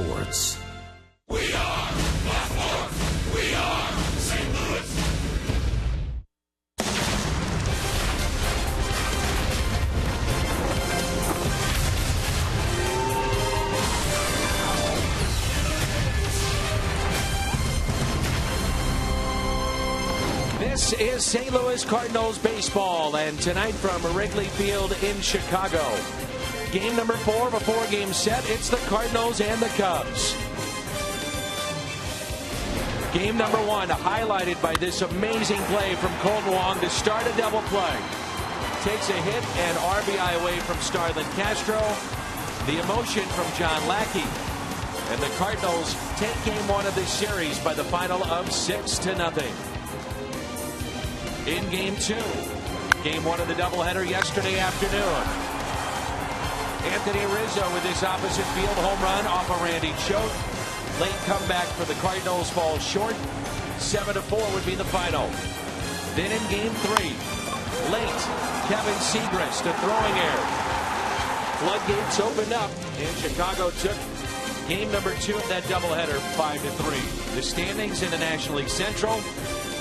sports. We are Baltimore. We are St. Louis. This is St. Louis Cardinals baseball, and tonight from Wrigley Field in Chicago. Game number 4 of a 4-game set. It's the Cardinals and the Cubs. Game number 1 highlighted by this amazing play from Colton Wong to start a double play. Takes a hit and RBI away from Starlin Castro. The emotion from John Lackey. And the Cardinals take game 1 of this series by the final of 6-0. In game 2, game 1 of the doubleheader yesterday afternoon. Anthony Rizzo with his opposite field home run off a Randy Choate. Late comeback for the Cardinals falls short. 7-4 would be the final. Then in game 3, late, Kevin Segrist, a throwing error. Floodgates opened up, and Chicago took game number 2 of that doubleheader 5-3. The standings in the National League Central.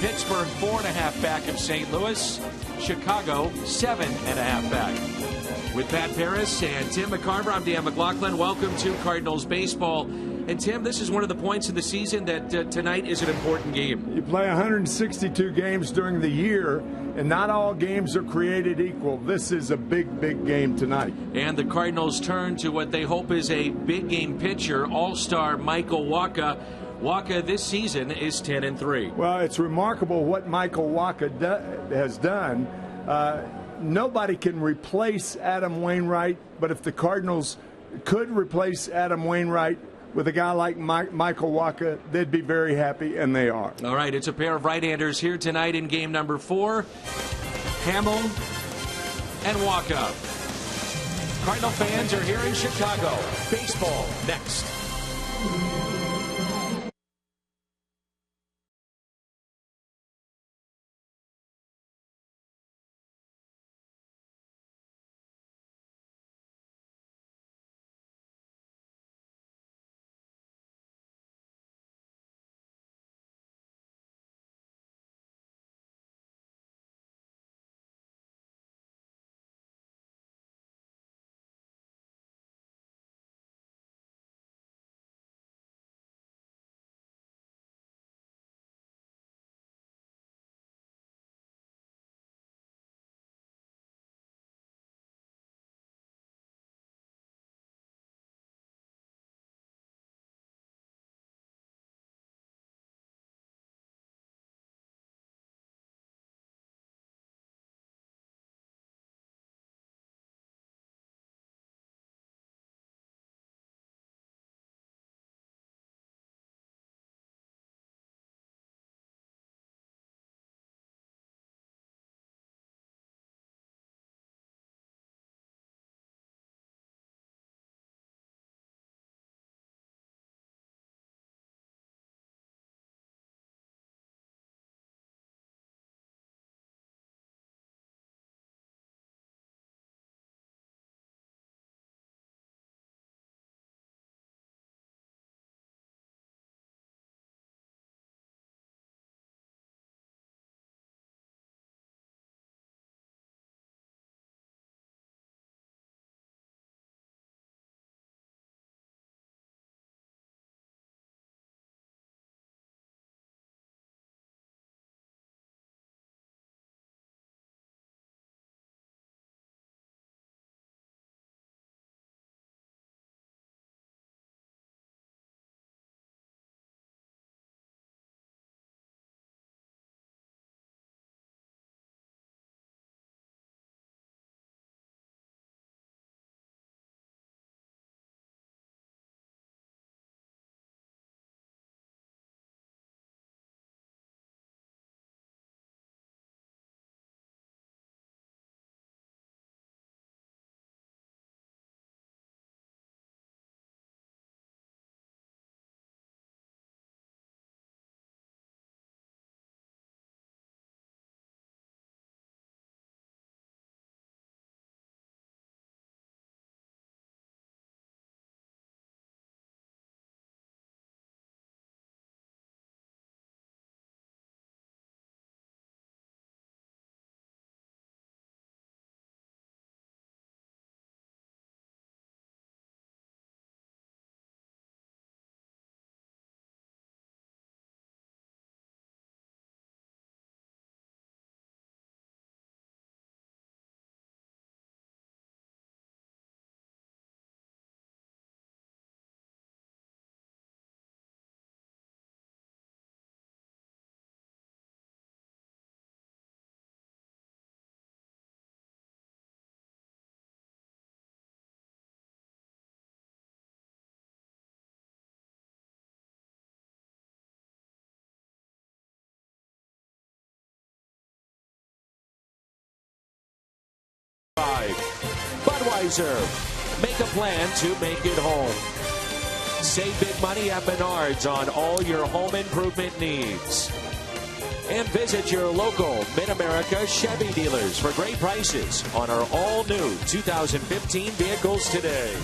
Pittsburgh 4.5 back of St. Louis. Chicago 7.5 back. With Pat Paris and Tim McCarver, I'm Dan McLaughlin. Welcome to Cardinals baseball. And Tim, this is one of the points of the season that tonight is an important game. You play 162 games during the year, and not all games are created equal. This is a big, big game tonight. And the Cardinals turn to what they hope is a big game pitcher, all-star Michael Wacha. Wacha this season is 10-3. Well, it's remarkable what Michael Wacha has done. Nobody can replace Adam Wainwright, but if the Cardinals could replace Adam Wainwright with a guy like Michael Wacha, they'd be very happy, and they are. All right, it's a pair of right-handers here tonight in game number 4. Hamill and Wacha. Cardinal fans are here in Chicago. Baseball next. Budweiser. Make a plan to make it home. Save big money at Menards on all your home improvement needs. And visit your local Mid-America Chevy dealers for great prices on our all-new 2015 vehicles today.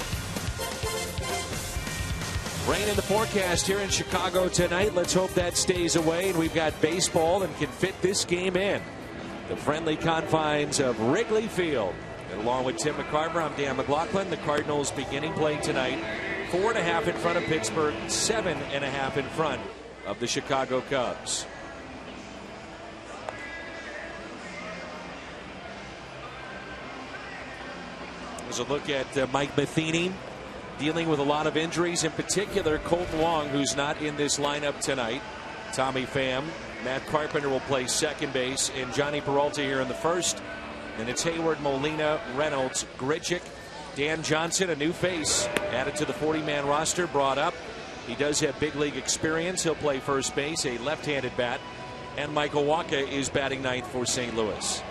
Rain in the forecast here in Chicago tonight. Let's hope that stays away. And we've got baseball and can fit this game in the friendly confines of Wrigley Field. And along with Tim McCarver, I'm Dan McLaughlin. The Cardinals beginning play tonight. 4.5 in front of Pittsburgh, 7.5 in front of the Chicago Cubs. There's a look at Mike Matheny dealing with a lot of injuries, in particular Colton Wong, who's not in this lineup tonight. Tommy Pham, Matt Carpenter will play second base, and Johnny Peralta here in the first. And it's Hayward, Molina, Reynolds, Grichuk, Dan Johnson, a new face added to the 40-man roster, brought up. He does have big league experience. He'll play first base, a left-handed bat. And Michael Wacha is batting ninth for St. Louis.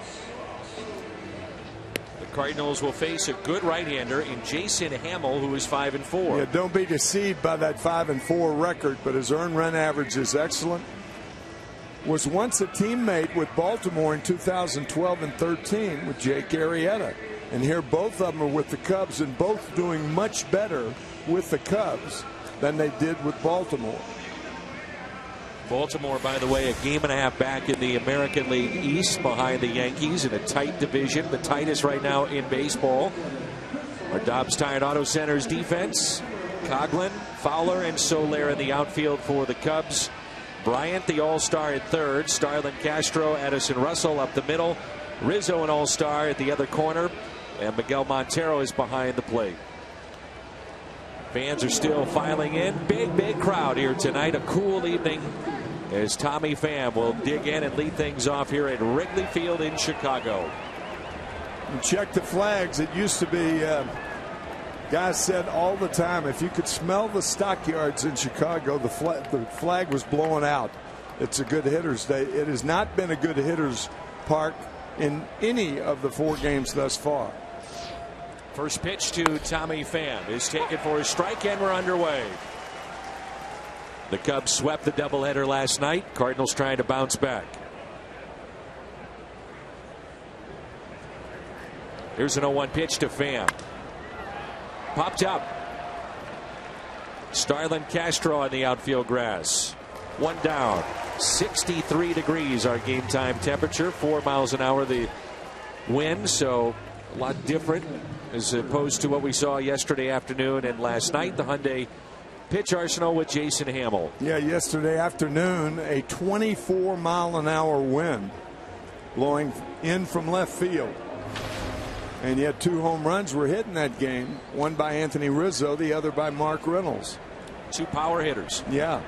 The Cardinals will face a good right-hander in Jason Hamill, who is 5-4. Yeah, don't be deceived by that 5-4 record, but his earned run average is excellent. Was once a teammate with Baltimore in 2012 and 13 with Jake Arrieta. And here both of them are with the Cubs, and both doing much better with the Cubs than they did with Baltimore. Baltimore, by the way, a game and a half back in the American League East behind the Yankees in a tight division, the tightest right now in baseball. Our Dobbs Tire and Auto Center's defense, Coughlin, Fowler, and Soler in the outfield for the Cubs. Bryant, the all-star at third. Starlin Castro, Addison Russell up the middle. Rizzo, an all-star at the other corner. And Miguel Montero is behind the plate. Fans are still filing in. Big crowd here tonight. A cool evening as Tommy Pham will dig in and lead things off here at Wrigley Field in Chicago. And check the flags. It used to be, guys said all the time, if you could smell the stockyards in Chicago, the flag was blowing out. It's a good hitter's day. It has not been a good hitter's park in any of the 4 games thus far. First pitch to Tommy Pham is taken for a strike, and we're underway. The Cubs swept the doubleheader last night. Cardinals trying to bounce back. Here's an 0-1 pitch to Pham. Popped up. Starlin Castro on the outfield grass. One down. 63 degrees our game time temperature. 4 miles an hour the wind, so a lot different as opposed to what we saw yesterday afternoon and last night. The Hyundai pitch arsenal with Jason Hamill. Yeah, yesterday afternoon, a 24-mile-an-hour wind blowing in from left field. And yet 2 home runs were hit in that game. One by Anthony Rizzo, the other by Mark Reynolds. 2 power hitters. Yeah.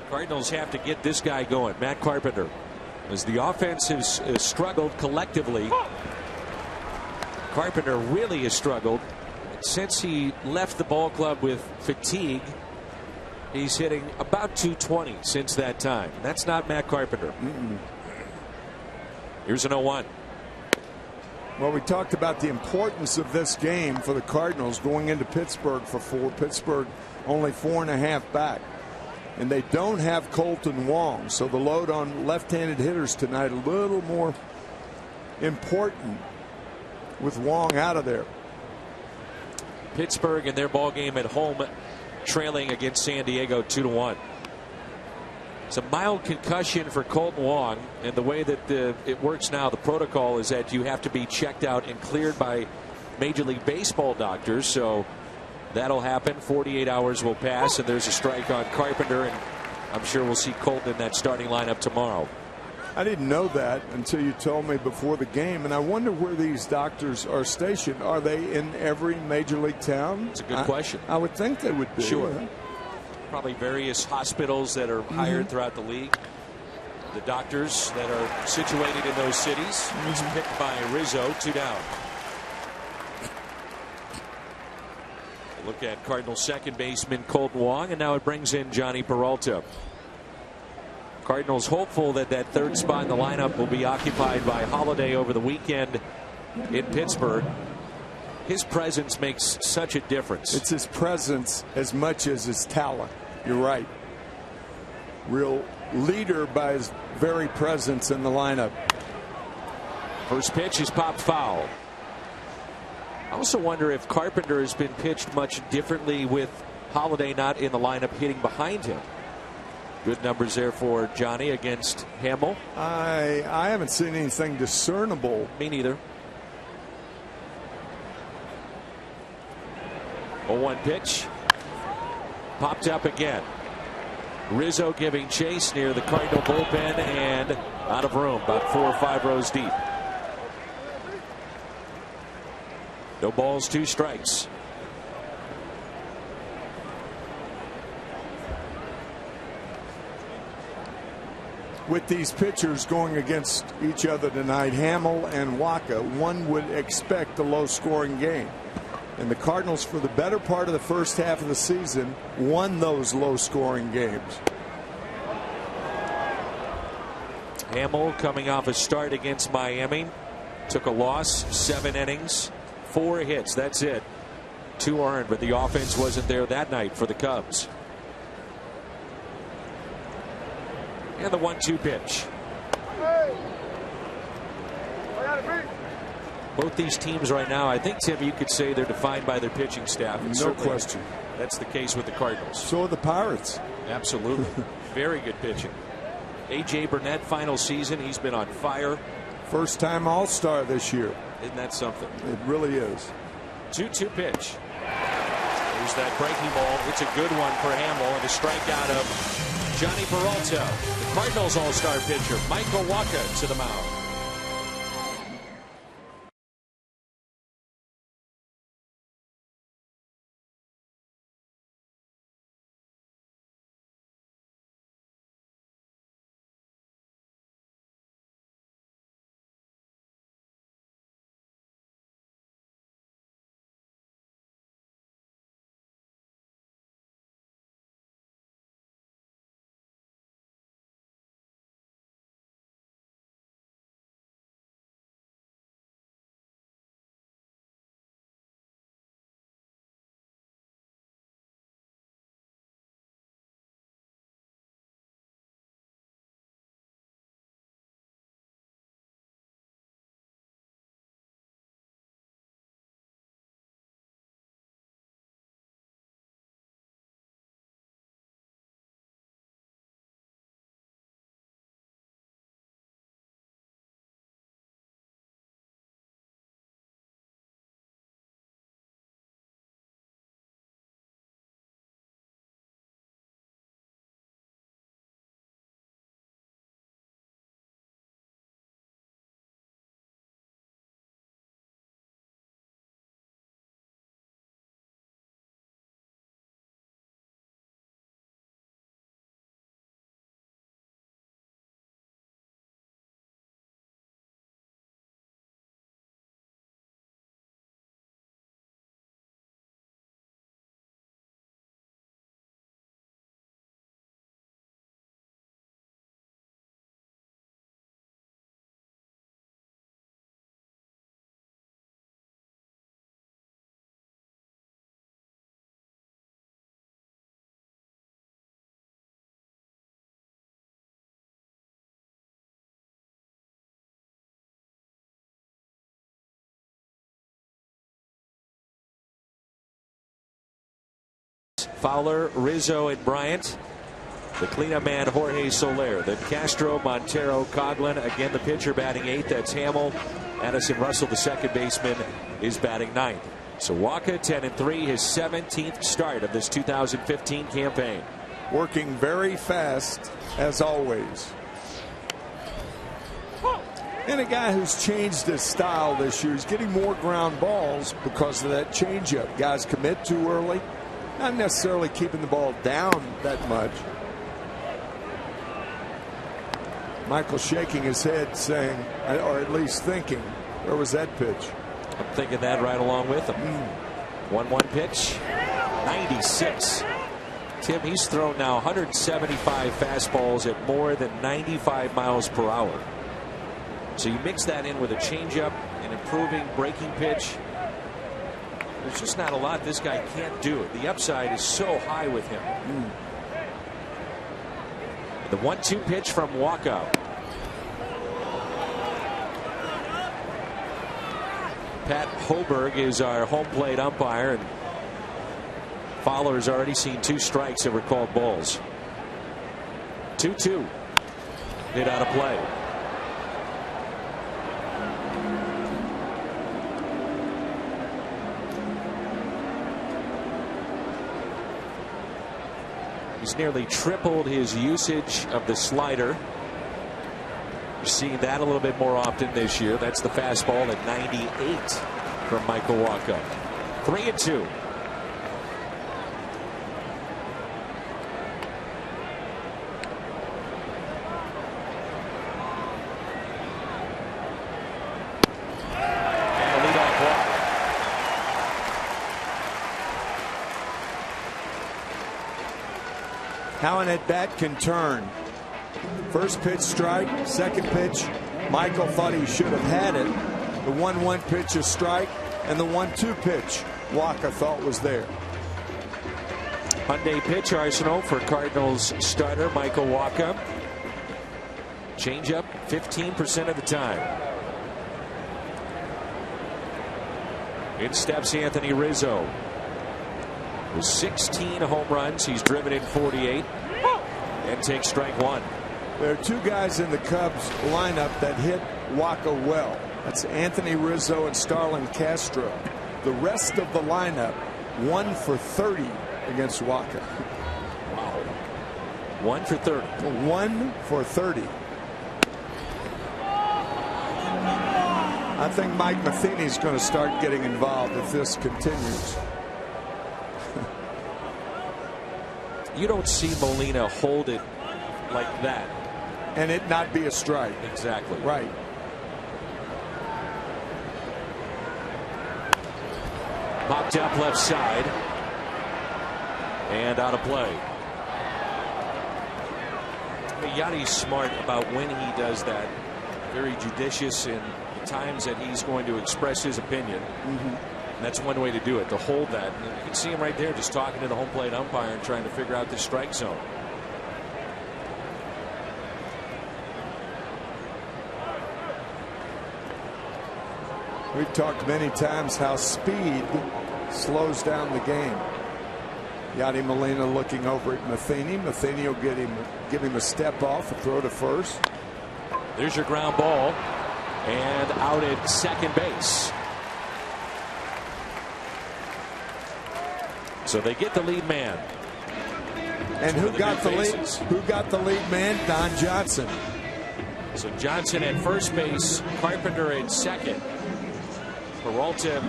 Cardinals have to get this guy going, Matt Carpenter, as the offense has struggled collectively. Carpenter really has struggled since he left the ball club with fatigue. He's hitting about 220 since that time. That's not Matt Carpenter. Here's an 0-1. Well, we talked about the importance of this game for the Cardinals going into Pittsburgh for 4. Pittsburgh only 4.5 back. And they don't have Colton Wong. So the load on left-handed hitters tonight a little more important with Wong out of there. Pittsburgh in their ball game at home trailing against San Diego 2-1. It's a mild concussion for Colton Wong, and the way that it works now, the protocol is that you have to be checked out and cleared by Major League Baseball doctors. So that'll happen. 48 hours will pass, and there's a strike on Carpenter, and I'm sure we'll see Colton in that starting lineup tomorrow. I didn't know that until you told me before the game, and I wonder where these doctors are stationed. Are they in every major league town? It's a good question. I would think they would be. Sure. Probably various hospitals that are hired throughout the league. The doctors that are situated in those cities. He's picked by Rizzo, 2 down. Look at Cardinals second baseman Colton Wong, and now it brings in Johnny Peralta. Cardinals hopeful that that third spot in the lineup will be occupied by Holiday over the weekend in Pittsburgh. His presence makes such a difference. It's his presence as much as his talent. You're right. Real leader by his very presence in the lineup. First pitch is popped foul. I also wonder if Carpenter has been pitched much differently with Holiday not in the lineup hitting behind him. Good numbers there for Johnny against Hamill. I haven't seen anything discernible. Me neither. 0-1 pitch. Popped up again. Rizzo giving chase near the Cardinal bullpen and out of room, about 4 or 5 rows deep. No balls, 2 strikes. With these pitchers going against each other tonight, Hamill and Waka, one would expect a low-scoring game. And the Cardinals, for the better part of the first half of the season, won those low-scoring games. Hamill coming off a start against Miami. Took a loss, 7 innings, 4 hits. That's it. 2 earned, but the offense wasn't there that night for the Cubs. And the 1-2 pitch. Both these teams right now, I think, Tim, you could say they're defined by their pitching staff. No question. That's the case with the Cardinals. So are the Pirates. Absolutely. Very good pitching. A.J. Burnett, final season. He's been on fire. First time All-Star this year. Isn't that something? It really is. 2-2 pitch. There's that breaking ball. It's a good one for Hamill, and a strikeout of Johnny Peralta. The Cardinals All-Star pitcher, Michael Waka, to the mound. Fowler, Rizzo, and Bryant. The cleanup man, Jorge Soler. Then Castro, Montero, Coughlin. Again, the pitcher batting 8th. That's Hamill. Addison Russell, the second baseman, is batting 9th. So Waka, 10-3, his 17th start of this 2015 campaign. Working very fast, as always. And a guy who's changed his style this year. He's getting more ground balls because of that changeup. Guys commit too early. Not necessarily keeping the ball down that much. Michael shaking his head saying, or at least thinking, where was that pitch? I'm thinking that right along with him. 1-1 pitch. 96. Tim, he's thrown now 175 fastballs at more than 95 miles per hour. So you mix that in with a changeup, an improving breaking pitch. There's just not a lot this guy can't do. The upside is so high with him. The 1-2 pitch from Walker. Pat Hoberg is our home plate umpire, and Fowler's already seen 2 strikes that were called balls. 2-2. Hit out of play. He's nearly tripled his usage of the slider. You're seeing that a little bit more often this year. That's the fastball at 98 from Michael Wacha. 3-2. And a leadoff walk. How an at-bat can turn. First pitch strike, second pitch Michael thought he should have had it. The 1-1 pitch a strike, and the 1-2 pitch Wacha thought was there. Hyundai pitch arsenal for Cardinals starter Michael Wacha. Changeup 15% of the time. In steps Anthony Rizzo. With 16 home runs, he's driven in 48 and takes strike 1. There are 2 guys in the Cubs lineup that hit Wacha well. That's Anthony Rizzo and Starlin Castro. The rest of the lineup 1 for 30 against Wacha. Wow. 1 for 30. 1 for 30. I think Mike Matheny's going to start getting involved if this continues. You don't see Molina hold it like that and it not be a strike. Exactly right. Popped up left side and out of play. Yadi's smart about when he does that. Very judicious in the times that he's going to express his opinion. And that's one way to do it, to hold that. And you can see him right there just talking to the home plate umpire and trying to figure out the strike zone. We've talked many times how speed slows down the game. Yadi Molina looking over at Matheny. Matheny will give him a step off, a throw to first. There's your ground ball, and out at second base. So they get the lead man. And who got the lead? Who got the lead man? Don Johnson. So Johnson at first base, Carpenter at second. Peralta,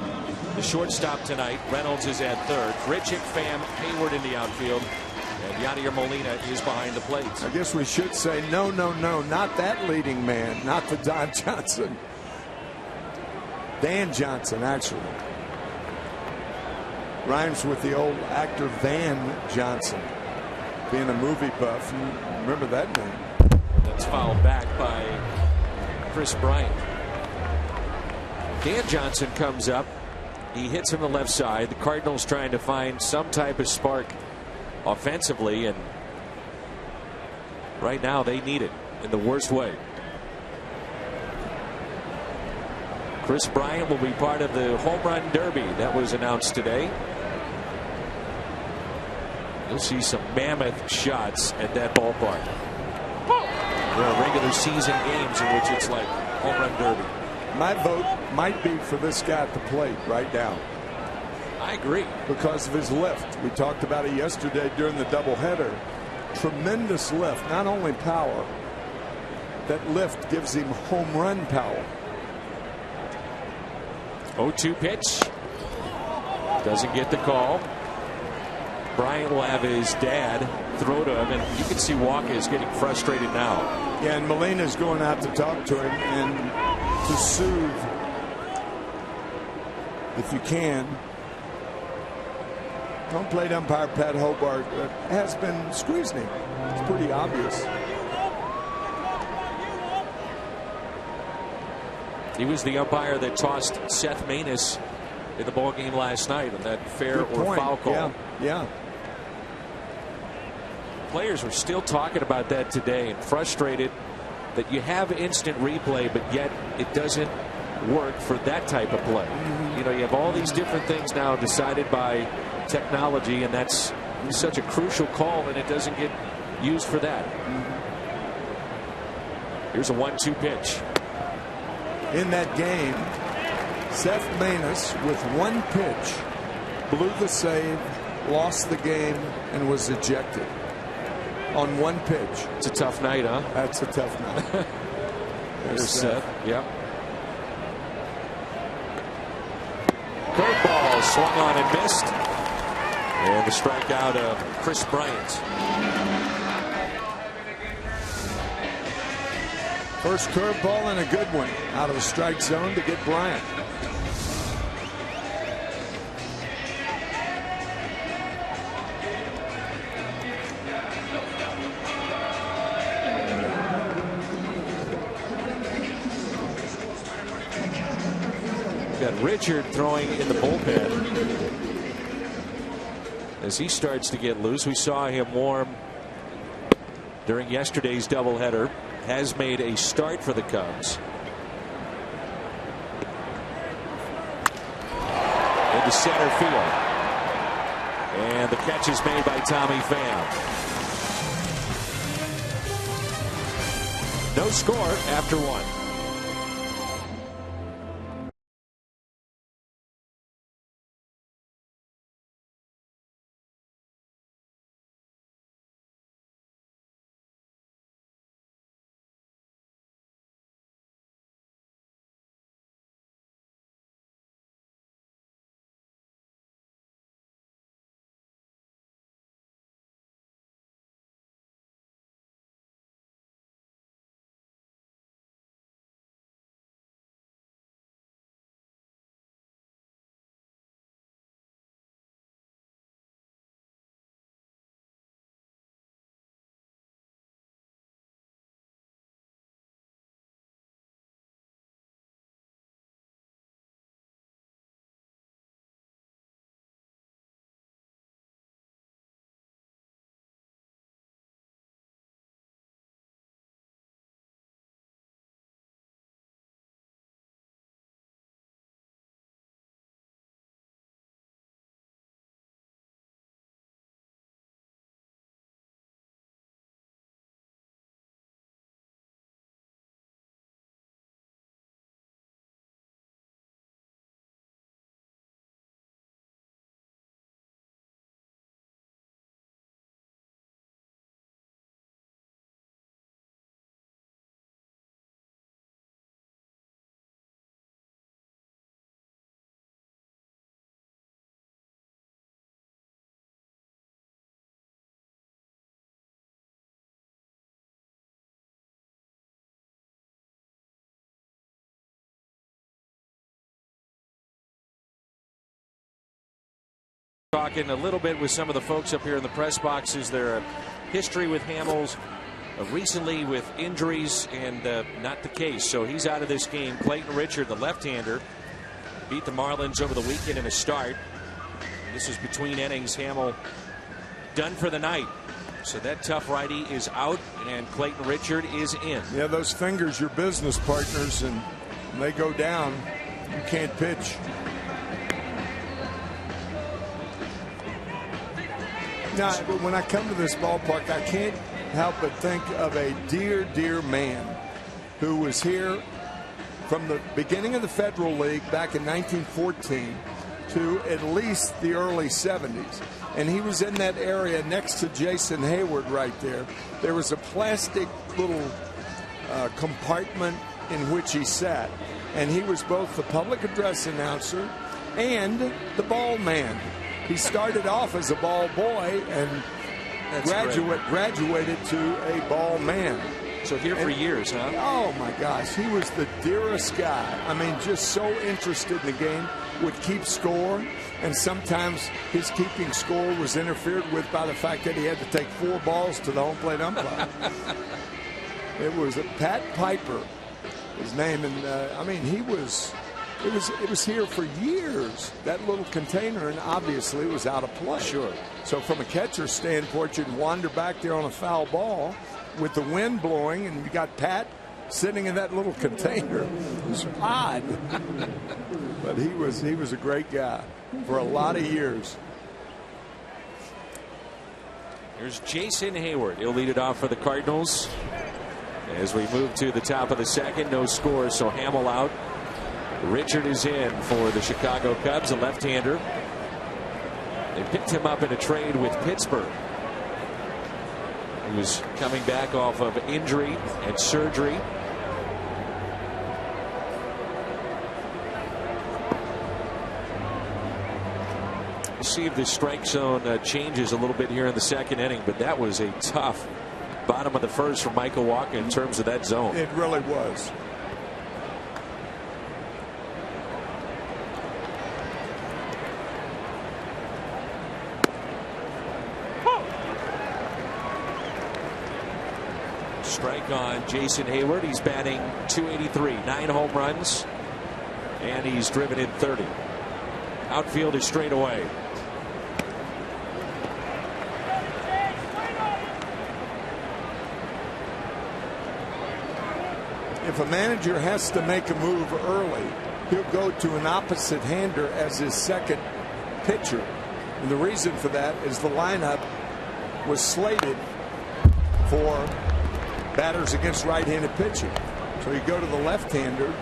the shortstop tonight. Reynolds is at third. Grichuk, Pham, Hayward in the outfield. And Yadier Molina is behind the plate. I guess we should say no, not that leading man, not the Don Johnson. Dan Johnson, actually. Rhymes with the old actor Van Johnson. Being a movie buff, you remember that name. That's fouled back by Chris Bryant. Dan Johnson comes up. He hits him the left side. The Cardinals trying to find some type of spark offensively, and right now they need it in the worst way. Chris Bryant will be part of the home run derby that was announced today. You'll see some mammoth shots at that ballpark. There are regular season games in which it's like home run derby. My vote might be for this guy at the plate right now. I agree. Because of his lift. We talked about it yesterday during the doubleheader. Tremendous lift. Not only power. That lift gives him home run power. 0-2 pitch. Doesn't get the call. Bryant will have his dad throw to him, and you can see Walker is getting frustrated now. Yeah, and Molina's going out to talk to him and to soothe, if you can. Home plate umpire Pat Hobart has been squeezing him. It's pretty obvious. He was the umpire that tossed Seth Maness in the ball game last night on that fair Good or point. foul call. Yeah. Players were still talking about that today and frustrated that you have instant replay, but yet it doesn't work for that type of play. You know, you have all these different things now decided by technology, and that's such a crucial call, and it doesn't get used for that. Here's a 1-2 pitch. In that game, Seth Maness, with one pitch, blew the save, lost the game, and was ejected on one pitch. It's a tough night, huh? That's a tough night. There's Seth. Yep. Curveball swung on and missed. And the strikeout of Chris Bryant. First curveball and a good one out of the strike zone to get Bryant. Got Richard throwing in the bullpen as he starts to get loose. We saw him warm during yesterday's doubleheader. Has made a start for the Cubs. Into center field. And the catch is made by Tommy Pham. No score after one. Talking a little bit with some of the folks up here in the press boxes. Their history with Hamels recently with injuries, and not the case. So he's out of this game. Clayton Richard, the left-hander, beat the Marlins over the weekend in a start. This is between innings. Hamel done for the night. So that tough righty is out, and Clayton Richard is in. Yeah, those fingers, your business partners, and when they go down, you can't pitch. Now, when I come to this ballpark, I can't help but think of a dear, dear man who was here from the beginning of the Federal League back in 1914 to at least the early 70s. And he was in that area next to Jason Hayward right there. There was a plastic little compartment in which he sat. And he was both the public address announcer and the ball man. He started off as a ball boy and graduated to a ball man. So here for years, huh? Oh, my gosh. He was the dearest guy. I mean, just so interested in the game, would keep score. And sometimes his keeping score was interfered with by the fact that he had to take 4 balls to the home plate umpire. It was Pat Piper, his name. And, I mean, he was It was here for years, that little container, and obviously it was out of play. Sure. So from a catcher's standpoint, you'd wander back there on a foul ball with the wind blowing, and you got Pat sitting in that little container. It was odd. But he was a great guy for a lot of years. Here's Jason Hayward. He'll lead it off for the Cardinals. As we move to the top of the second, no score, so Hamill out. Richard is in for the Chicago Cubs, a left-hander. They picked him up in a trade with Pittsburgh. He was coming back off of injury and surgery. We'll see if the strike zone changes a little bit here in the second inning, but that was a tough bottom of the first for Michael Wacha in terms of that zone. It really was. Strike on Jason Hayward. He's batting .283, 9 home runs, and he's driven in 30. Outfield is straight away. If a manager has to make a move early, he'll go to an opposite hander as his second pitcher. And the reason for that is the lineup was slated for batters against right-handed pitching. So you go to the left-hander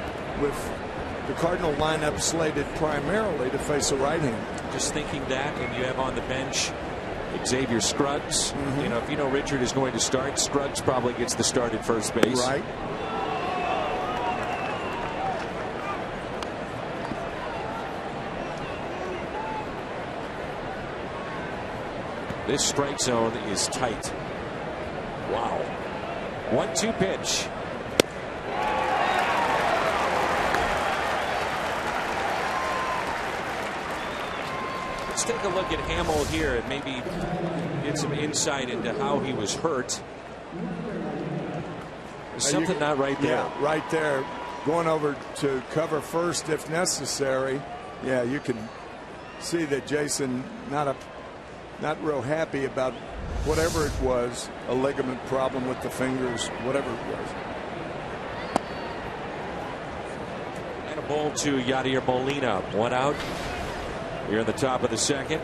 with the Cardinal lineup slated primarily to face a right-hander. Just thinking that, and you have on the bench Xavier Scruggs. You know, if you know Richard is going to start, Scruggs probably gets the start at first base. Right. This strike zone is tight. Wow. 1-2 pitch. Let's take a look at Hamill here and maybe get some insight into how he was hurt. There's something not right there. Yeah, right there. Going over to cover first if necessary. Yeah, you can see that Jason not real happy about whatever it was, a ligament problem with the fingers, whatever it was. And a ball to Yadier Molina. 1 out. Here in the top of the second.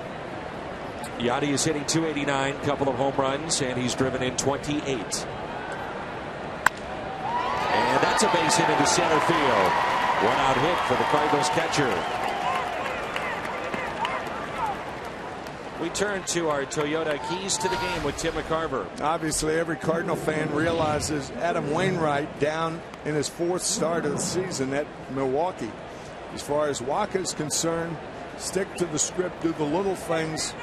Yadi is hitting .289, couple of home runs, and he's driven in 28. And that's a base hit into center field. 1 out hit for the Cardinals catcher. We turn to our Toyota keys to the game with Tim McCarver. Obviously, every Cardinal fan realizes Adam Wainwright down in his 4th start of the season at Milwaukee. As far as Wacha is concerned, stick to the script, do the little things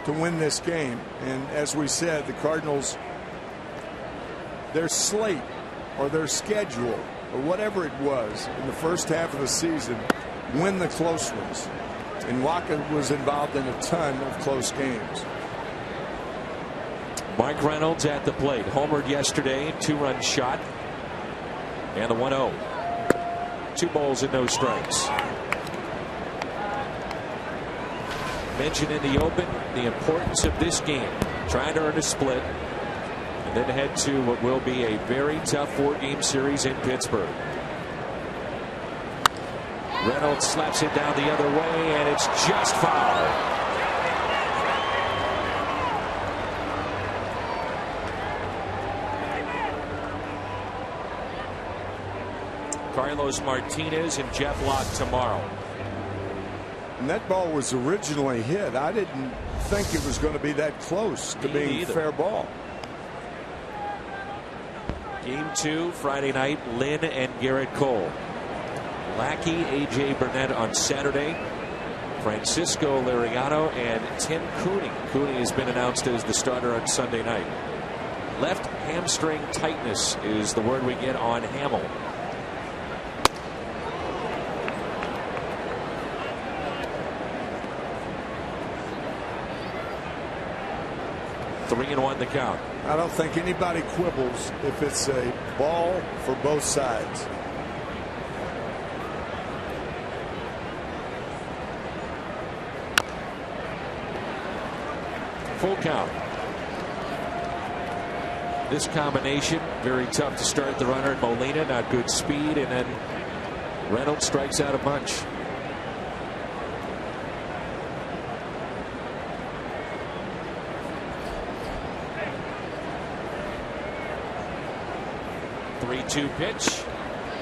to win this game. And as we said, the Cardinals, their slate or their schedule or whatever it was in the first half of the season, win the close ones. And Wacha was involved in a ton of close games. Mike Reynolds at the plate. Homered yesterday, 2-run shot. And the 1-0. 2 balls and no strikes. Mentioned in the open the importance of this game. Trying to earn a split. And then head to what will be a very tough 4-game series in Pittsburgh. Reynolds slaps it down the other way, and it's just foul. Carlos Martinez and Jeff Locke tomorrow. And that ball was originally hit. I didn't think it was going to be that close to being a fair ball. Game 2 Friday night, Lynn and Garrett Cole. Lackey, A.J. Burnett on Saturday. Francisco Liriano and Tim Cooney. Cooney has been announced as the starter on Sunday night. Left hamstring tightness is the word we get on Hamill. Three and 1 the count. I don't think anybody quibbles if it's a ball for both sides. full count. This combination very tough to start the runner. Molina not good speed, and then Reynolds strikes out a bunch. Three-two pitch,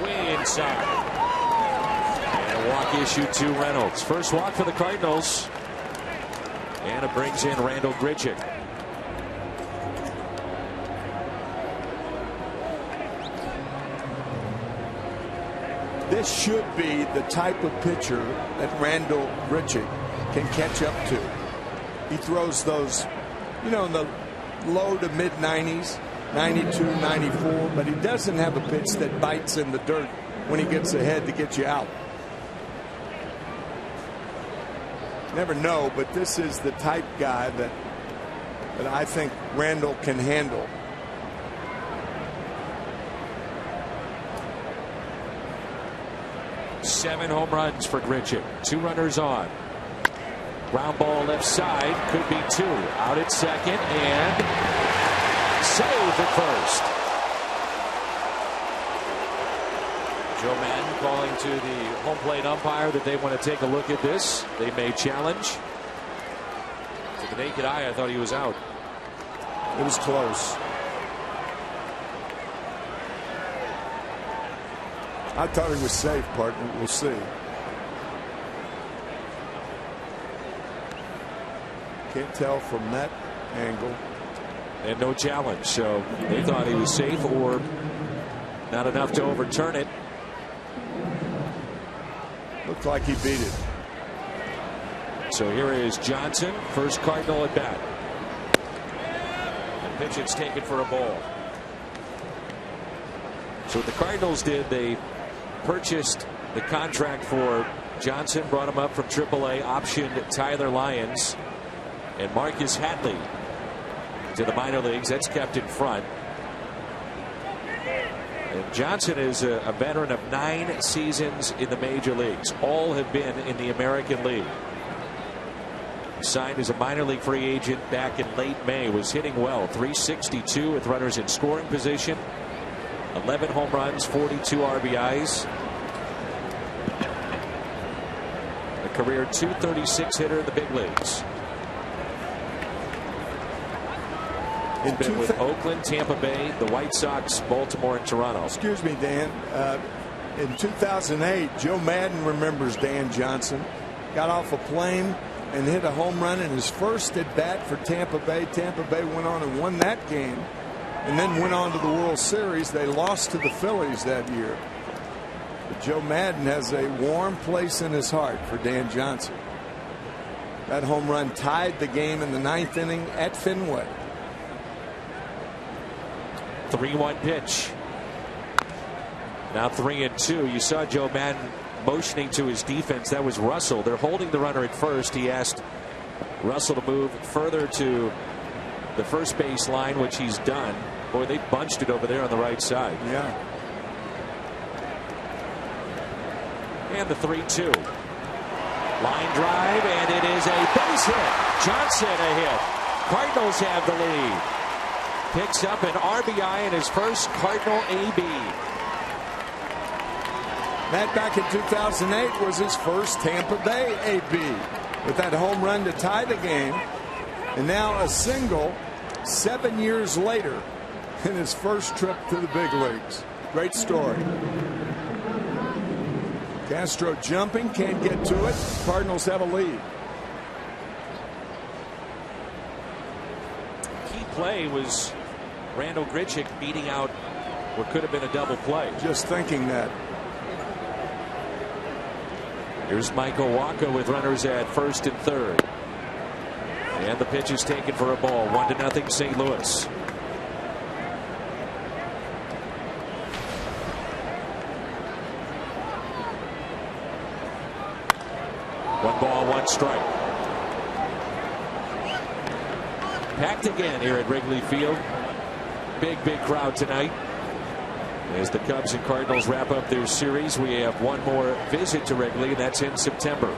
way inside. And a walk issue to Reynolds. First walk for the Cardinals, and it brings in Randal Grichuk. This should be the type of pitcher that Randal Grichuk can catch up to. He throws those, in the low to mid 90s, 92, 94, but he doesn't have a pitch that bites in the dirt when he gets ahead to get you out. Never know, but this is the type guy that I think Randal can handle. Seven home runs for Grichuk. 2 runners on. Ground ball left side. Could be 2. Out at second and saved at first. Joe Madden calling to the home plate umpire that they want to take a look at this. They may challenge. To the naked eye, I thought he was out. It was close. I thought he was safe, partner. We'll see. Can't tell from that angle. And no challenge, so they thought he was safe or not enough to overturn it. Looked like he beat it. So here is Johnson, first Cardinal at bat. And pitch it's taken for a ball. So what the Cardinals did, they purchased the contract for Johnson, brought him up from AAA, optioned Tyler Lyons and Marcus Hatley to the minor leagues. That's kept in front. And Johnson is a veteran of 9 seasons in the major leagues. All have been in the American League. Signed as a minor league free agent back in late May. Was hitting well. .362 with runners in scoring position. 11 home runs, 42 RBIs. A career .236 hitter in the big leagues. He's been with Oakland, Tampa Bay, the White Sox, Baltimore, and Toronto. Excuse me, Dan. In 2008, Joe Madden remembers Dan Johnson. Got off a plane and hit a home run in his first at bat for Tampa Bay. Tampa Bay went on and won that game, and then went on to the World Series. They lost to the Phillies that year. But Joe Madden has a warm place in his heart for Dan Johnson. That home run tied the game in the 9th inning at Fenway. 3-1 pitch. Now 3-2. You saw Joe Madden motioning to his defense. That was Russell. They're holding the runner at first. He asked Russell to move further to the first base line, which he's done. Boy, they bunched it over there on the right side. Yeah. And the 3-2. Line drive, and it is a base hit. Johnson a hit. Cardinals have the lead. Picks up an RBI in his first Cardinal AB. That back in 2008 was his first Tampa Bay AB with that home run to tie the game. And now a single 7 years later in his first trip to the big leagues. Great story. Castro jumping, can't get to it. Cardinals have a lead. Key play was Randal Grichuk beating out what could have been a double play. Just thinking that. Here's Michael Wacha with runners at first and third. And the pitch is taken for a ball. 1-0 St. Louis. One ball, one strike. Packed again here at Wrigley Field. Big crowd tonight. As the Cubs and Cardinals wrap up their series, we have one more visit to Wrigley, and that's in September.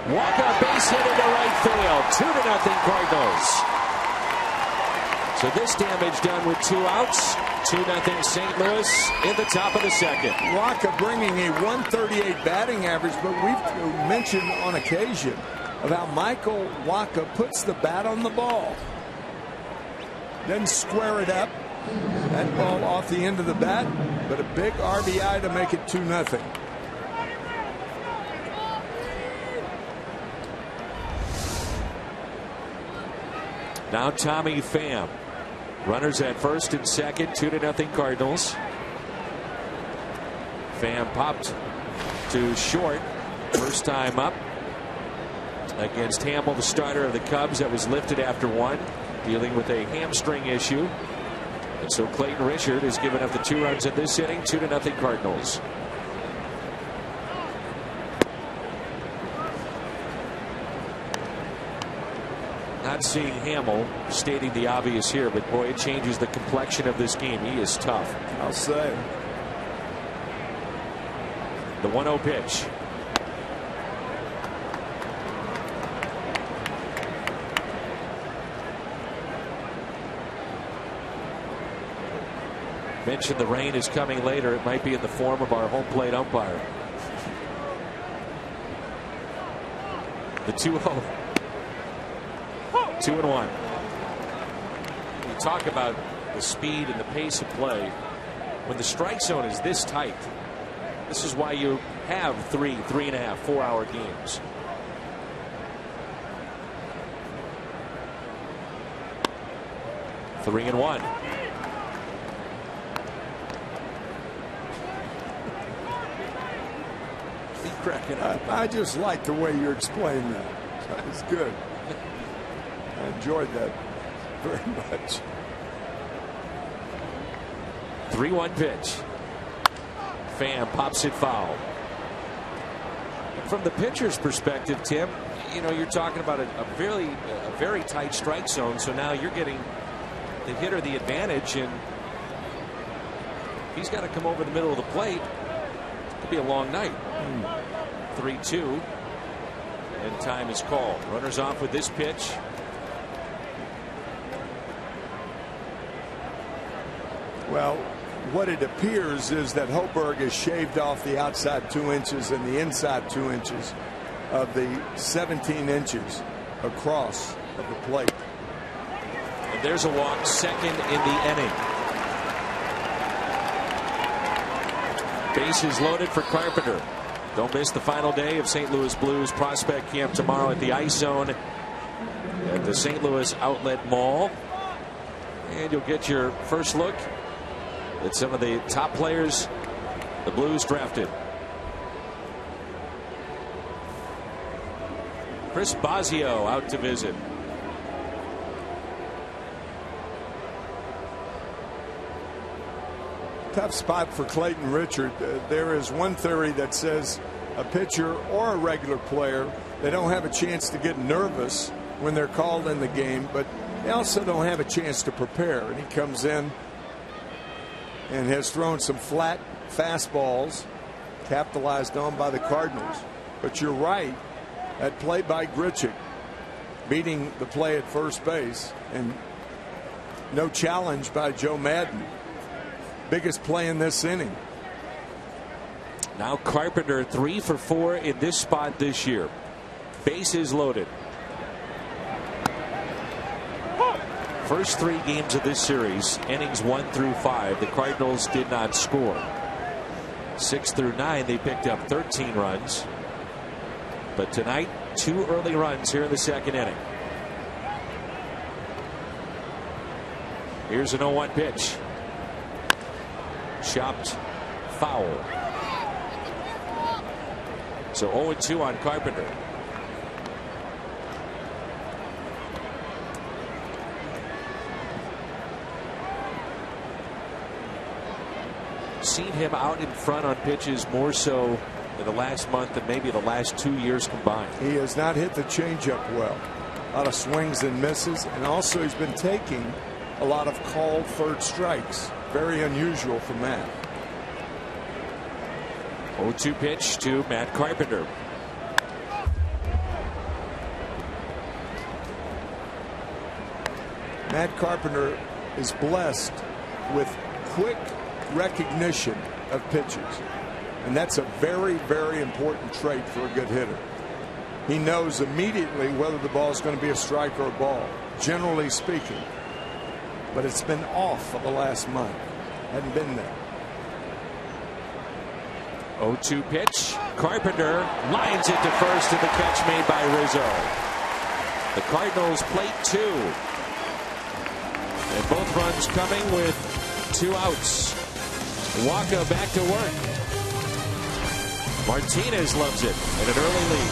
Walk-up base hit into right field. 2-0 Cardinals. So this damage done with 2 outs. 2-0 St. Louis in the top of the second. Waka bringing a 138 batting average, but we've mentioned on occasion about Michael Waka puts the bat on the ball. Then square it up. That ball off the end of the bat, but a big RBI to make it 2-0. Now Tommy Pham. Runners at first and second. 2-0 Cardinals. Pham popped to short. First time up against Hamill, the starter of the Cubs, that was lifted after 1, dealing with a hamstring issue. And so Clayton Richard has given up the 2 runs in this inning. 2-0 Cardinals. Not seeing Hamill, stating the obvious here, but boy, it changes the complexion of this game. He is tough. I'll say. The 1-0 pitch. Mentioned the rain is coming later. It might be in the form of our home plate umpire. The 2-0. 2-1. You talk about the speed and the pace of play. When the strike zone is this tight, this is why you have 3.5, 4-hour games. Three and 1. Cracking up. I just like the way you explained that. That was good. I enjoyed that very much. 3-1 pitch. Pham pops it foul. From the pitcher's perspective, Tim, you know, you're talking about a very tight strike zone. So now you're getting the hitter the advantage, and he's got to come over the middle of the plate. It could be a long night. 3-2, and time is called. Runners off with this pitch. Well, what it appears is that Hoberg has shaved off the outside 2 inches and the inside 2 inches of the 17 inches across of the plate. And there's a walk, second in the inning. Bases loaded for Carpenter. Don't miss the final day of St. Louis Blues prospect camp tomorrow at the Ice Zone at the St. Louis Outlet Mall. And you'll get your first look at some of the top players the Blues drafted. Chris Bosio out to visit. Tough spot for Clayton Richard. There is one theory that says a pitcher or a regular player, they don't have a chance to get nervous when they're called in the game, but they also don't have a chance to prepare. And he comes in and has thrown some flat fastballs capitalized on by the Cardinals. But you're right, that play by Grichuk, beating the play at first base, and no challenge by Joe Madden. Biggest play in this inning. Now Carpenter 3 for 4 in this spot this year. Bases loaded. First 3 games of this series, innings 1 through 5, the Cardinals did not score. 6 through 9, they picked up 13 runs. But tonight, 2 early runs here in the second inning. Here's an 0-1 pitch. Chopped foul. So 0-2 on Carpenter. Seen him out in front on pitches more so in the last month than maybe the last 2 years combined. He has not hit the changeup well. A lot of swings and misses, and also he's been taking a lot of called third strikes. Very unusual for Matt. 0-2 pitch to Matt Carpenter. Matt Carpenter is blessed with quick recognition of pitches. And that's a very, very important trait for a good hitter. He knows immediately whether the ball is going to be a strike or a ball, generally speaking. But it's been off for the last month. Hadn't been there. 0-2 pitch. Carpenter lines it to first, and the catch made by Rizzo. The Cardinals plate 2. And both runs coming with 2 outs. Waka back to work. Martinez loves it in an early lead.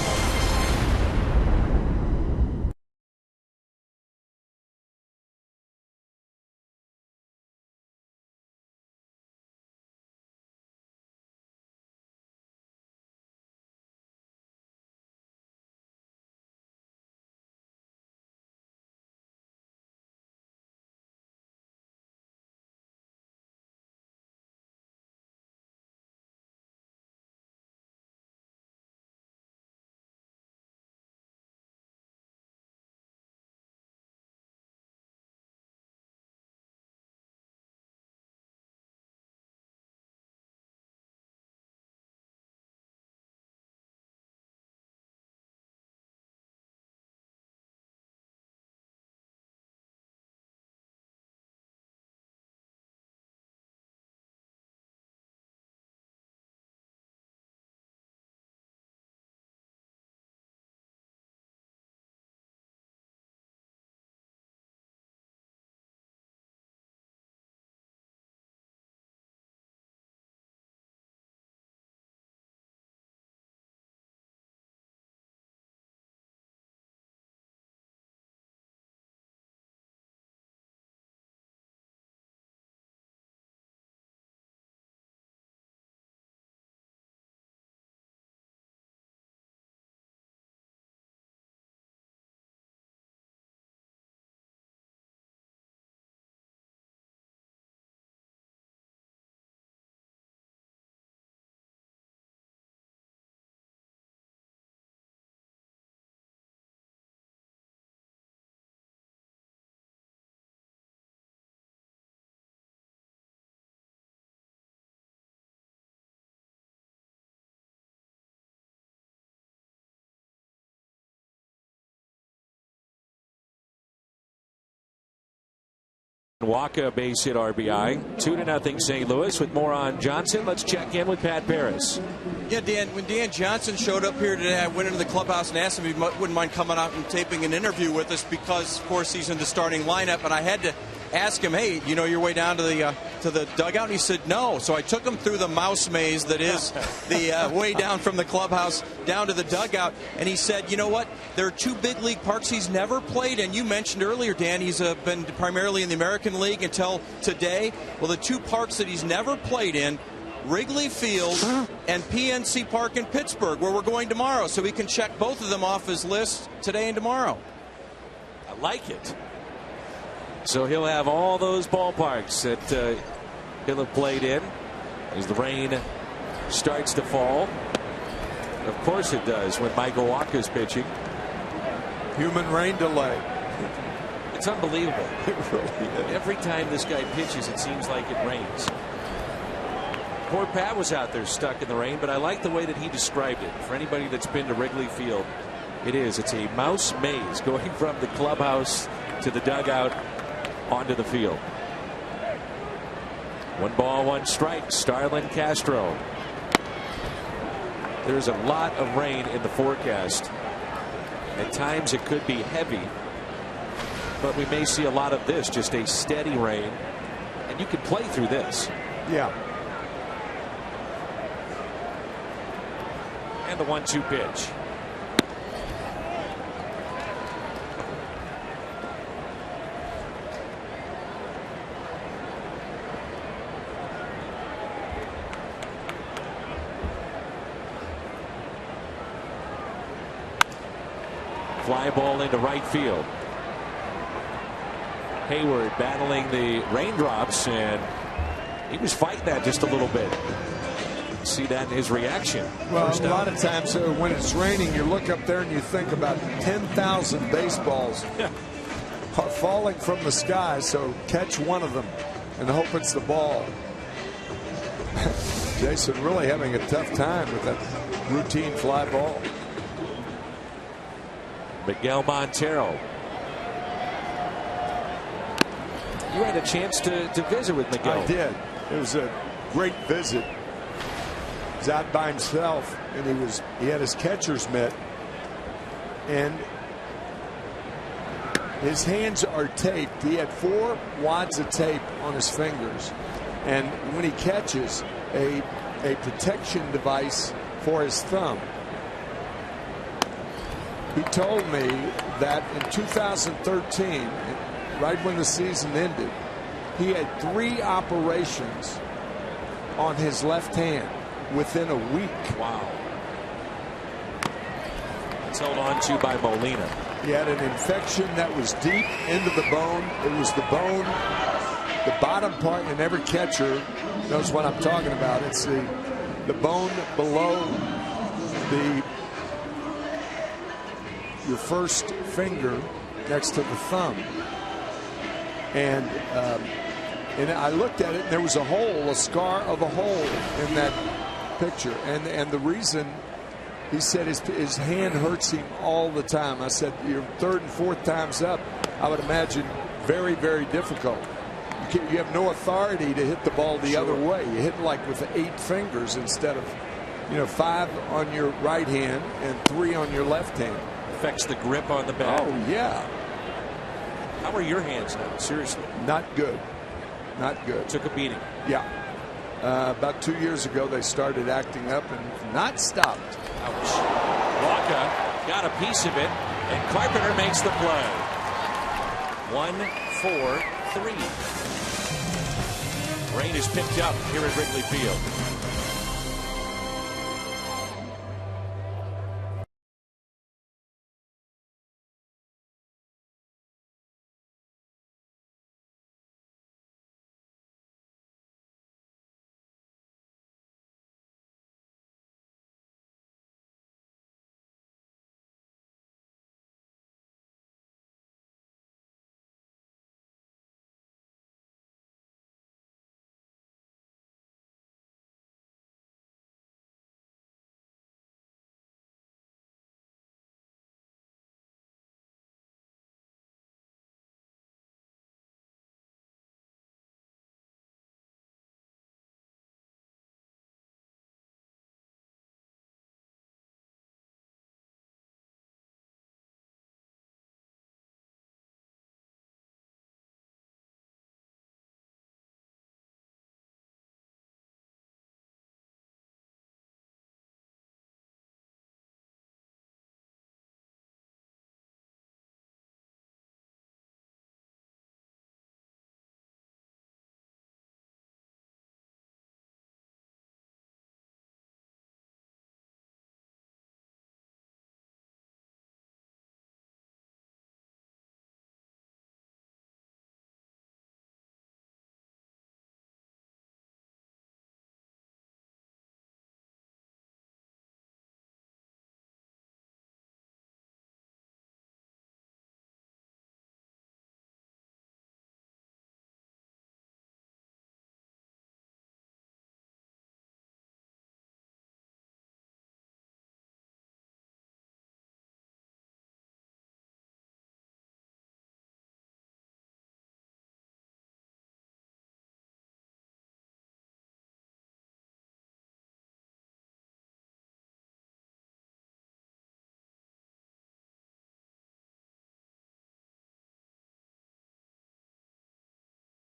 Waka base hit RBI. 2-0 St. Louis. With more on Johnson, let's check in with Pat Paris. Yeah, Dan, when Dan Johnson showed up here today, I went into the clubhouse and asked him if he wouldn't mind coming out and taping an interview with us because, of course, he's in the starting lineup. And I had to ask him, hey, you know your way down to the dugout? And he said no. So I took him through the mouse maze that is the way down from the clubhouse down to the dugout. And he said, you know what? There are 2 big league parks he's never played. And you mentioned earlier, Dan, he's been primarily in the American League until today. Well, the 2 parks that he's never played in, Wrigley Field and PNC Park in Pittsburgh, where we're going tomorrow. So he can check both of them off his list today and tomorrow. I like it. So he'll have all those ballparks that he'll have played in as the rain starts to fall. Of course it does when Michael Walker's pitching. Human rain delay. It's unbelievable. It really is. Every time this guy pitches, it seems like it rains. Poor Pat was out there stuck in the rain, but I like the way that he described it. For anybody that's been to Wrigley Field, it's a mouse maze going from the clubhouse to the dugout onto the field. 1 ball, 1 strike. Starlin Castro. There's a lot of rain in the forecast. At times it could be heavy, but we may see a lot of this, just a steady rain, and you can play through this. Yeah. And the 1-2 pitch. Fly ball into right field. Hayward battling the raindrops, and he was fighting that just a little bit. See that in his reaction. Well, a lot of times when it's raining, you look up there and you think about 10,000 baseballs are falling from the sky, so catch one of them and hope it's the ball. Jason really having a tough time with that routine fly ball. Miguel Montero. You had a chance to visit with Miguel. I did. It was a great visit. He was out by himself, and he had his catcher's mitt, and his hands are taped. He had 4 wads of tape on his fingers, and when he catches, a protection device for his thumb. He told me that in 2013, right when the season ended, he had 3 operations on his left hand within a week. Wow. It's held on to by Molina. He had an infection that was deep into the bone. It was the bone, the bottom part, and every catcher knows what I'm talking about. It's the bone below your first finger next to the thumb. And I looked at it, and there was a hole, a scar of a hole in that picture. And the reason, he said his hand hurts him all the time. I said, your 3rd and 4th times up, I would imagine very, very difficult. You have no authority to hit the ball the other way. You hit like with 8 fingers instead of, 5 on your right hand and 3 on your left hand. Affects the grip on the bat. Oh, yeah. How are your hands now? Seriously. Not good. Not good. Took a beating. Yeah. About 2 years ago, they started acting up and not stopped. Ouch. Walker got a piece of it, and Carpenter makes the play. 1-4-3. Rain is picked up here at Wrigley Field.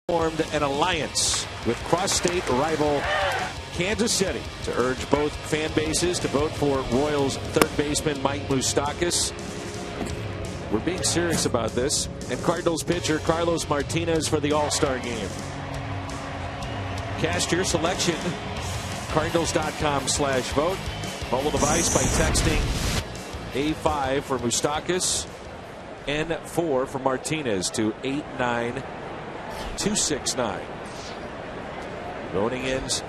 Formed an alliance with cross-state rival Kansas City to urge both fan bases to vote for Royals third baseman Mike Moustakas. We're being serious about this. And Cardinals pitcher Carlos Martinez for the All-Star game. Cast your selection. Cardinals.com/vote. Mobile device by texting A5 for Moustakas, N4 for Martinez to 89269. Voting ends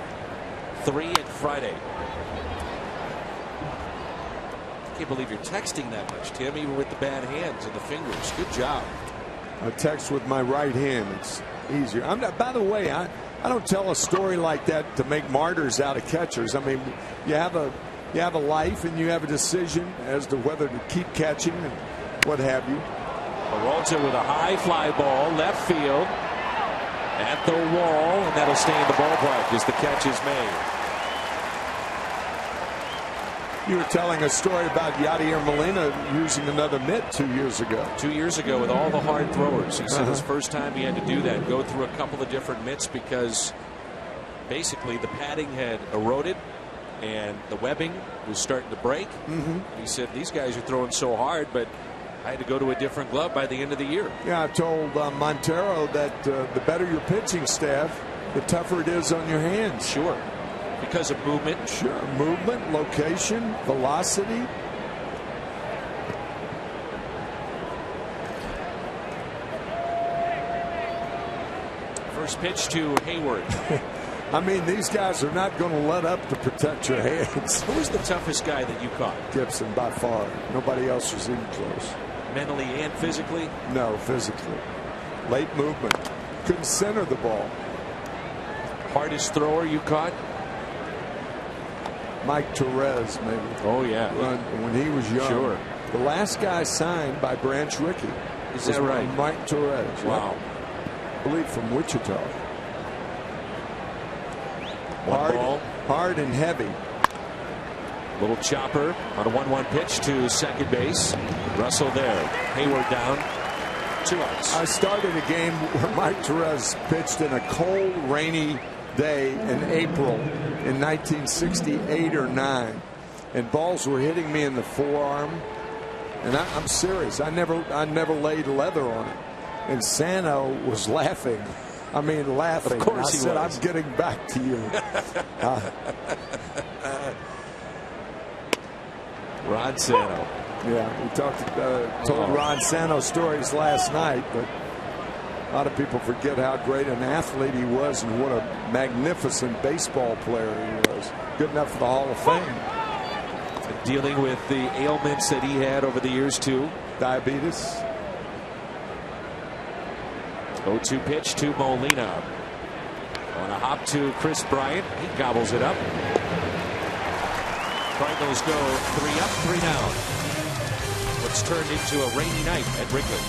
3 on Friday. I can't believe you're texting that much, Tim, even with the bad hands and the fingers. Good job. I text with my right hand. It's easier. I'm not, by the way, I don't tell a story like that to make martyrs out of catchers. I mean, you have a life and you have a decision as to whether to keep catching and what have you. Peralta with a high fly ball, left field, at the wall, and that'll stay in the ballpark as the catch is made. You were telling a story about Yadier Molina using another mitt 2 years ago. 2 years ago with all the hard throwers. He said his first time he had to do that, go through a couple of different mitts because basically the padding had eroded and the webbing was starting to break. He said these guys are throwing so hard, but I had to go to a different glove by the end of the year. Yeah, I told Montero that the better your pitching staff, the tougher it is on your hands. Sure. Because of movement. Sure. Movement, location, velocity. First pitch to Hayward. I mean, these guys are not going to let up to protect your hands. Who was the toughest guy that you caught? Gibson, by far. Nobody else was even close. Mentally and physically? No, physically. Late movement. Couldn't center the ball. Hardest thrower you caught? Mike Torres, maybe. Oh, yeah. When he was young. Sure. The last guy signed by Branch Rickey. Is that right? Mike Torres. Wow. I believe from Wichita. Hard and heavy. Little chopper on a 1-1 pitch to second base. Russell there. Hayward down. 2 outs. I started a game where Mike Torres pitched in a cold, rainy day in April in 1968 or 9, and balls were hitting me in the forearm, and I'm serious. I never laid leather on it, and Sano was laughing. I mean, laughing. Of course I said, I'm getting back to you. Ron Sano. Yeah, we told Ron Sano stories last night, but a lot of people forget how great an athlete he was and what a magnificent baseball player he was. Good enough for the Hall of Fame. And dealing with the ailments that he had over the years, too. Diabetes. 0-2 pitch to Molina. On a hop to Chris Bryant. He gobbles it up. Cardinals go 3 up, 3 down. What's turned into a rainy night at Wrigley.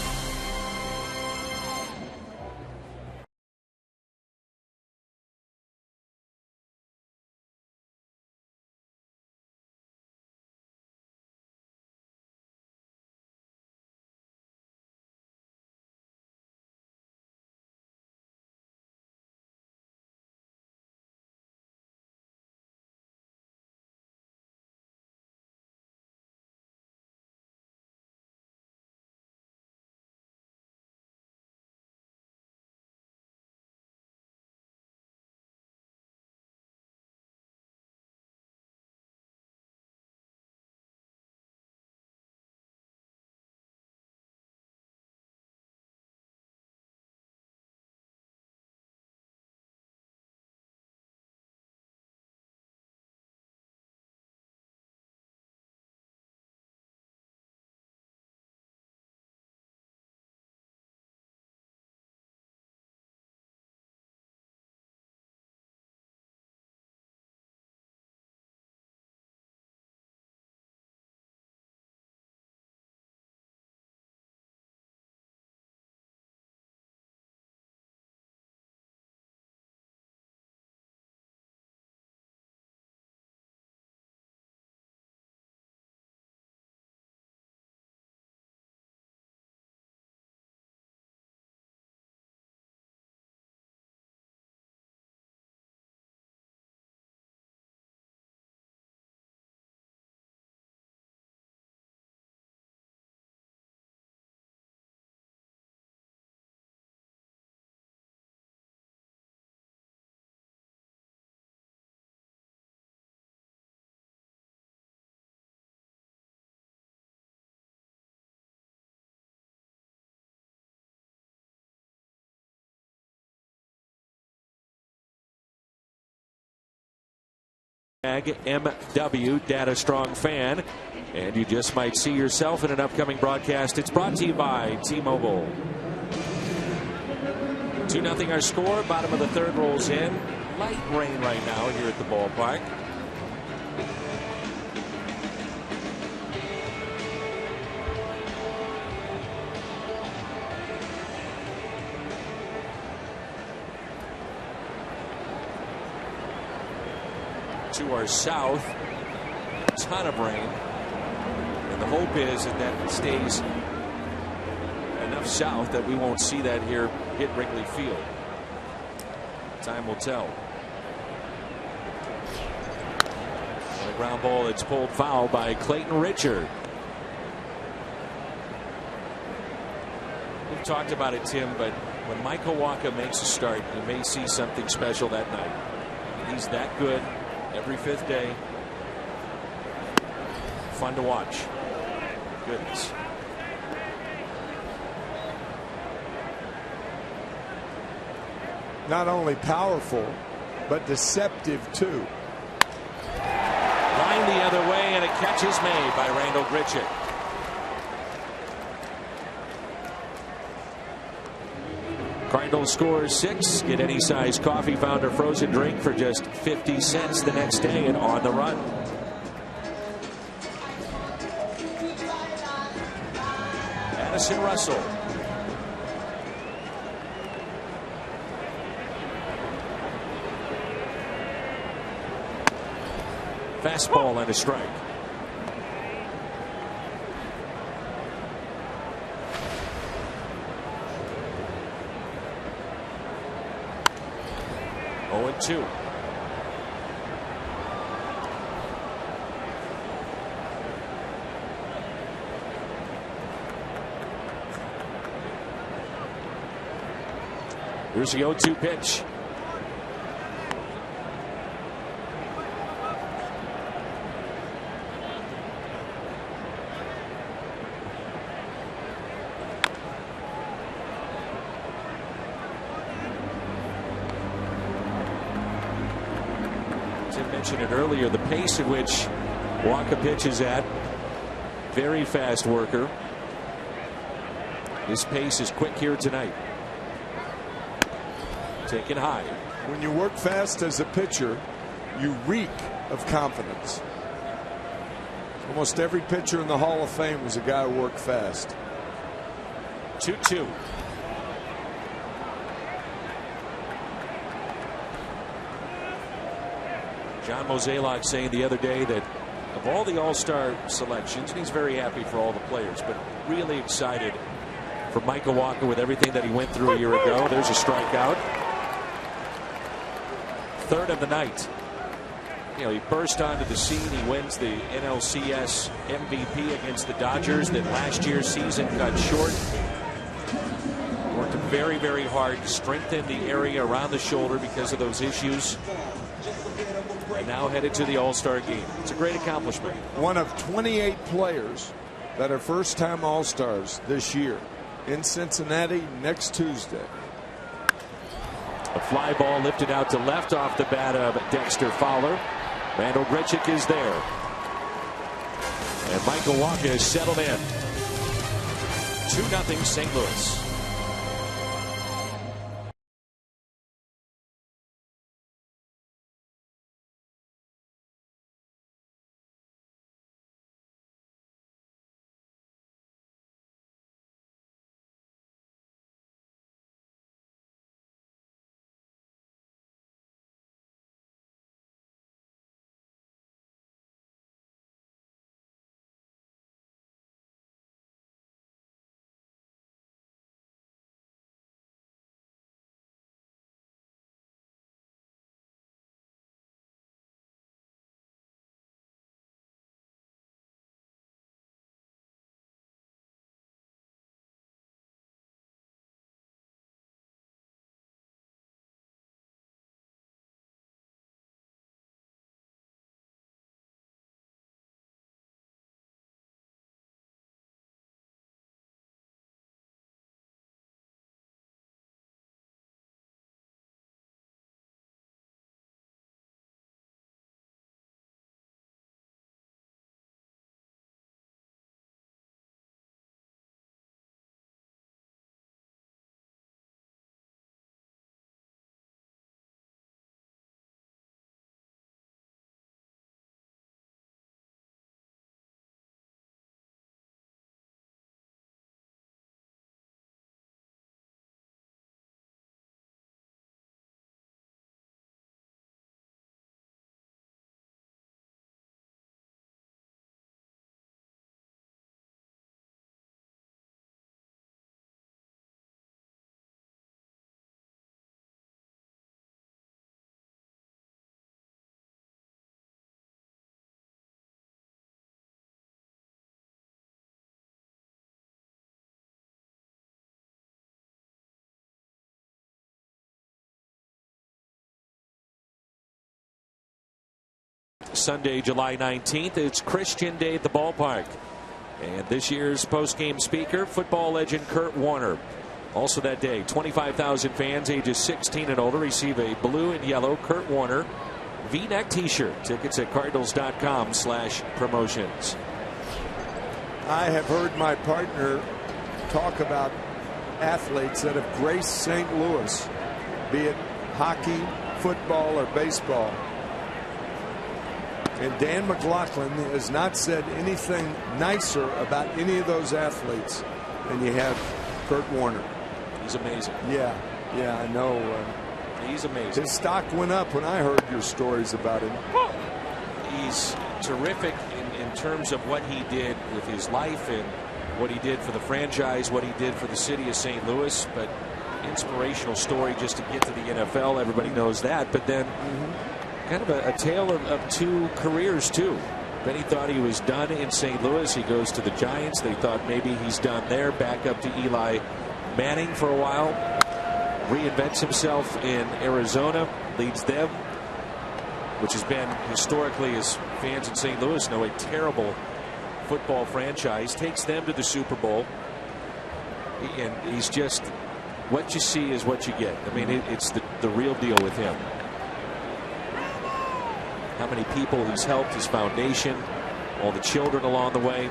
MW Data Strong fan, and you just might see yourself in an upcoming broadcast. It's brought to you by T-Mobile. 2-0 our score. Bottom of the third rolls in. Light rain right now here at the ballpark. To our south, a ton of rain, and the hope is that stays enough south that we won't see that here hit Wrigley Field. Time will tell. And a ground ball that's pulled foul by Clayton Richard. We've talked about it, Tim, but when Michael Wacha makes a start, you may see something special that night. He's that good every fifth day. Fun to watch. Goodness. Not only powerful, but deceptive too. Line the other way, and a catch is made by Randall Grichuk. Cardinals score 6. Get any size coffee, found, or frozen drink for just 50 cents the next day and on the run. Addison Russell. Fastball and a strike. Oh, and 2. Here's the 0-2 pitch. Mentioned it earlier, the pace at which Wacha pitches at, very fast worker. His pace is quick here tonight. Taken high. When you work fast as a pitcher, you reek of confidence. Almost every pitcher in the Hall of Fame was a guy who worked fast. 2-2. John Mozeliak saying the other day that of all the All-Star selections, and he's very happy for all the players, but really excited for Michael Wacha with everything that he went through a year ago. There's a strikeout. Third of the night. You know, he burst onto the scene. He wins the NLCS MVP against the Dodgers that last year's season cut short. Worked very, very hard to strengthen the area around the shoulder because of those issues. And now headed to the All-Star game. It's a great accomplishment. One of 28 players that are first-time All-Stars this year in Cincinnati next Tuesday. A fly ball lifted out to left off the bat of Dexter Fowler. Randall Grichuk is there. And Michael Wacha is settled in. 2-0 St. Louis. next Sunday, July 19th. It's Christian Day at the ballpark. And this year's post-game speaker, football legend Kurt Warner. Also that day, 25,000 fans ages 16 and older receive a blue and yellow Kurt Warner V-neck T-shirt. Tickets at cardinals.com/promotions. I have heard my partner talk about athletes that have graced St. Louis, be it hockey, football, or baseball. And Dan McLaughlin has not said anything nicer about any of those athletes than you have Kurt Warner. He's amazing. Yeah, I know. He's amazing. His stock went up when I heard your stories about him. He's terrific in terms of what he did with his life and what he did for the franchise, what he did for the city of St. Louis. But inspirational story just to get to the NFL. Everybody knows that. But then kind of a tale of two careers, too. Then he thought he was done in St. Louis. He goes to the Giants. They thought maybe he's done there. Back up to Eli Manning for a while. Reinvents himself in Arizona. Leads them, which has been historically, as fans in St. Louis know, a terrible football franchise. Takes them to the Super Bowl. And he's just, what you see is what you get. I mean, it's the real deal with him. How many people he's helped, his foundation, all the children along the way.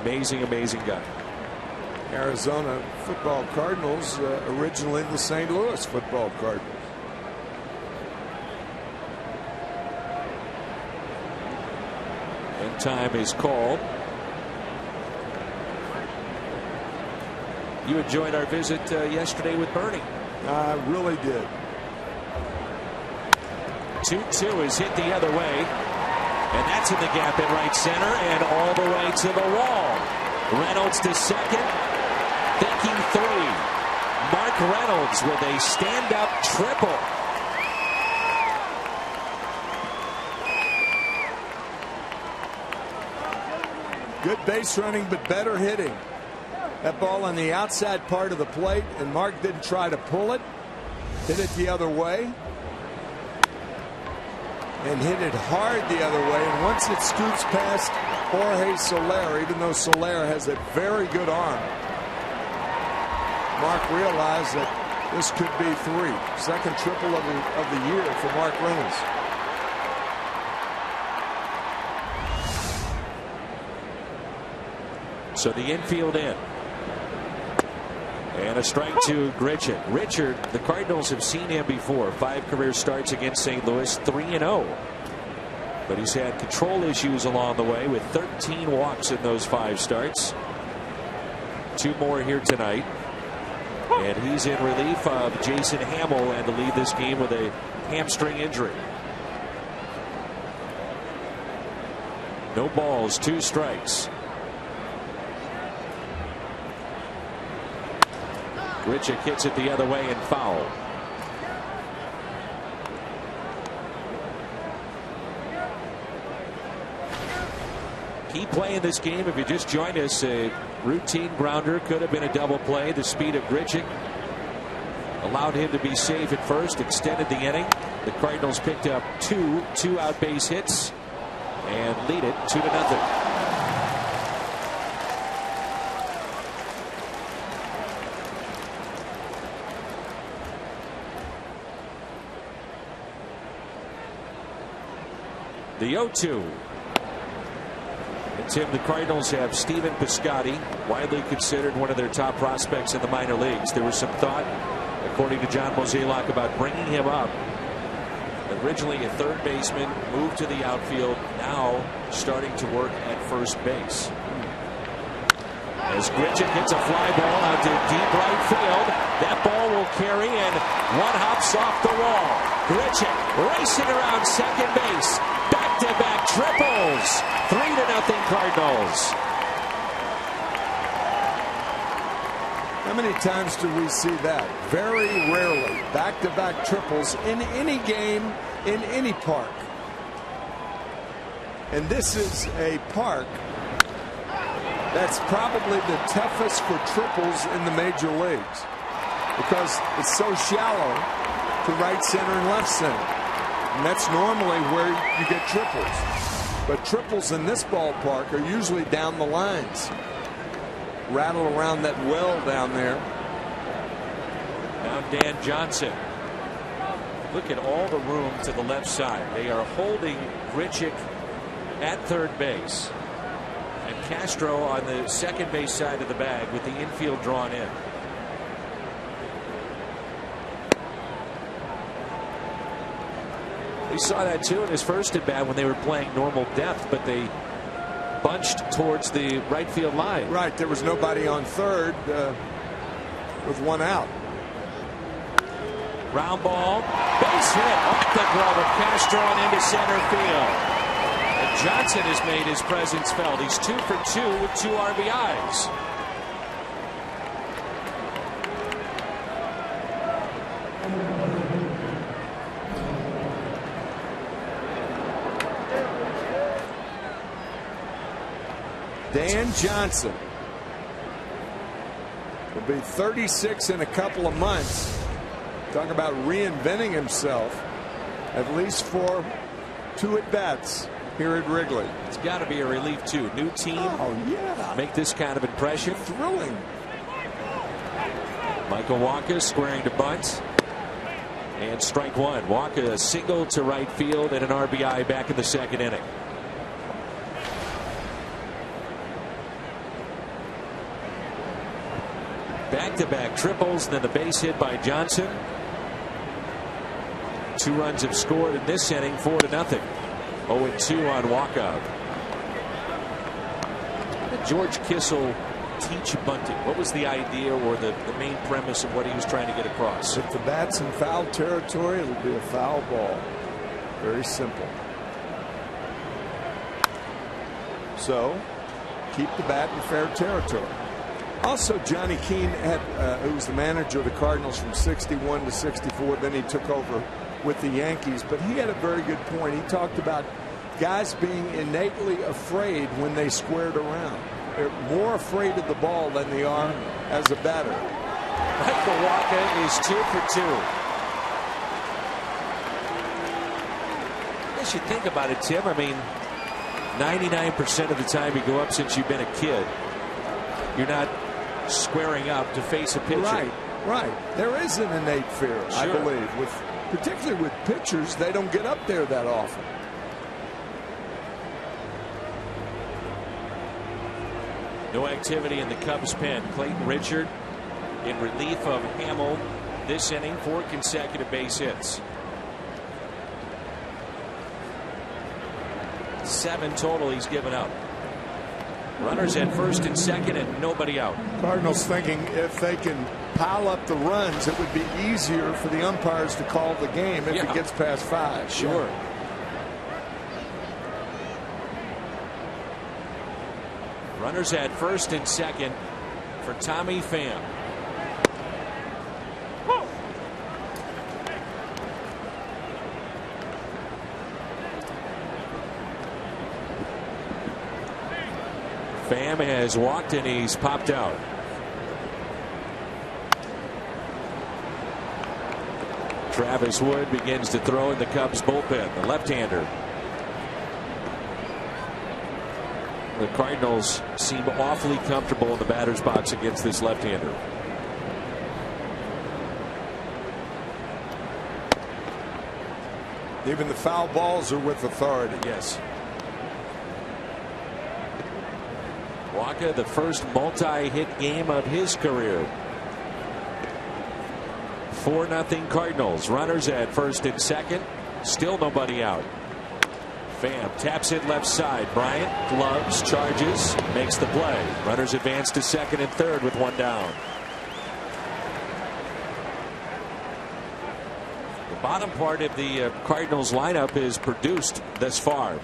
Amazing, amazing guy. Arizona football Cardinals, originally the St. Louis football Cardinals. And time is called. You enjoyed our visit yesterday with Bernie. I really did. 2-2 is hit the other way, and that's in the gap at right center and all the way to the wall. Reynolds to second, thinking three. Mark Reynolds with a stand-up triple. Good base running, but better hitting. That ball on the outside part of the plate, and Mark didn't try to pull it. Hit it the other way. And hit it hard the other way. And once it scoots past Jorge Soler, even though Soler has a very good arm, Mark realized that this could be three. Second triple of the year for Mark Reynolds. So the infield in. And a strike to Grichuk. Richard, the Cardinals have seen him before. 5 career starts against St. Louis, 3-0. But he's had control issues along the way with 13 walks in those 5 starts. 2 more here tonight. And he's in relief of Jason Hamill and to lead this game with a hamstring injury. No balls, 2 strikes. Grichuk hits it the other way and foul. Key play in this game, if you just joined us, a routine grounder, could have been a double play. The speed of Grichuk allowed him to be safe at first, extended the inning. The Cardinals picked up 2 out base hits and lead it 2-0. The 0-2. And Tim, the Cardinals have Stephen Piscotty, widely considered one of their top prospects in the minor leagues. There was some thought, according to John Mozeliak, about bringing him up. Originally a third baseman, moved to the outfield, now starting to work at first base. As Grichuk hits a fly ball out to deep right field, that ball will carry and one hops off the wall. Grichuk racing around second base. Back-to-back triples. 3-0 Cardinals. How many times do we see that? Very rarely. Back-to-back triples in any game, in any park. And this is a park that's probably the toughest for triples in the major leagues because it's so shallow to right center and left center. And that's normally where you get triples. But triples in this ballpark are usually down the lines. Rattle around that well down there. Now Dan Johnson. Look at all the room to the left side. They are holding Grichuk at third base. And Castro on the second base side of the bag with the infield drawn in. We saw that too in his first at bat when they were playing normal depth, but they bunched towards the right field line. Right, there was nobody on third with one out. Ground ball, base hit off the glove of Castro and into center field. And Johnson has made his presence felt. He's 2 for 2 with 2 RBIs. Dan Johnson will be 36 in a couple of months. Talk about reinventing himself, at least for 2 at-bats here at Wrigley. It's got to be a relief too. New team. Oh, yeah. Make this kind of impression. Thrilling. Michael Wacha squaring to bunt. And strike one. Wacha a single to right field and an RBI back in the second inning. Back-to-back triples, then the base hit by Johnson. 2 runs have scored in this inning, 4-0. 0-2 on Wacha. How did George Kissel teach bunting? What was the idea or the main premise of what he was trying to get across? If the bat's in foul territory, it'll be a foul ball. Very simple. So, keep the bat in fair territory. Also, Johnny Keane who was the manager of the Cardinals from 61 to 64. Then he took over with the Yankees. But he had a very good point. He talked about guys being innately afraid when they squared around. They're more afraid of the ball than they are as a batter. Michael Wacha is 2 for 2. I guess you think about it, Tim. I mean, 99% of the time you go up since you've been a kid, you're not squaring up to face a pitcher. Right. There is an innate fear, sure. I believe, particularly with pitchers. They don't get up there that often. No activity in the Cubs pen. Clayton Richard in relief of Hamill this inning, 4 consecutive base hits. 7 total he's given up. Runners at first and second and nobody out. Cardinals thinking if they can pile up the runs, it would be easier for the umpires to call the game if it gets past 5. Sure. Runners at first and second for Tommy Pham. Pham has walked and he's popped out. Travis Wood begins to throw in the Cubs bullpen, the left-hander. The Cardinals seem awfully comfortable in the batter's box against this left-hander. Even the foul balls are with authority. Yes. Wacha, the first multi-hit game of his career. 4-0 Cardinals. Runners at first and second. Still nobody out. Pham taps it left side. Bryant gloves, charges, makes the play. Runners advance to second and third with 1 down. The bottom part of the Cardinals lineup is produced thus far.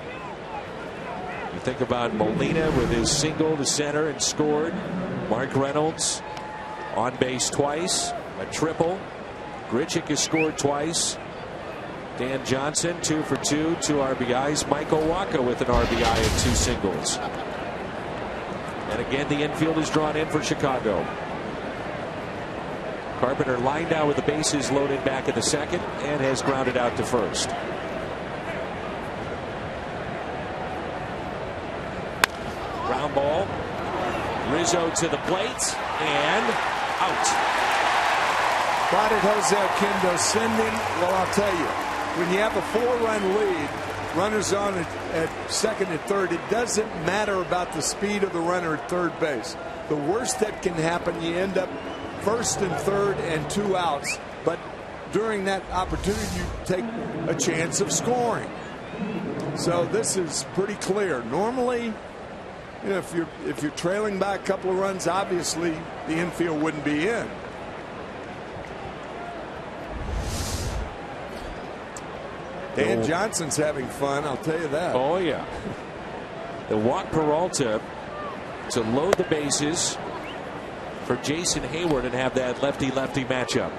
You think about Molina with his single to center and scored. Mark Reynolds on base twice, a triple. Grichuk has scored twice. Dan Johnson 2 for 2, 2 RBIs. Michael Wacha with an RBI and 2 singles. And again, the infield is drawn in for Chicago. Carpenter lined out with the bases loaded back in the second and has grounded out to first. ground ball. Rizzo to the plate and out. Why did Jose Oquendo send him? Well, I'll tell you. When you have a 4-run lead, runners on at second and third, it doesn't matter about the speed of the runner at third base. The worst that can happen, you end up first and third and 2 outs. But during that opportunity, you take a chance of scoring. So this is pretty clear. Normally, you know, if you're trailing by a couple of runs, obviously the infield wouldn't be in. Dan Johnson's having fun, I'll tell you that. Oh, yeah. The walk Peralta to load the bases for Jason Hayward and have that lefty-lefty matchup.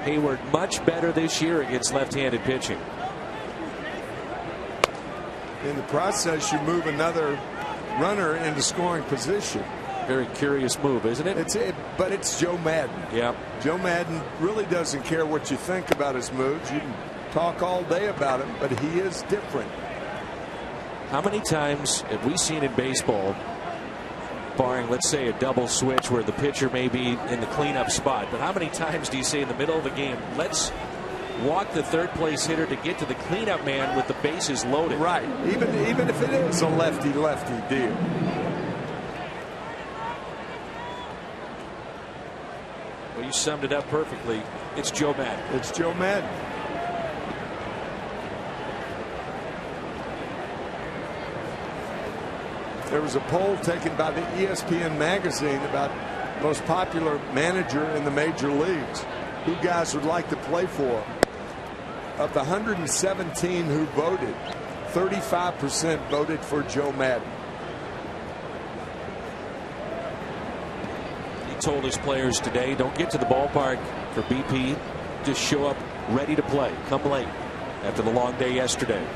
Hayward much better this year against left-handed pitching. In the process, you move another runner into scoring position. Very curious move, isn't it? But it's Joe Madden. Yeah. Joe Madden really doesn't care what you think about his moves. You can talk all day about him, but he is different. How many times have we seen in baseball, barring, let's say, a double switch where the pitcher may be in the cleanup spot, but how many times do you say in the middle of a game, let's walk the third place hitter to get to the cleanup man with the bases loaded? Right. Even if it is a lefty-lefty deal. Well, you summed it up perfectly. It's Joe Madden. It's Joe Madden. There was a poll taken by the ESPN magazine about most popular manager in the major leagues, who guys would like to play for. Of the 117 who voted, 35% voted for Joe Madden. He told his players today, don't get to the ballpark for BP, just show up ready to play, come late after the long day yesterday.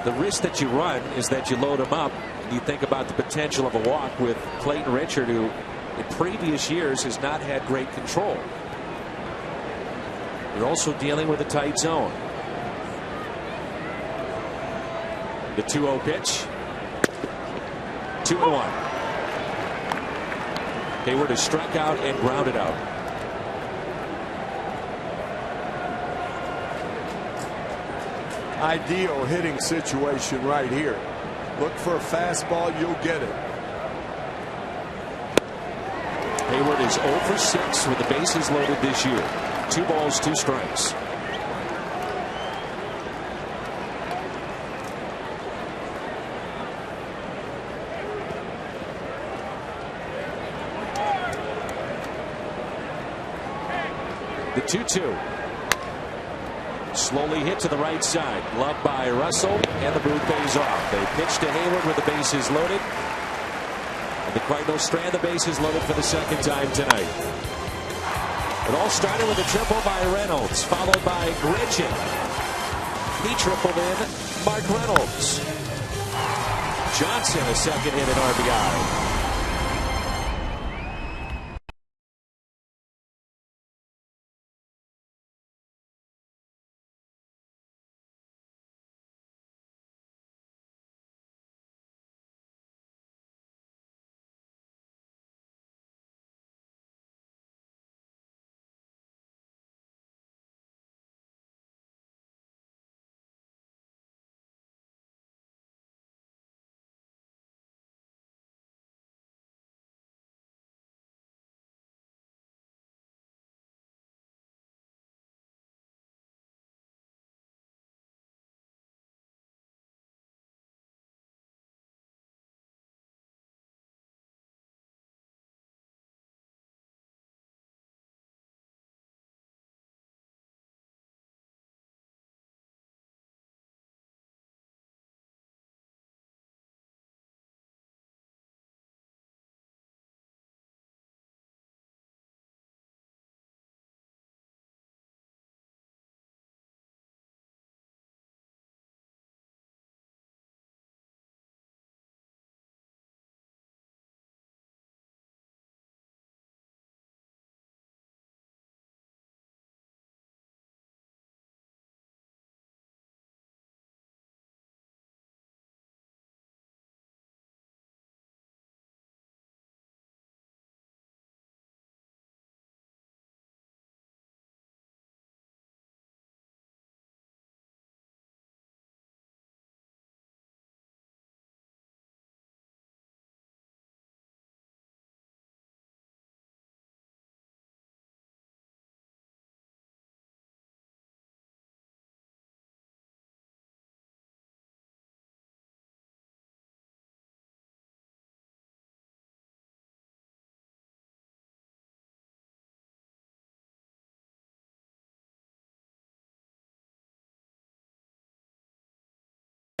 The risk that you run is that you load him up and you think about the potential of a walk with Clayton Richard, who in previous years has not had great control. You're also dealing with a tight zone. The 2-0 pitch. 2-1. Hayward is struck out and grounded out. Ideal hitting situation right here. Look for a fastball, you'll get it. Hayward is 0 for 6 with the bases loaded this year. 2 balls, 2 strikes. The 2-2. Slowly hit to the right side. Glove by Russell, and the boot pays off. They pitch to Hayward with the bases loaded. And the Cardinals strand the bases loaded for the second time tonight. It all started with a triple by Reynolds, followed by Gritchen. He tripled in Mark Reynolds. Johnson, a second hit at RBI.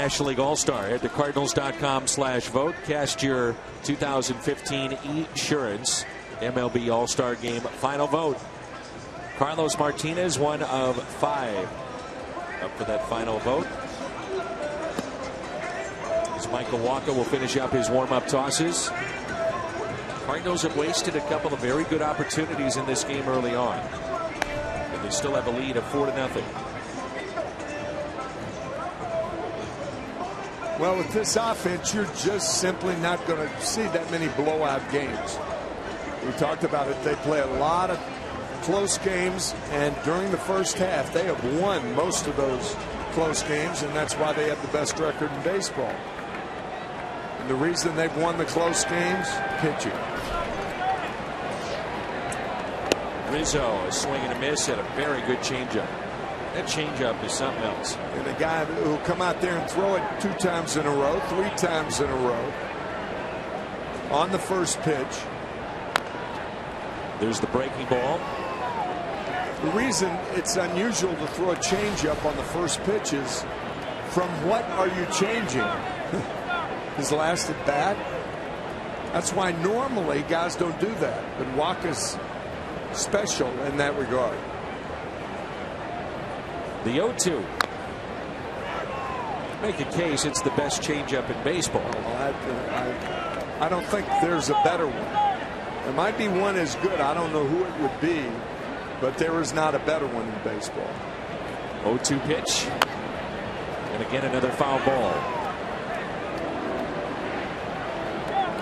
National League All-Star. Head to Cardinals.com/vote. Cast your 2015 insurance MLB All-Star Game final vote. Carlos Martinez, one of 5 up for that final vote. As Michael Wacha will finish up his warm-up tosses. Cardinals have wasted a couple of very good opportunities in this game early on. But they still have a lead of 4-0. Well, with this offense, you're just simply not going to see that many blowout games. We talked about it. They play a lot of close games, and during the first half, they have won most of those close games, and that's why they have the best record in baseball. And the reason they've won the close games, pitching. Rizzo, a swing and a miss at a very good changeup. That changeup is something else. And a guy who will come out there and throw it 2 times in a row, 3 times in a row on the first pitch. There's the breaking ball. The reason it's unusual to throw a changeup on the first pitch is from what are you changing? His last at bat? That's why normally guys don't do that. But Wacha's special in that regard. The 0-2. Make a case it's the best changeup in baseball. I don't think there's a better one. There might be one as good. I don't know who it would be, but there is not a better one in baseball. 0-2 pitch. And again another foul ball.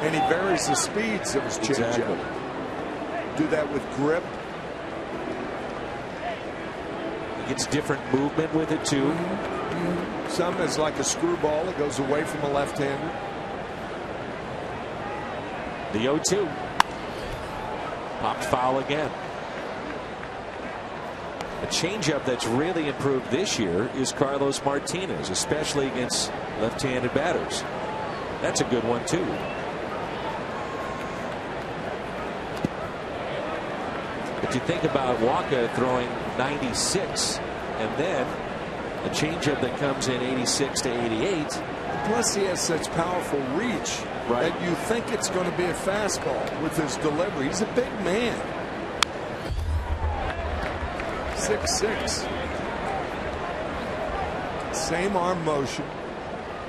And he varies the speeds of his changeup. Exactly. Do that with grip. Gets different movement with it too. Some is like a screwball. It goes away from a left-hander. The 0-2. Popped foul again. A changeup that's really improved this year is Carlos Martinez, especially against left-handed batters. That's a good one too. But you think about Wacha throwing 96 and then a changeup that comes in 86 to 88. Plus he has such powerful reach that you think it's going to be a fastball with his delivery. He's a big man. 6'6". Same arm motion.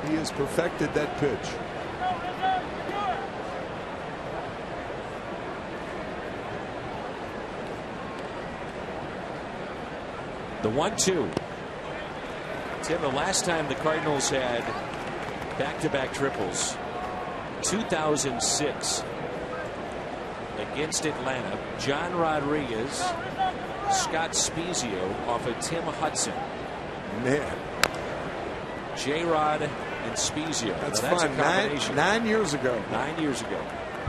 He has perfected that pitch. The 1-2. Tim, the last time the Cardinals had back-to-back triples, 2006 against Atlanta. John Rodriguez, Scott Spezio off of Tim Hudson. Man. J-Rod and Spezio. That's fun. A combination. 9 years ago. 9 years ago.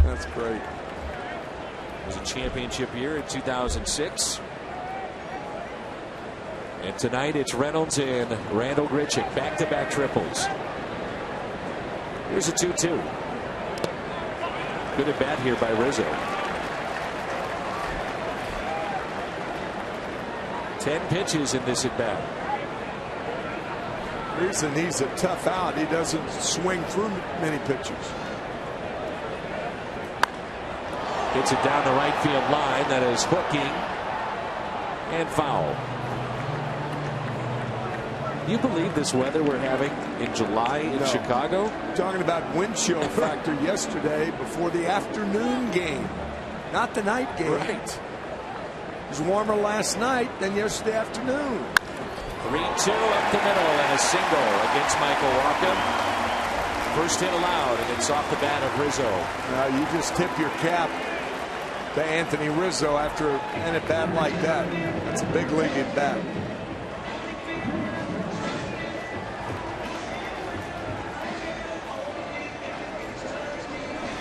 That's great. It was a championship year in 2006. And tonight it's Reynolds and Randall Grichuk, back-to-back triples. Here's a 2-2. Good at bat here by Rizzo. 10 pitches in this at bat. The reason he's a tough out, he doesn't swing through many pitches. Hits it down the right field line. That is hooking and foul. Do you believe this weather we're having in July in Chicago? Talking about wind chill factor yesterday before the afternoon game, not the night game. Right. It was warmer last night than yesterday afternoon. 3-2 up the middle and a single against Michael Wacha. First hit allowed, and it's off the bat of Rizzo. Now you just tip your cap to Anthony Rizzo after an at bat like that. That's a big league at bat.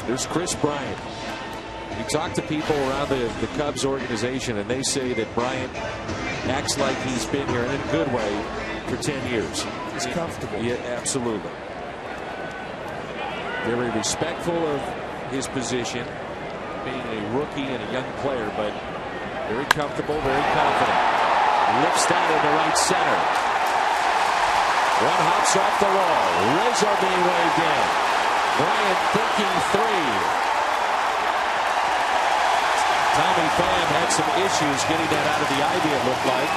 There's Chris Bryant. You talk to people around the Cubs organization, and they say that Bryant acts like he's been here in a good way for 10 years. He's comfortable. Yeah, absolutely. Very respectful of his position, being a rookie and a young player, but very comfortable, very confident. Lifts that into right center. One hops off the wall. Rizzo being waved in. Bryant thinking three. Tommy Pham had some issues getting that out of the ivy, it looked like,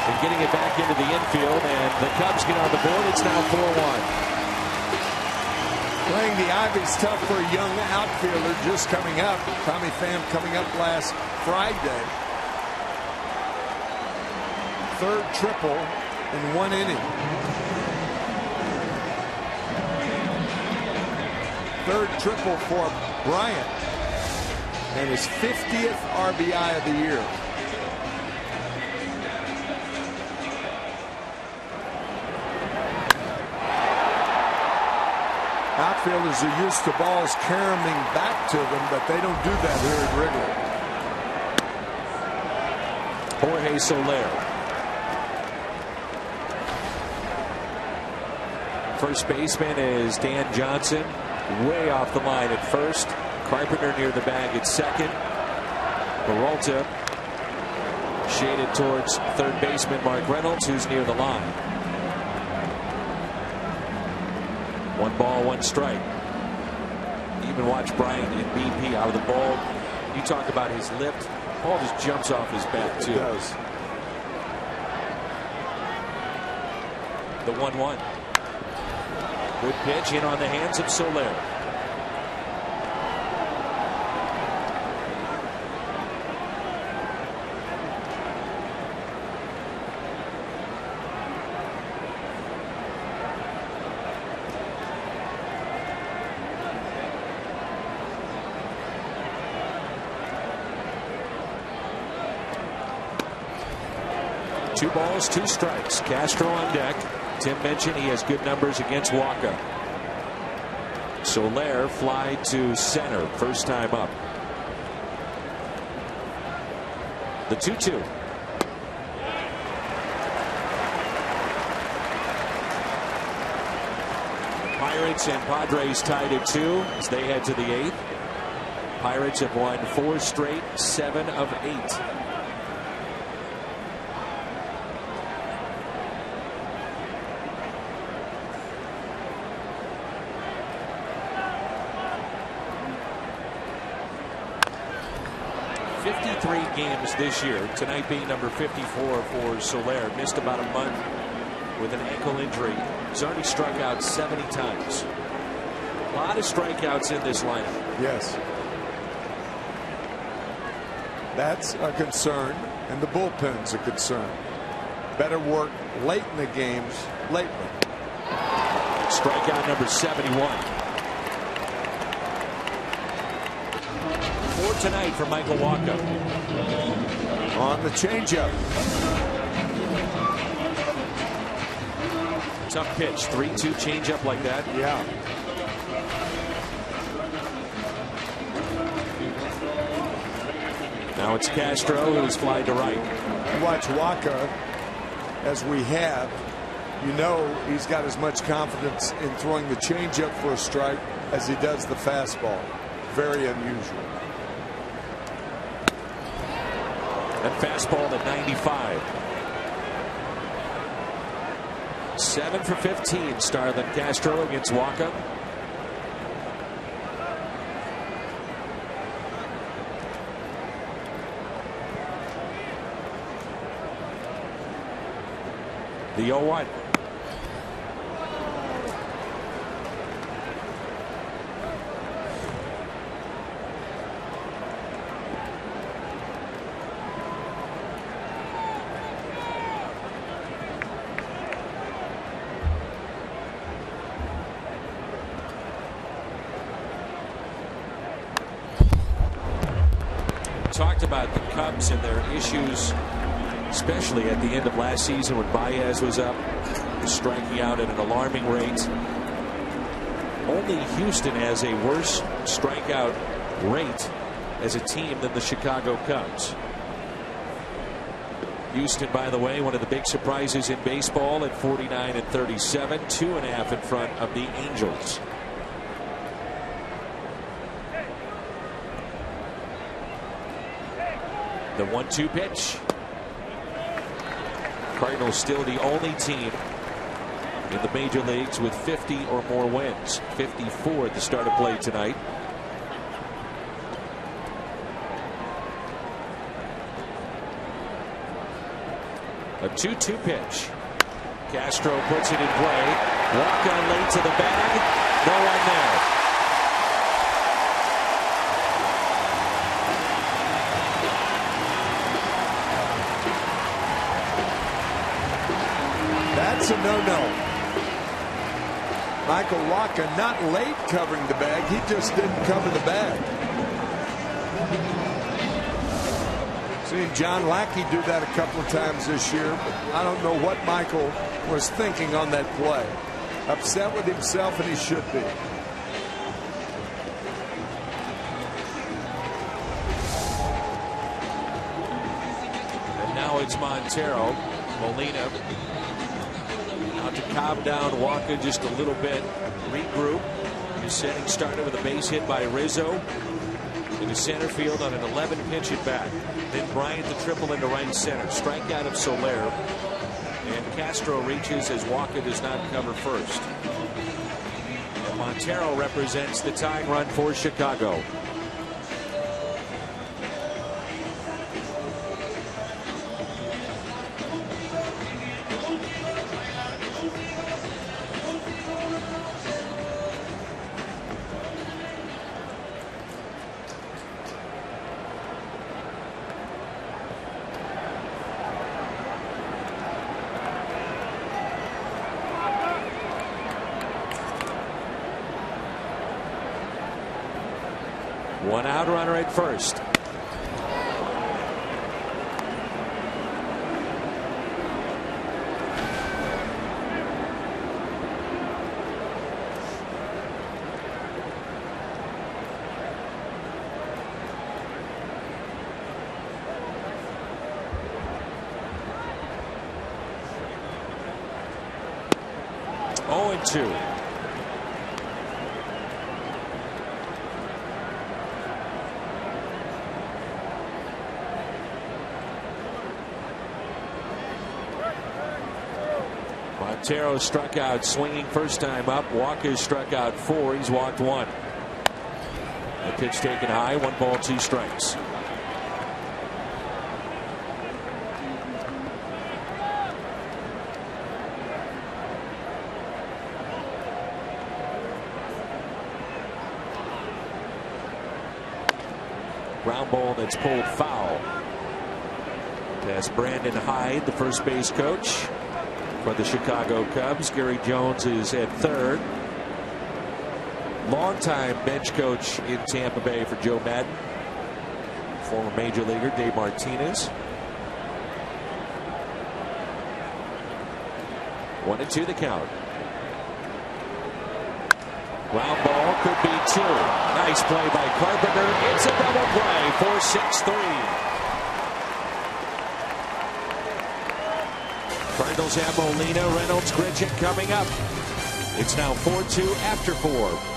and getting it back into the infield, and the Cubs get on the board. It's now 4-1. Playing the ivy's tough for a young outfielder just coming up. Tommy Pham coming up last Friday. Third triple in 1 inning. Third triple for Bryant. And his 50th RBI of the year. Outfielders are used to balls caroming back to them, but they don't do that here at Wrigley. Jorge Soler. First baseman is Dan Johnson, way off the line at first. Carpenter near the bag at second. Peralta shaded towards third baseman Mark Reynolds, who's near the line. 1 ball, 1 strike. Even watch Bryant in BP out of the ball. You talk about his lift. Ball just jumps off his bat too. It does. The 1-1. Good pitch in on the hands of Soler. Two balls, 2 strikes. Castro on deck. Tim mentioned he has good numbers against Walker. Soler fly to center, first time up. The 2-2. Pirates and Padres tied at 2 as they head to the 8th. Pirates have won 4 straight, 7 of 8. Games this year, tonight being number 54 for Soler. Missed about a month with an ankle injury. He's already struck out 70 times. A lot of strikeouts in this lineup. Yes. That's a concern, and the bullpen's a concern. Better work late in the games lately. Strikeout number 71. 4 tonight for Michael Wacha. On the changeup. Tough pitch. 3-2 changeup like that. Yeah. Now it's Castro who's fly to right. You watch Wacha as we have. You know he's got as much confidence in throwing the changeup for a strike as he does the fastball. Very unusual. That fastball at 95. 7 for 15. Starlin Castro against Wacha. The 0-1. Talked about the Cubs and their issues, especially at the end of last season when Baez was up, striking out at an alarming rate. Only Houston has a worse strikeout rate as a team than the Chicago Cubs. Houston, by the way, one of the big surprises in baseball at 49-37, 2.5 in front of the Angels. The 1-2 pitch. Cardinals still the only team in the major leagues with 50 or more wins. 54 at the start of play tonight. A 2-2 pitch. Castro puts it in play. Walk on late to the bag. No one there. That's a no-no. Michael Wacha not late covering the bag. He just didn't cover the bag. Seen John Lackey do that a couple of times this year, but I don't know what Michael was thinking on that play. Upset with himself, and he should be. And now it's Montero. Molina out to calm down Wacha just a little bit. Regroup. His setting started with a base hit by Rizzo into center field on an 11-pitch at bat. Then Bryant to triple into right center. Strikeout of Soler. And Castro reaches as Wacha does not cover first. And Montero represents the tying run for Chicago. One out, runner at first. Oh, and 2. Montero struck out swinging first time up. Walker struck out 4. He's walked 1. The pitch taken high. 1 ball, 2 strikes. Ground ball that's pulled foul. That's Brandon Hyde, the first base coach for the Chicago Cubs. Gary Jones is at third. Longtime bench coach in Tampa Bay for Joe Madden. Former major leaguer Dave Martinez. 1-2 the count. Ground ball could be 2. Nice play by Carpenter. It's a double play. 4-6-3. Cardinals have Molina, Reynolds, Grichuk coming up. It's now 4-2 after 4.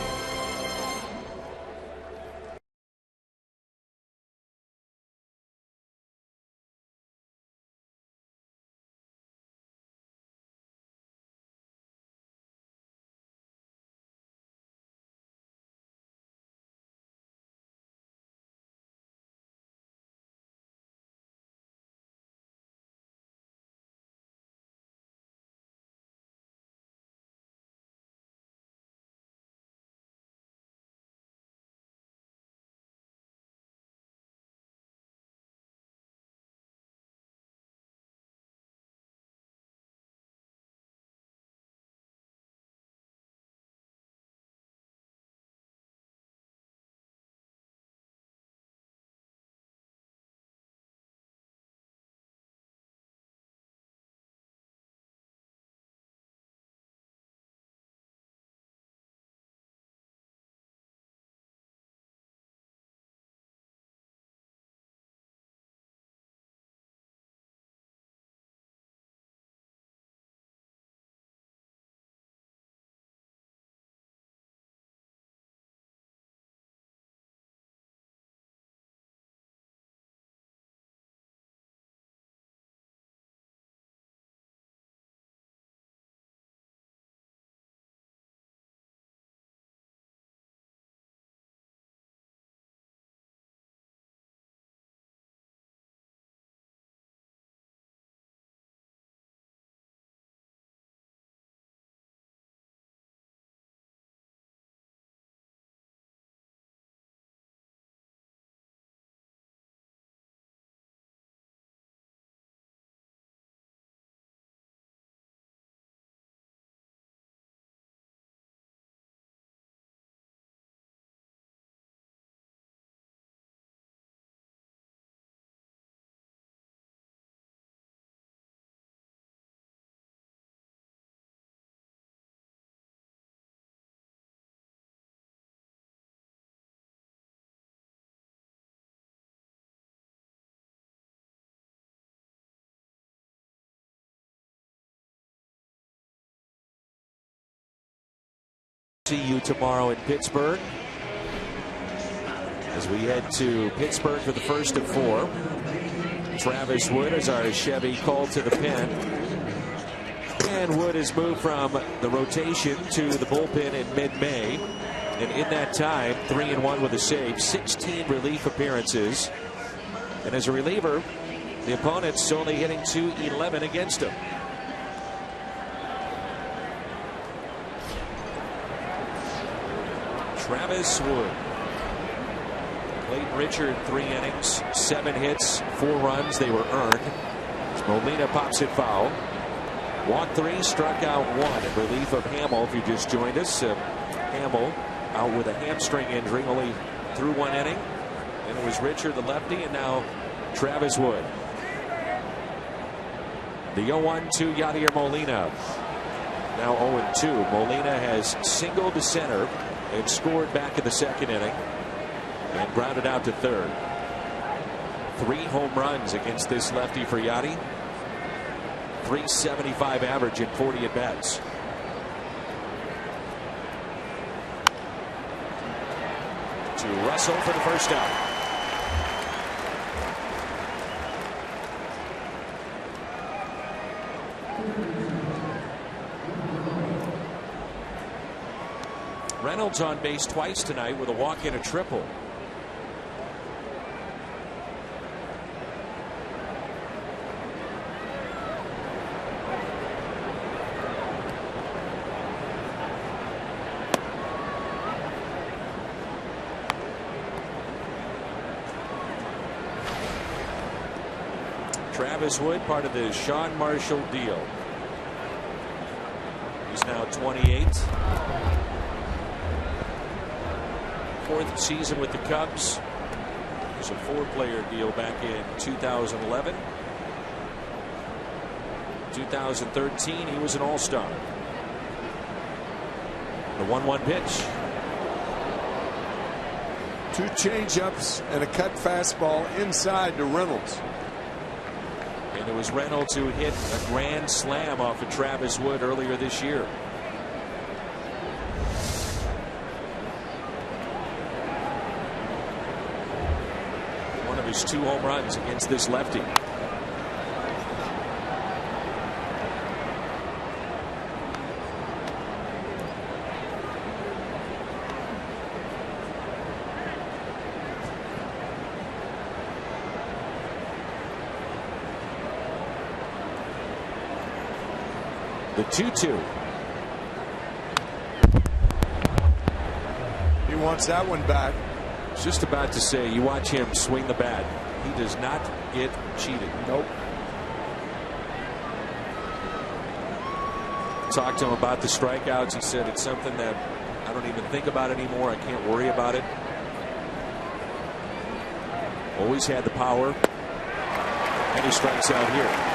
See you tomorrow in Pittsburgh as we head to Pittsburgh for the first of 4. Travis Wood is our Chevy called to the pen. And Wood has moved from the rotation to the bullpen in mid-May. And in that time, 3-1 with a save, 16 relief appearances. And as a reliever, the opponent's only hitting .211 against him. Travis Wood. Played Richard 3 innings, 7 hits, 4 runs. They were earned. As Molina pops it foul. Walked 3, struck out 1 in relief of Hamill. If you just joined us, Hamill out with a hamstring injury, only threw 1 inning. And it was Richard the lefty, and now Travis Wood. The 0-1 to Yadier Molina. Now 0-2. Molina has singled to center and scored back in the 2nd inning and grounded out to 3rd. 3 home runs against this lefty for Yadi. .375 average in 40 at bats. To Russell for the first out. Reynolds on base twice tonight with a walk and a triple. Travis Wood, part of the Sean Marshall deal. He's now 28. 4th season with the Cubs. It was a 4-player deal back in 2011. 2013, he was an all-star. The 1-1 pitch. 2 changeups and a cut fastball inside to Reynolds. And it was Reynolds who hit a grand slam off of Travis Wood earlier this year. One of his 2 home runs against this lefty. The 2-2. He wants that one back. I was just about to say, you watch him swing the bat. He does not get cheated. Nope. Talked to him about the strikeouts. He said it's something that I don't even think about anymore. I can't worry about it. Always had the power. And he strikes out here.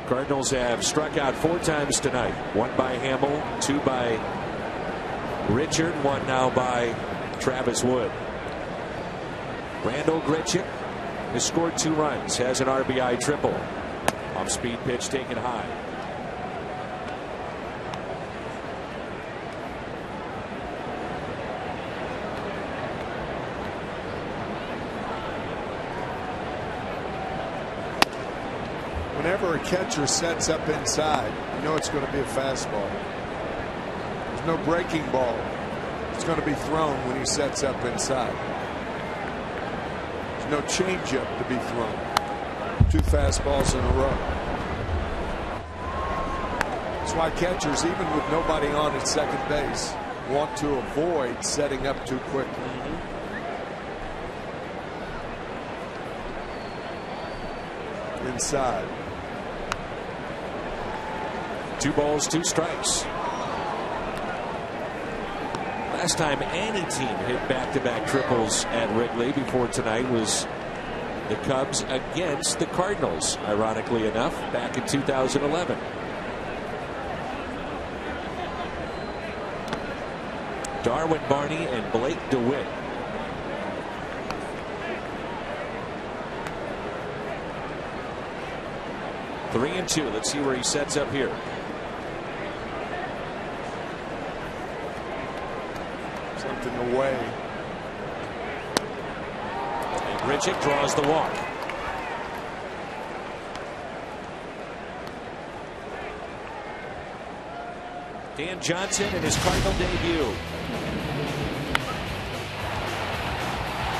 Cardinals have struck out 4 times tonight. 1 by Hamill, 2 by Richard, 1 now by Travis Wood. Randall Grichuk has scored 2 runs, has an RBI triple. Off speed pitch taken high. Whenever a catcher sets up inside, you know it's going to be a fastball. There's no breaking ball. It's going to be thrown when he sets up inside. There's no changeup to be thrown. 2 fastballs in a row. That's why catchers, even with nobody on at second base, want to avoid setting up too quickly. Inside. 2 balls, 2 strikes. Last time any team hit back-to-back triples at Wrigley before tonight was the Cubs against the Cardinals, ironically enough, back in 2011. Darwin Barney and Blake DeWitt. Three and two. Let's see where he sets up here. Something away. And Ridgick draws the walk. Dan Johnson in his Cardinal debut.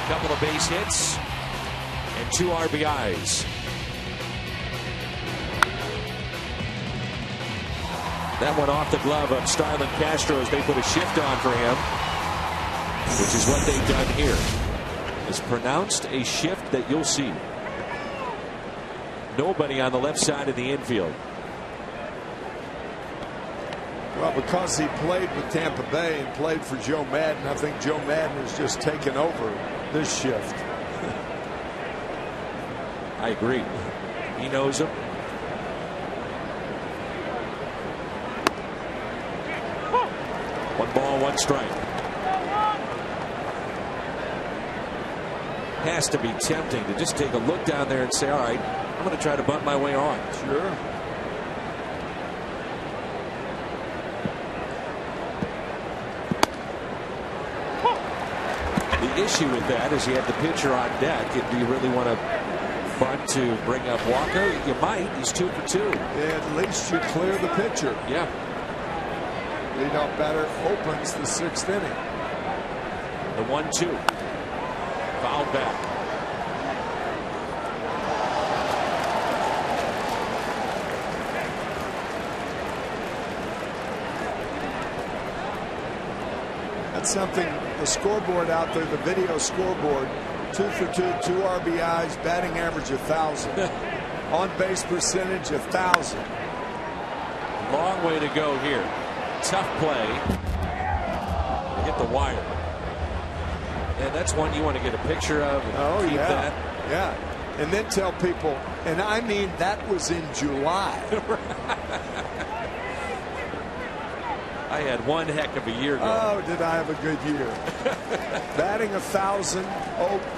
Couple of base hits and 2 RBIs. That went off the glove of Starlin Castro as they put a shift on for him, which is what they've done here. It's pronounced a shift that you'll see. Nobody on the left side of the infield. Well, because he played with Tampa Bay and played for Joe Madden, I think Joe Madden has just taken over this shift. I agree. He knows him. One ball, one strike. Has to be tempting to just take a look down there and say, all right, I'm going to try to bunt my way on. Sure. The issue with that is you have the pitcher on deck. And do you really want to bunt to bring up Walker? You might. He's 2 for 2. Yeah, at least you clear the pitcher. Yeah. Leadoff batter opens the 6th inning. The 1-2. Fouled back. That's something, the scoreboard out there, the video scoreboard, 2 for 2, 2 RBIs, batting average 1,000. On base percentage 1,000. Long way to go here. Tough play. Hit the wire. And that's one you want to get a picture of. And keep that. Yeah. And then tell people, and I mean, that was in July. I had one heck of a year going. Oh, did I have a good year. Batting 1,000,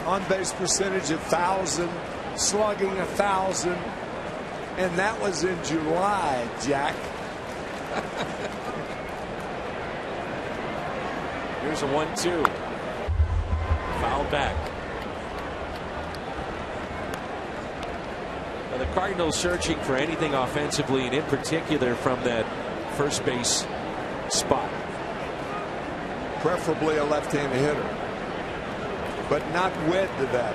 on base percentage 1,000, slugging 1,000. And that was in July, Jack. Here's a 1-2. Foul back. Now the Cardinals searching for anything offensively, and in particular from that first base spot. Preferably a left-handed hitter, but not wed to that.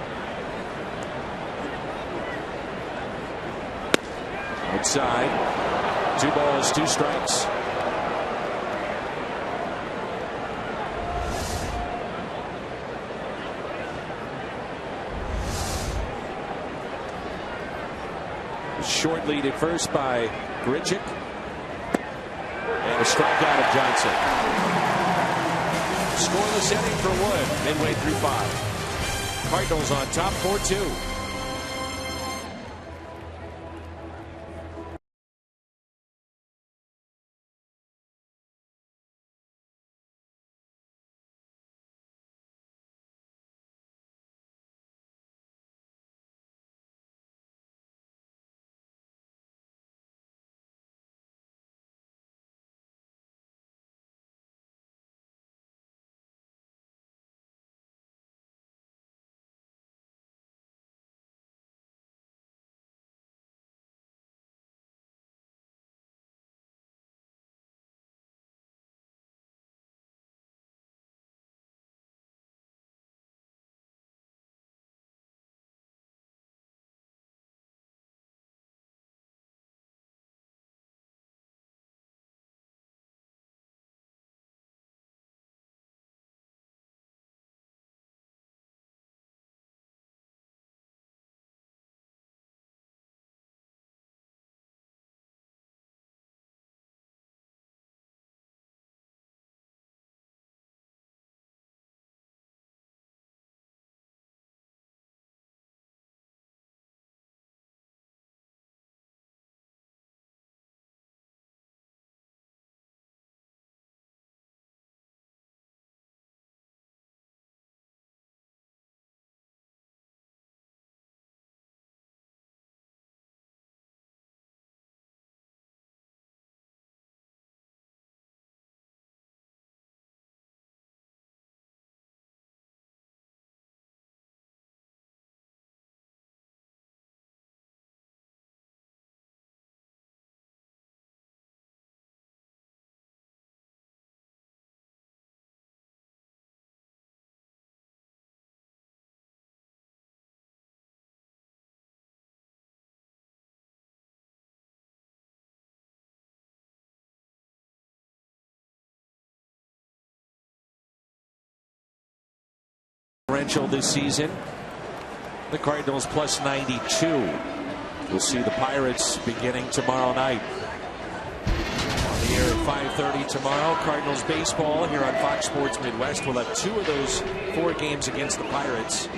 Outside. 2 balls, 2 strikes. Short lead at first by Ridgick. And a strikeout of Johnson. Scoreless inning for Wood midway through 5. Cardinals on top 4-2. differential this season. The Cardinals plus 92. We'll see the Pirates beginning tomorrow night. On the air at 5:30 tomorrow. Cardinals baseball here on Fox Sports Midwest. We'll have 2 of those 4 games against the Pirates.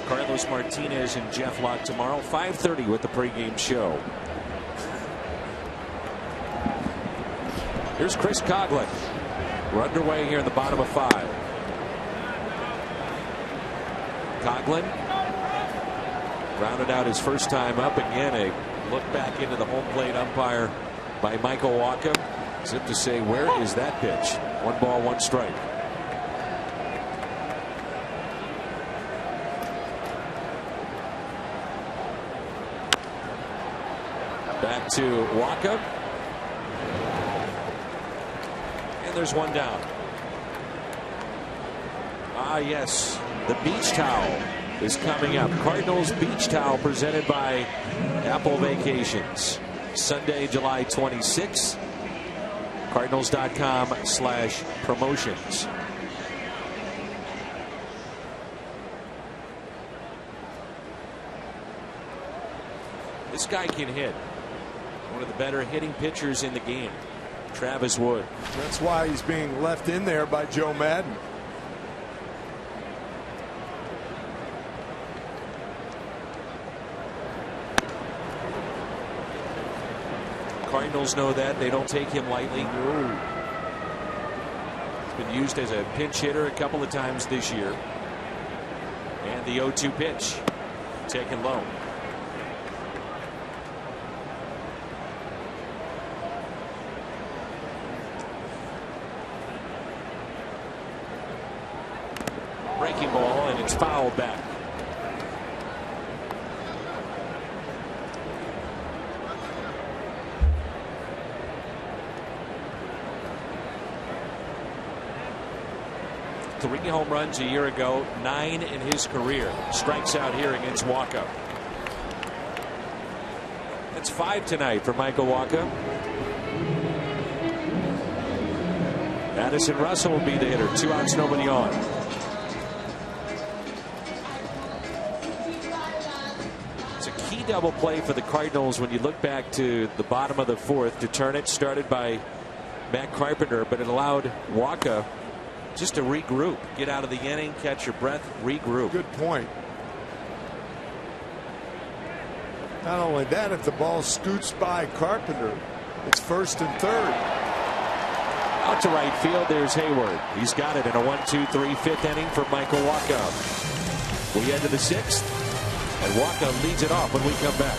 Carlos Martinez and Jeff Lott tomorrow. 5:30 with the pregame show. Here's Chris Coghlan. We're underway here in the bottom of 5. Coghlan rounded out his first time up. Again, a look back into the home plate umpire by Michael Wacha, as if to say, where is that pitch? 1 ball, 1 strike. Back to Wacha. And there's 1 down. Ah, yes. The beach towel is coming up. Cardinals beach towel presented by Apple Vacations. Sunday, July 26th. Cardinals.com/promotions. This guy can hit. One of the better hitting pitchers in the game, Travis Wood. That's why he's being left in there by Joe Madden. Cardinals know that. They don't take him lightly. He's been used as a pinch hitter a couple of times this year. And the 0-2 pitch taken low. Breaking ball, and it's fouled back. Three home runs a year ago, 9 in his career. Strikes out here against Wacha. That's 5 tonight for Michael Wacha. Addison Russell will be the hitter. 2 outs, nobody on. It's a key double play for the Cardinals when you look back to the bottom of the 4th to turn it. Started by Matt Carpenter, but it allowed Wacha just to regroup, get out of the inning, catch your breath, regroup. Good point. Not only that, if the ball scoots by Carpenter, it's 1st and 3rd. Out to right field, there's Hayward. He's got it in a 1-2-3 5th inning for Michael Wacha. We head to the 6th, and Wacha leads it off when we come back.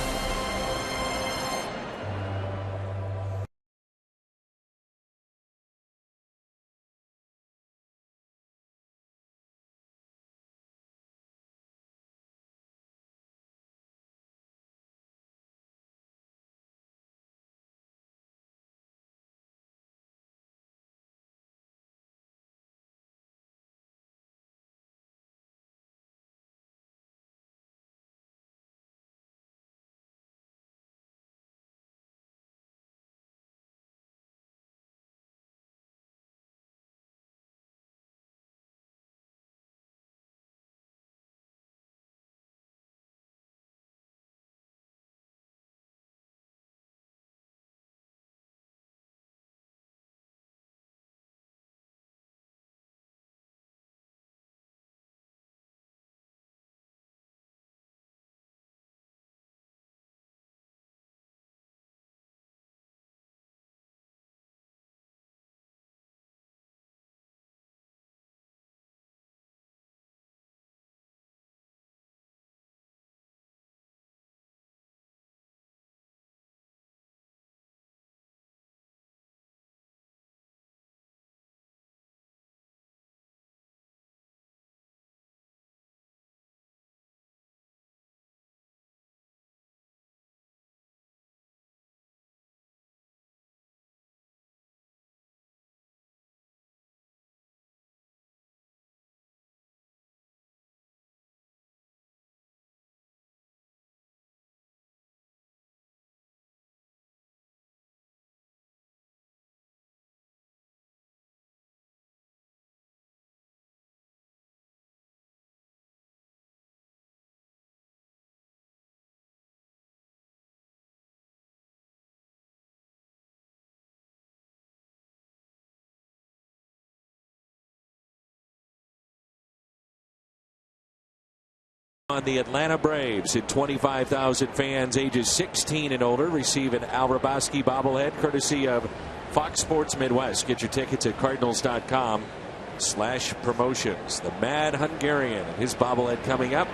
on the Atlanta Braves. And 25,000 fans ages 16 and older receive an Al Raboski bobblehead courtesy of Fox Sports Midwest. Get your tickets at cardinals.com/promotions. The Mad Hungarian and his bobblehead coming up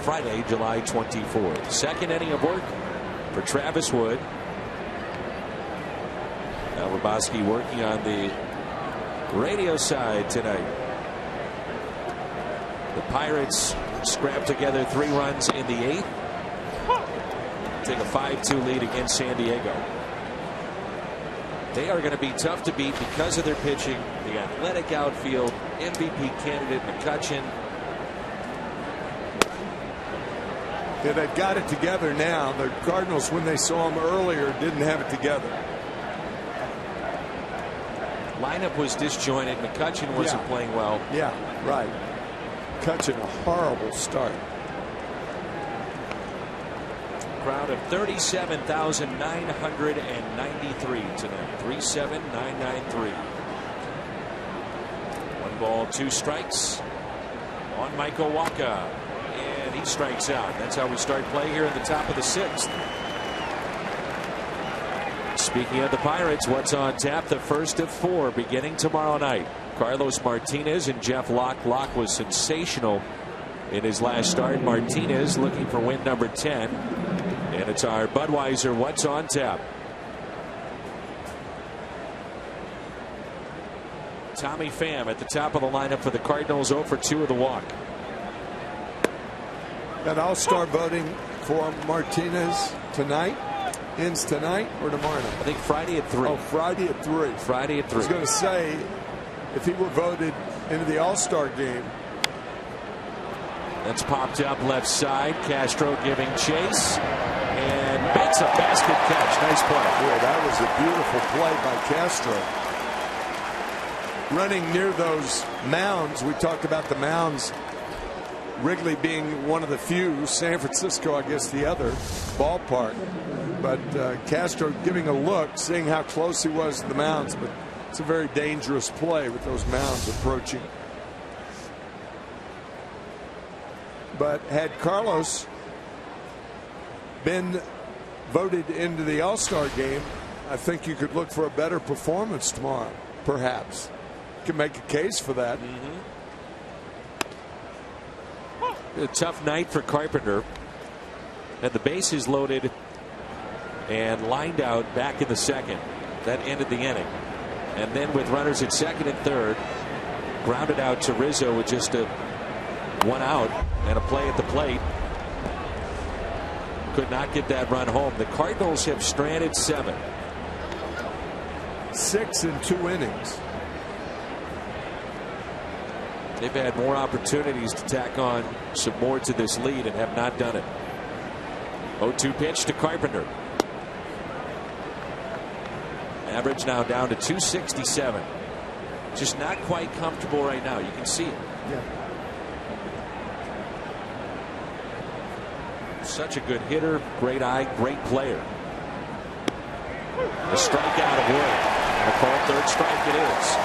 Friday, July 24th. Second inning of work for Travis Wood. Al Raboski working on the radio side tonight. The Pirates scrap together 3 runs in the 8th. Take a 5-2 lead against San Diego. They are going to be tough to beat because of their pitching. The athletic outfield, MVP candidate McCutchen. Yeah, they've got it together now. The Cardinals, when they saw them earlier, didn't have it together. Lineup was disjointed. McCutchen wasn't playing well. Yeah, right. McCutchen, a horrible start. Crowd of 37,993 tonight. 37,993. 1 ball, 2 strikes on Michael Wacha. And he strikes out. That's how we start play here in the top of the 6th. Speaking of the Pirates, what's on tap? The first of 4 beginning tomorrow night. Carlos Martinez and Jeff Locke. Locke was sensational in his last start. Martinez looking for win number 10. And it's our Budweiser What's on Tap. Tommy Pham at the top of the lineup for the Cardinals, 0 for 2 of the walk. That all-star voting for Martinez tonight ends tonight or tomorrow night? I think Friday at 3. Oh, Friday at 3. Friday at 3. I was going to say, if he were voted into the all-star game. That's popped up left side. Castro giving chase and makes a basket catch. Nice play. Boy, that was a beautiful play by Castro. Running near those mounds. We talked about the mounds. Wrigley being one of the few. San Francisco, I guess, the other ballpark. But Castro giving a look, seeing how close he was to the mounds. But it's a very dangerous play with those mounds approaching. But had Carlos been voted into the All-Star game, I think you could look for a better performance tomorrow, perhaps. You can make a case for that. A tough night for Carpenter. And the bases loaded and lined out back in the 2nd. That ended the inning. And then with runners at 2nd and 3rd, grounded out to Rizzo with just a 1 out and a play at the plate. Could not get that run home. The Cardinals have stranded 7. 6 in 2 innings. They've had more opportunities to tack on some more to this lead and have not done it. 0-2 pitch to Carpenter. Average now down to 267. Just not quite comfortable right now. You can see it. Yeah. Such a good hitter, great eye, great player. A strikeout of Wood. And a called 3rd strike it is.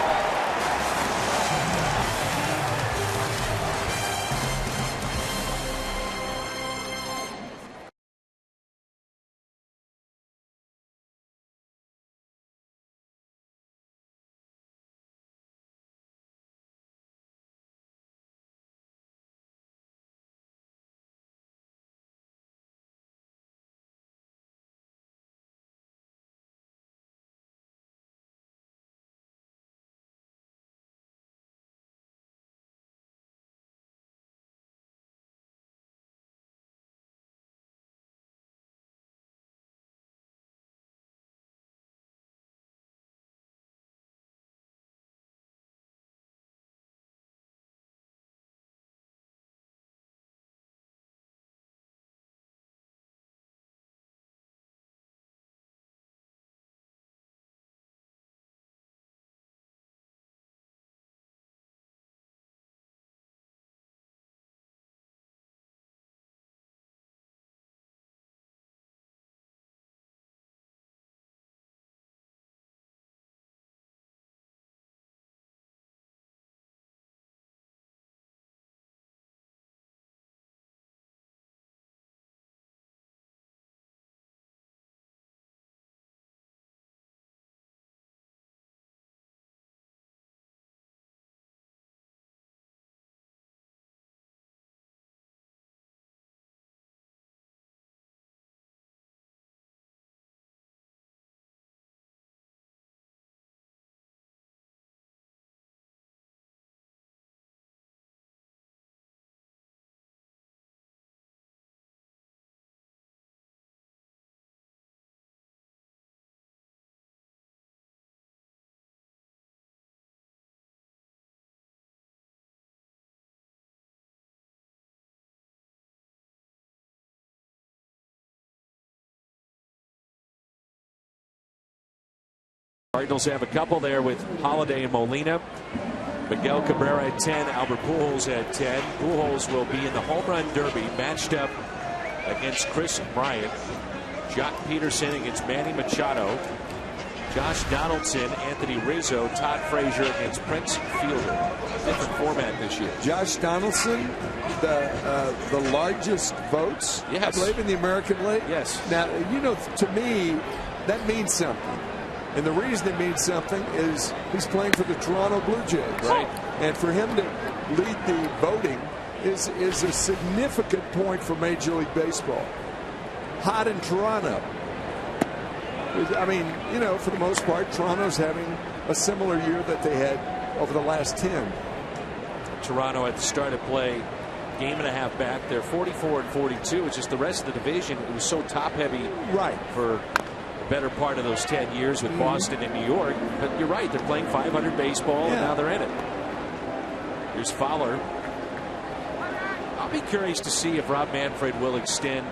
Cardinals have a couple there with Holiday and Molina. Miguel Cabrera at 10, Albert Pujols at 10. Pujols will be in the home run derby matched up against Chris Bryant. Jock Peterson against Manny Machado. Josh Donaldson, Anthony Rizzo, Todd Frazier against Prince Fielder. Different format this year. Josh Donaldson, the largest votes, yes, I believe, in the American League. Yes. Now, you know, to me, that means something. And the reason it means something is he's playing for the Toronto Blue Jays. Right. And for him to lead the voting is a significant point for Major League Baseball. Hot in Toronto. I mean, you know, for the most part, Toronto's having a similar year that they had over the last 10. Toronto at the start of play, game and a half back. They're 44-42. It's just the rest of the division. It was so top heavy, right, for the better part of those 10 years with Boston and New York. But you're right, they're playing 500 baseball, and now they're in it. Here's Fowler. I'll be curious to see if Rob Manfred will extend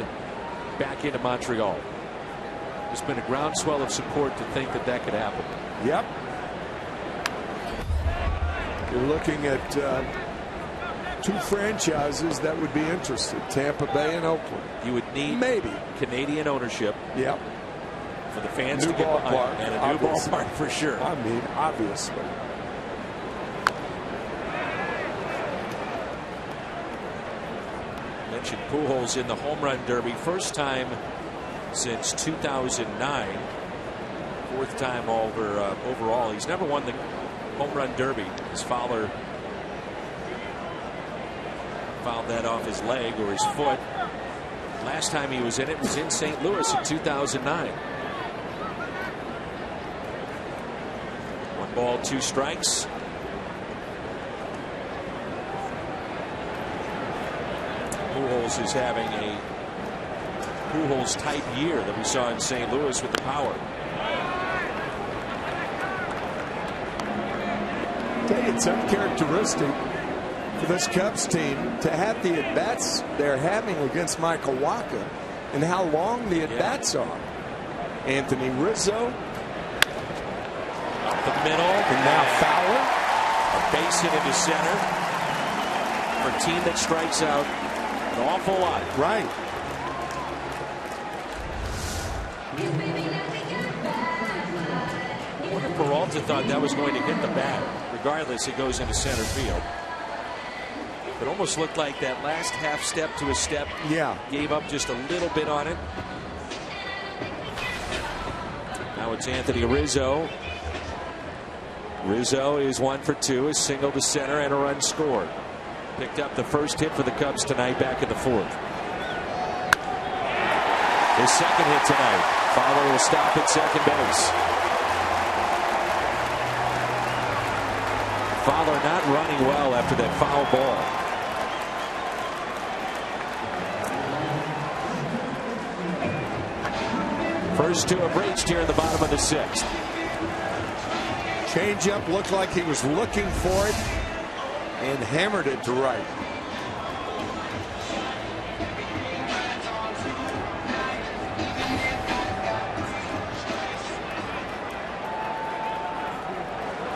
back into Montreal. There's been a groundswell of support to think that that could happen. Yep. You're looking at two franchises that would be interested, Tampa Bay and Oakland. You would need maybe Canadian ownership. Yep. For the fans new to get behind, ballpark, and a new ballpark for sure. I mean, obviously. Mentioned Pujols in the home run derby, first time since 2009, fourth time overall. He's never won the home run derby. His Fowler fouled that off his leg or his foot. Last time he was in it was in St. Louis in 2009. 1 ball, 2 strikes. Pujols is having a Pujols type year that we saw in St. Louis with the power. It's uncharacteristic for this Cubs team to have the at-bats they're having against Michael Wacha and how long the at-bats are. Anthony Rizzo. Up the middle. And now Fowler. A base hit into center. For a team that strikes out an awful lot. Right. I wonder if Peralta thought that was going to hit the bat. Regardless, it goes into center field. It almost looked like that last half step to a step. Yeah. Gave up just a little bit on it. Now it's Anthony Rizzo. Rizzo is 1 for 2, a single to center and a run scored. Picked up the first hit for the Cubs tonight back in the 4th. His second hit tonight. Fowler will stop at second base. Fowler not running well after that foul ball. First 2 have reached here in the bottom of the 6th. Changeup looked like he was looking for it and hammered it to right.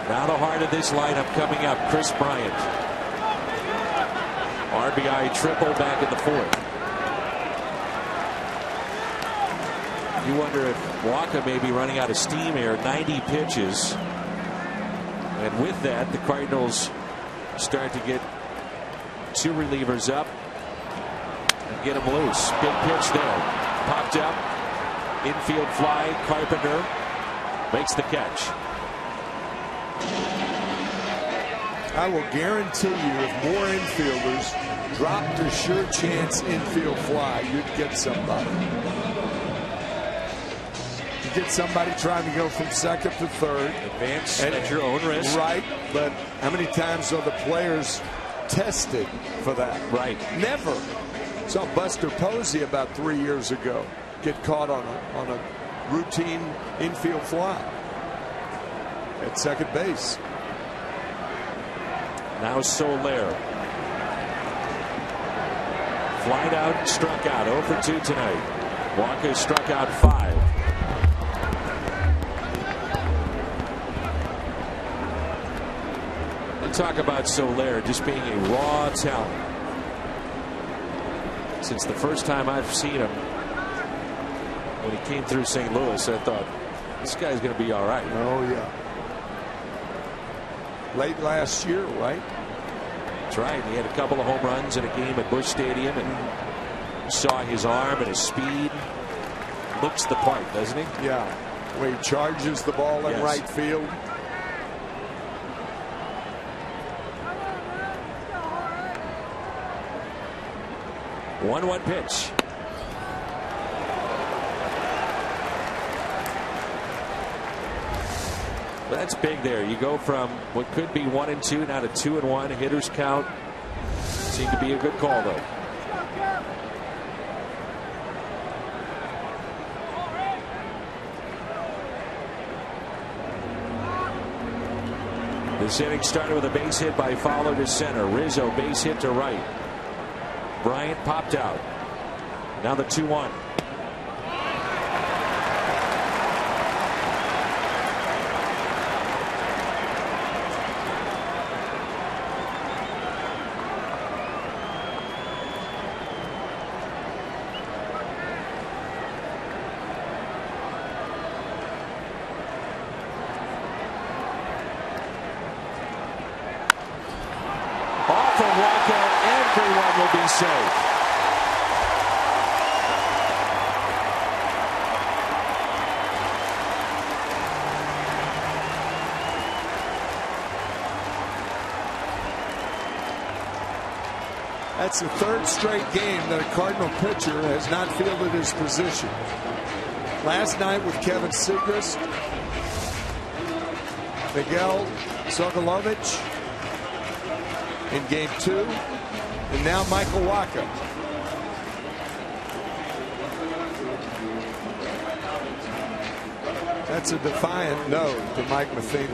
Now the heart of this lineup coming up, Chris Bryant. RBI triple back in the 4th. You wonder if Wacha may be running out of steam here. 90 pitches. And with that, the Cardinals start to get 2 relievers up and get them loose. Big pitch there. Popped up. Infield fly. Carpenter makes the catch. I will guarantee you if more infielders dropped a sure chance infield fly, you'd get somebody. You get somebody trying to go from second to third. Advance at your own risk. Right, but how many times are the players tested for that? Right. Never. Saw Buster Posey about 3 years ago get caught on a routine infield fly at second base. Now Soler. Flied out, struck out. 0 for 2 tonight. Wacha struck out 5. talk about Soler just being a raw talent. Since the first time I've seen him, when he came through St. Louis, I thought, this guy's going to be all right. Oh, yeah. Late last year, right? That's right. He had a couple of home runs in a game at Busch Stadium, and saw his arm and his speed. Looks the part, doesn't he? Yeah. When he charges the ball in right field. One pitch. Well, that's big there. You go from what could be 1-2 now to 2-1. Hitters count. Seemed to be a good call, though. This inning started with a base hit by Fowler to center. Rizzo base hit to right. Bryant popped out. Now the 2-1. Everyone will be safe. That's the third straight game that a Cardinal pitcher has not fielded his position. Last night with Kevin Segras, Miguel Sokolovich in game 2, and now Michael Wacha. That's a defiant no to Mike Matheny.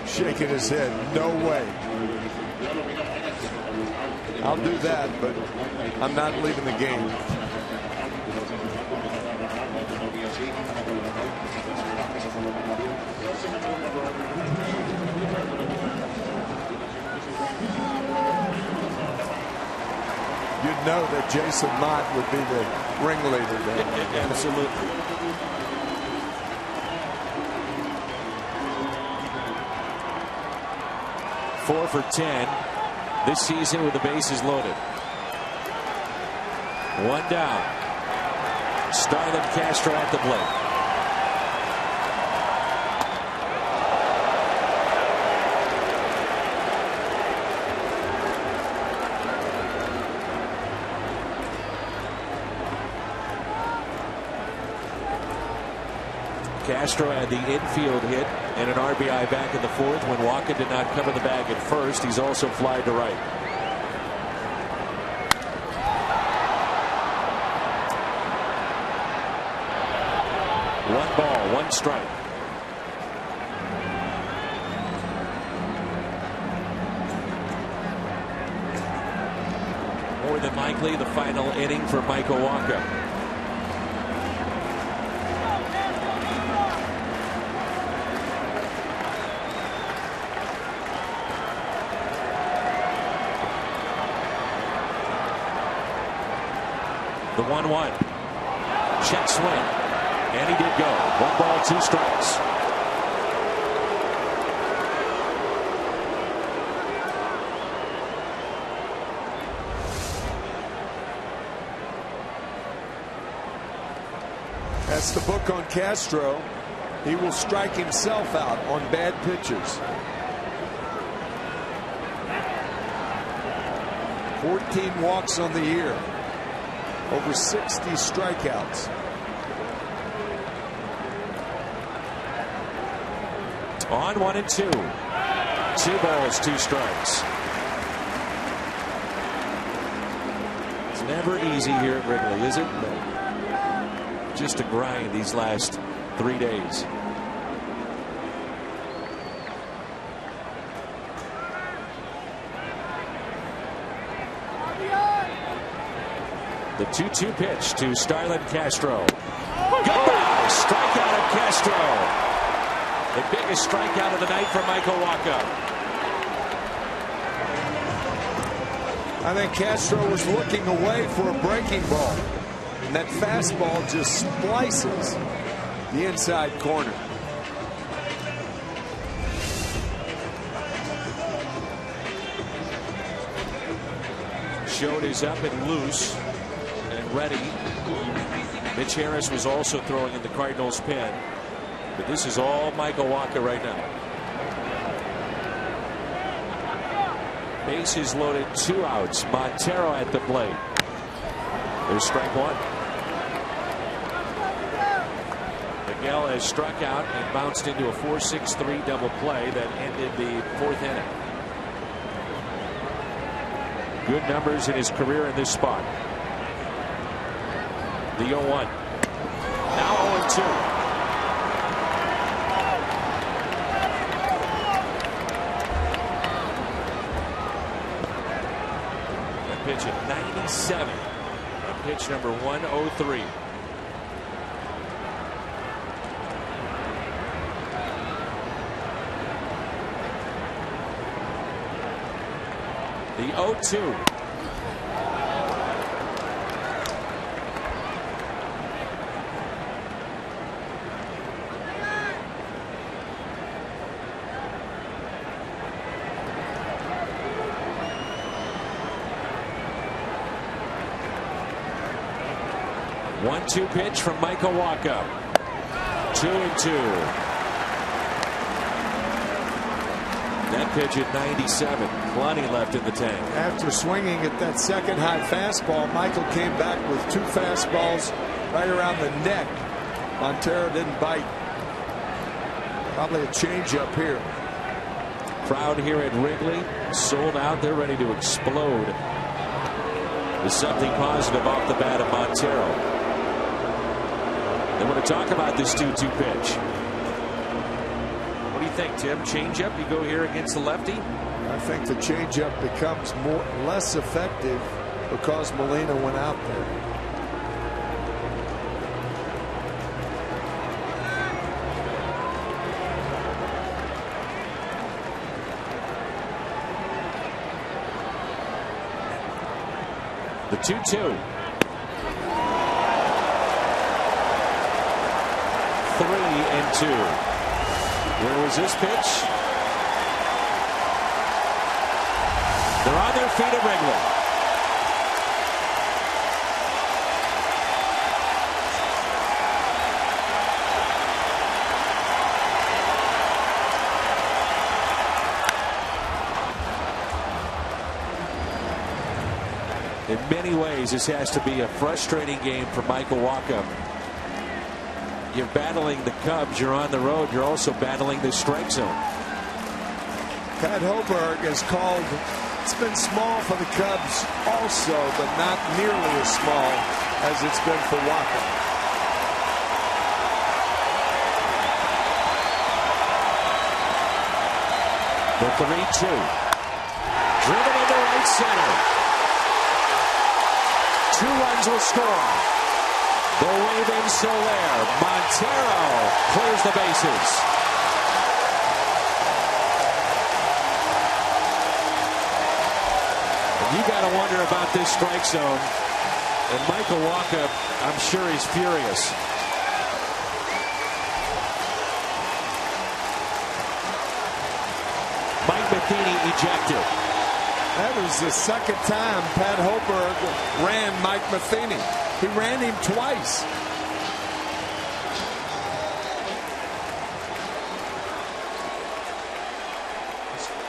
Shaking his head, no way. I'll do that, but I'm not leaving the game. You'd know that Jason Mott would be the ringleader there. Absolutely. Four for 10 this season with the bases loaded. One down. Starlin Castro at the plate. Castro had the infield hit and an RBI back in the 4th when Wacha did not cover the bag at first. He's also flied to right. One ball, one strike. More than likely the final inning for Michael Wacha. The 1-1. Check swing. And he did go. 1 ball, 2 strikes. That's the book on Castro. He will strike himself out on bad pitches. 14 walks on the year. Over 60 strikeouts. On 1-2. 2 balls, 2 strikes. It's never easy here at Wrigley, is it? No. Just a grind these last 3 days. The 2-2 pitch to Starlin Castro. Goodbye. Strikeout of Castro. The biggest strikeout of the night for Michael Wacha. I think Castro was looking away for a breaking ball, and that fastball just splices the inside corner. Schode is up and loose and ready. Mitch Harris was also throwing in the Cardinals' pen. But this is all Michael Wacha right now. Bases loaded, 2 outs. Montero at the plate. There's strike one. Miguel has struck out and bounced into a 4-6-3 double play that ended the 4th inning. Good numbers in his career in this spot. The 0-1. Now 0-2. Pitch at 97. And pitch number 103. The 0-2. One-two pitch from Michael Wacha. 2-2. That pitch at 97. Plenty left in the tank. After swinging at that second high fastball, Michael came back with 2 fastballs right around the neck. Montero didn't bite. Probably a changeup here. Crowd here at Wrigley sold out. They're ready to explode. There's something positive off the bat of Montero. They want to talk about this 2-2 pitch. What do you think, Tim? Changeup? You go here against the lefty? I think the changeup becomes less effective because Molina went out there. The 2-2. 3-2. Where was this pitch? They're on their feet at Wrigley. In many ways, this has to be a frustrating game for Michael Wacha. You're battling the Cubs. You're on the road. You're also battling the strike zone. Pat Hoberg has called. It's been small for the Cubs also, but not nearly as small as it's been for Wacha. The 3-2. Driven into right center. 2 runs will score. The wave in Soler. Montero clears the bases. And you got to wonder about this strike zone. And Michael Wacha, I'm sure he's furious. Mike Matheny ejected. That was the second time Pat Hoberg ran Mike Matheny. He ran him twice.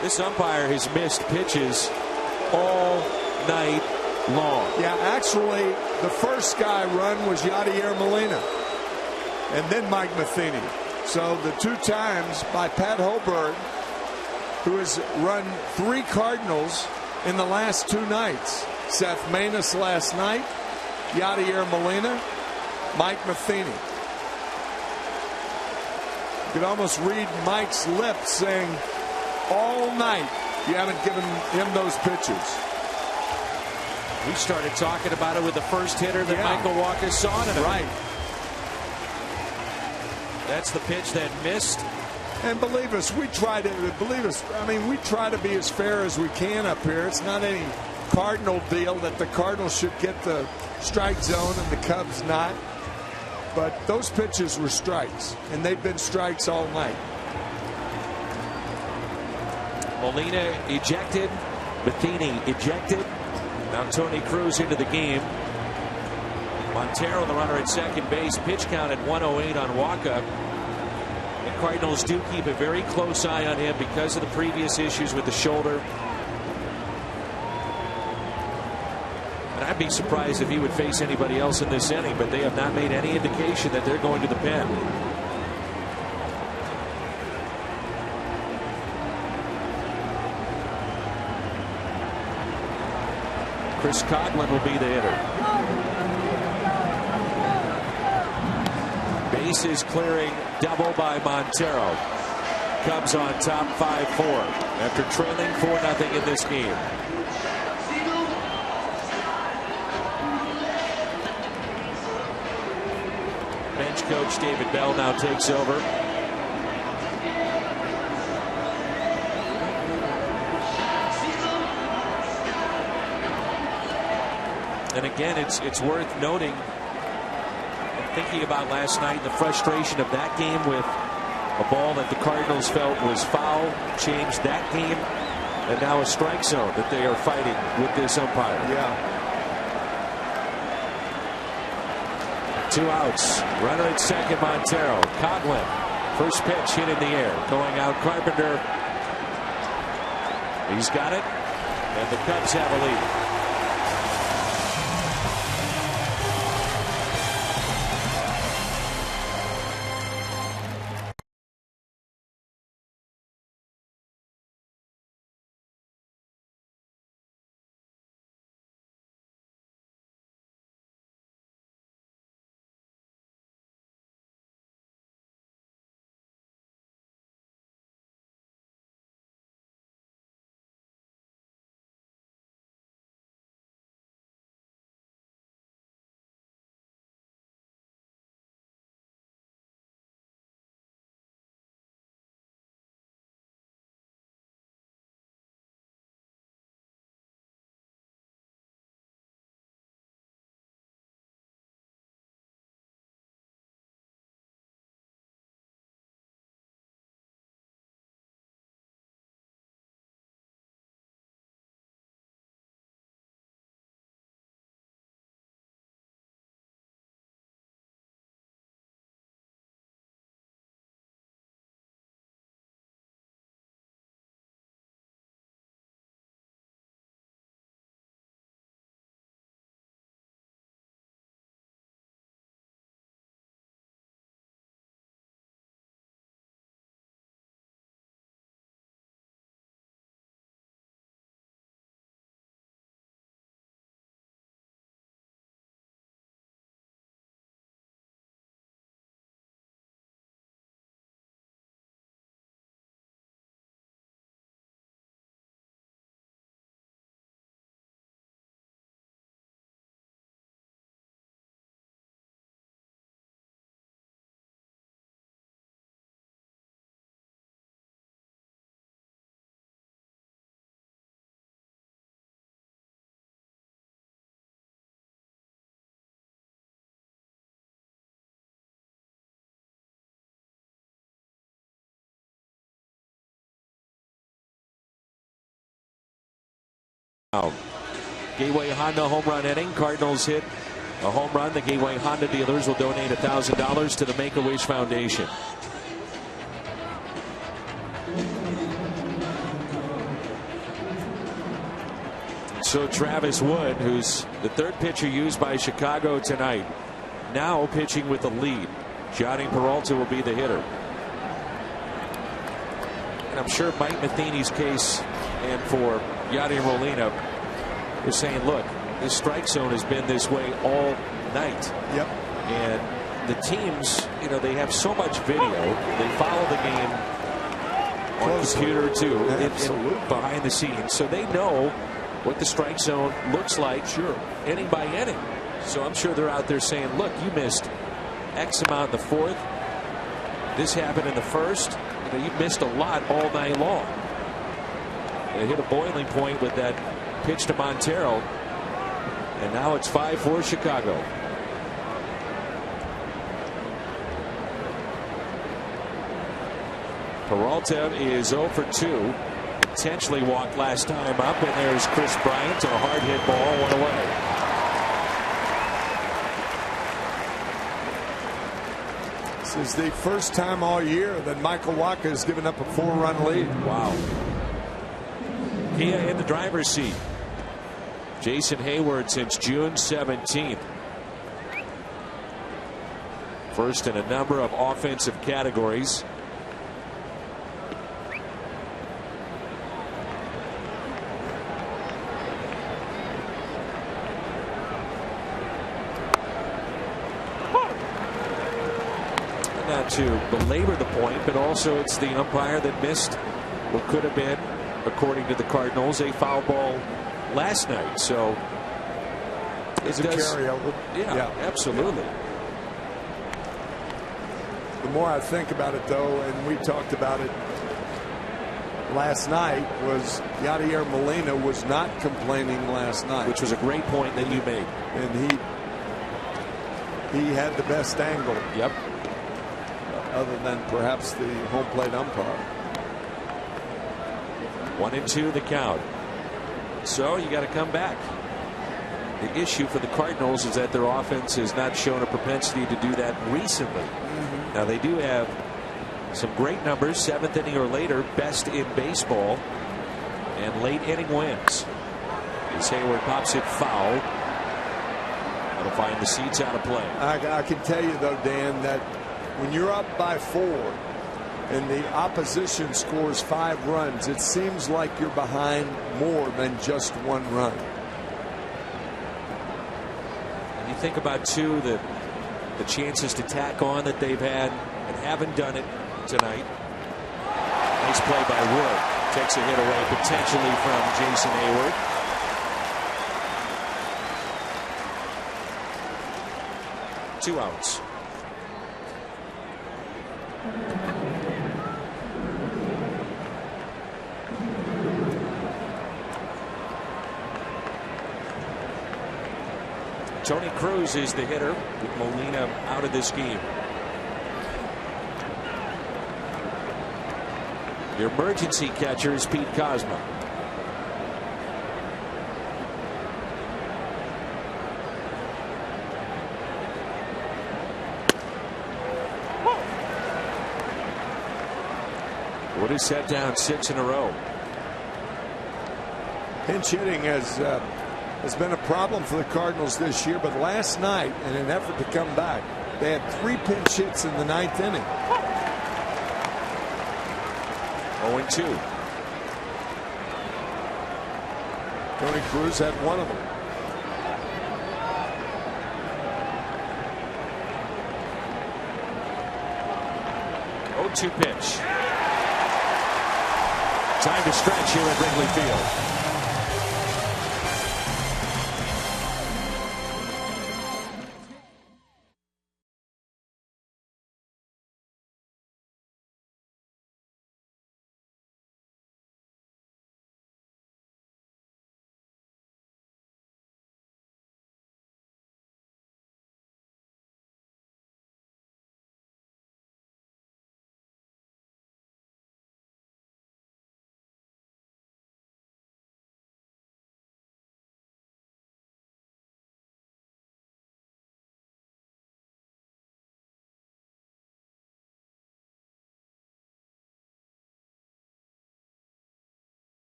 This umpire has missed pitches all night long. Yeah, actually, the first guy run was Yadier Molina, and then Mike Matheny. So the 2 times by Pat Hoberg, who has run 3 Cardinals in the last 2 nights. Seth Maness last night, Yadier Molina, Mike Matheny. You could almost read Mike's lips saying, all night you haven't given him those pitches. We started talking about it with the first hitter that Michael Wacha saw tonight. Right. That's the pitch that missed. And believe us, we try to be as fair as we can up here. It's not any Cardinal deal that the Cardinals should get the strike zone and the Cubs not. But those pitches were strikes, and they've been strikes all night. Molina ejected. Matheny ejected. Now Tony Cruz into the game. Montero, the runner at second base. Pitch count at 108 on Waka. The Cardinals do keep a very close eye on him because of the previous issues with the shoulder. And I'd be surprised if he would face anybody else in this inning, but they have not made any indication that they're going to the pen. Chris Coghlan will be the hitter. Bases clearing double by Montero. Cubs on top 5-4 after trailing 4-0 in this game. Bench coach David Bell now takes over. And again, it's worth noting and thinking about last night, the frustration of that game with a ball that the Cardinals felt was foul, changed that game, and now a strike zone that they are fighting with this umpire. Yeah. 2 outs. Runner at second, Montero. Coghlan. First pitch hit in the air. Going out, Carpenter. He's got it. And the Cubs have a lead. Gateway Honda home run inning. Cardinals hit a home run. The Gateway Honda dealers will donate $1,000 to the Make-A-Wish Foundation. So Travis Wood, who's the third pitcher used by Chicago tonight, now pitching with the lead. Johnny Peralta will be the hitter. And I'm sure Mike Matheny's case and for Yadier Molina is saying, look, this strike zone has been this way all night. Yep. And the teams, you know, they have so much video. They follow the game on the computer too, in behind the scenes, so they know what the strike zone looks like, sure, inning by inning. So I'm sure they're out there saying, look, you missed X amount in the fourth. This happened in the first. You You missed a lot all night long. They hit a boiling point with that pitch to Montero, and now it's 5-4 Chicago. Peralta is 0 for 2. Potentially walked last time up, and there's Chris Bryant, a hard hit ball, one away. This is the first time all year that Michael Wacha has given up a 4-run lead. Wow. Kia in the driver's seat. Jason Hayward since June 17th. First in a number of offensive categories. Not to belabor the point, but also it's the umpire that missed what could have been, according to the Cardinals, a foul ball last night. So it's a carryover. Yeah, absolutely. The more I think about it, though, and we talked about it last night, was Yadier Molina was not complaining last night, which was a great point that you made. And he had the best angle. Yep. Other than perhaps the home plate umpire. 1-2 the count. So you got to come back. The issue for the Cardinals is that their offense has not shown a propensity to do that recently. Now they do have some great numbers, 7th inning or later, best in baseball, and late inning wins. As Hayward pops it foul, that'll find the seats out of play. I can tell you though, Dan, that when you're up by 4 and the opposition scores 5 runs, it seems like you're behind more than just 1 run. And you think about too the chances to tack on that they've had and haven't done it tonight. Nice play by Wood. Takes a hit away potentially from Jason Hayward. Two outs. Tony Cruz is the hitter with Molina out of this game. Your emergency catcher is Pete Kozma. Wood is set down 6 in a row. Pinch hitting has been a problem for the Cardinals this year, but last night, in an effort to come back, they had 3 pinch hits in the 9th inning. 0-2. Tony Cruz had one of them. 0-2 pitch. Time to stretch here at Wrigley Field.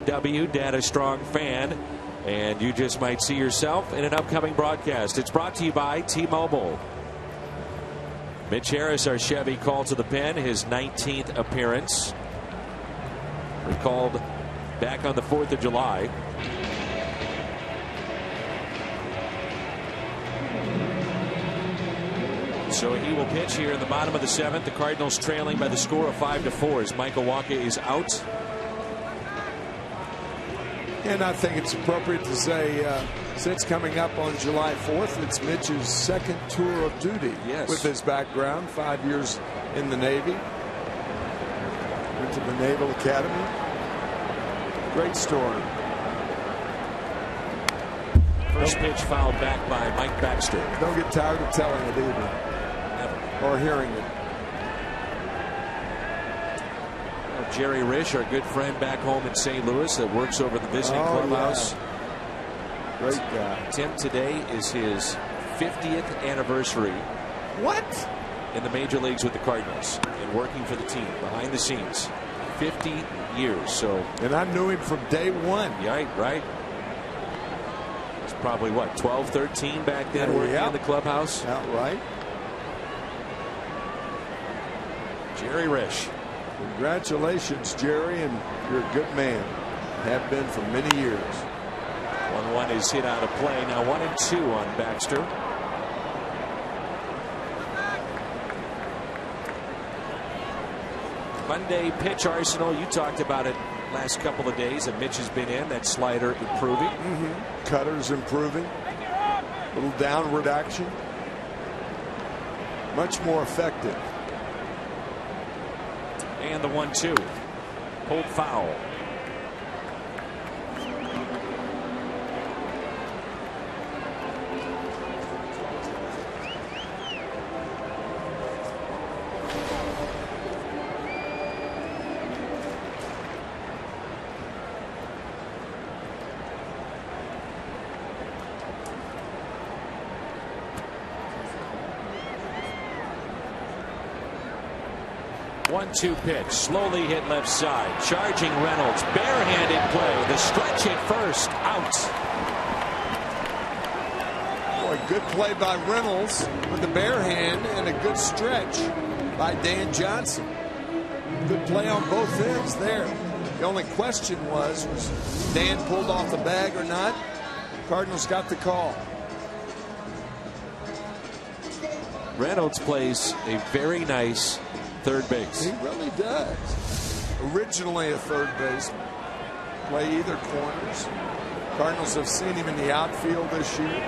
Dad, a strong fan, and you just might see yourself in an upcoming broadcast. It's brought to you by T-Mobile. Mitch Harris, our Chevy, called to the pen, his 19th appearance. Recalled back on the 4th of July. So he will pitch here in the bottom of the 7th. The Cardinals trailing by the score of 5-4 as Michael Wacha is out. And I think it's appropriate to say, since coming up on July 4th, it's Mitch's second tour of duty. Yes. With his background, 5 years in the Navy. Went to the Naval Academy. Great story. First pitch fouled back by Mike Baxter. Don't get tired of telling it either. Never. Or hearing it. Jerry Risch, our good friend back home in St. Louis that works over the visiting clubhouse. Yeah. Great guy. Tim, today is his 50th anniversary. What? In the major leagues with the Cardinals and working for the team behind the scenes. 50 years. So. And I knew him from day one. Yeah, right. It's probably what, 12, 13 back then working in the clubhouse. Outright. Jerry Risch. Congratulations, Jerry, and you're a good man. Have been for many years. 1-1 is hit out of play. Now 1-2 on Baxter. Monday pitch arsenal. You talked about it last couple of days that Mitch has been in. That slider improving. Cutter's improving. A little downward action. Much more effective. And the 1-2. Pulled foul. One-two pitch, slowly hit left side, charging Reynolds, barehanded play, the stretch at first, out. Boy, good play by Reynolds with the bare hand and a good stretch by Dan Johnson. Good play on both ends there. The only question was Dan pulled off the bag or not? Cardinals got the call. Reynolds plays a very nice third base. He really does. Originally a third baseman. Play either corners. Cardinals have seen him in the outfield this year.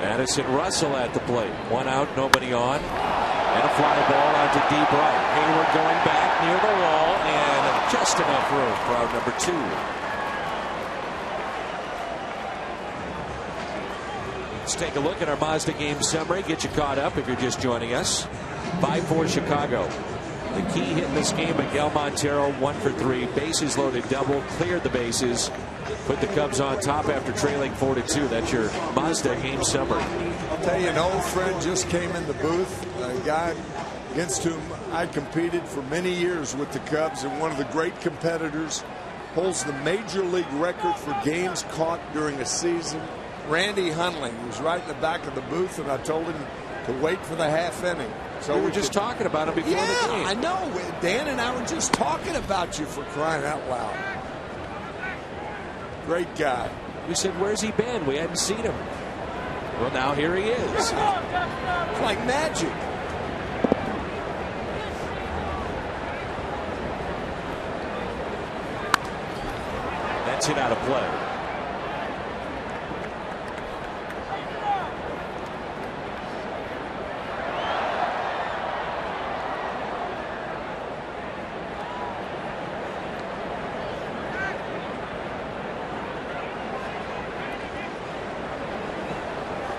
Addison Russell at the plate. One out, nobody on. And a fly ball out to deep right. Hayward going back near the wall and just enough room for out number 2. Let's take a look at our Mazda game summary. Get you caught up if you're just joining us. 5-4 Chicago. The key hit in this game, Miguel Montero, 1 for 3. Bases loaded double. Cleared the bases. Put the Cubs on top after trailing 4-2. That's your Mazda game summary. I'll tell you, an old friend just came in the booth. A guy against whom I competed for many years with the Cubs and one of the great competitors. Holds the major league record for games caught during a season. Randy Hundling was right in the back of the booth, and I told him to wait for the half inning. So we were just talking about him before the game. I know. Dan and I were just talking about you, for crying out loud. Great guy. We said, where's he been? We hadn't seen him. Well, now here he is. It's like magic. That's hit out of play.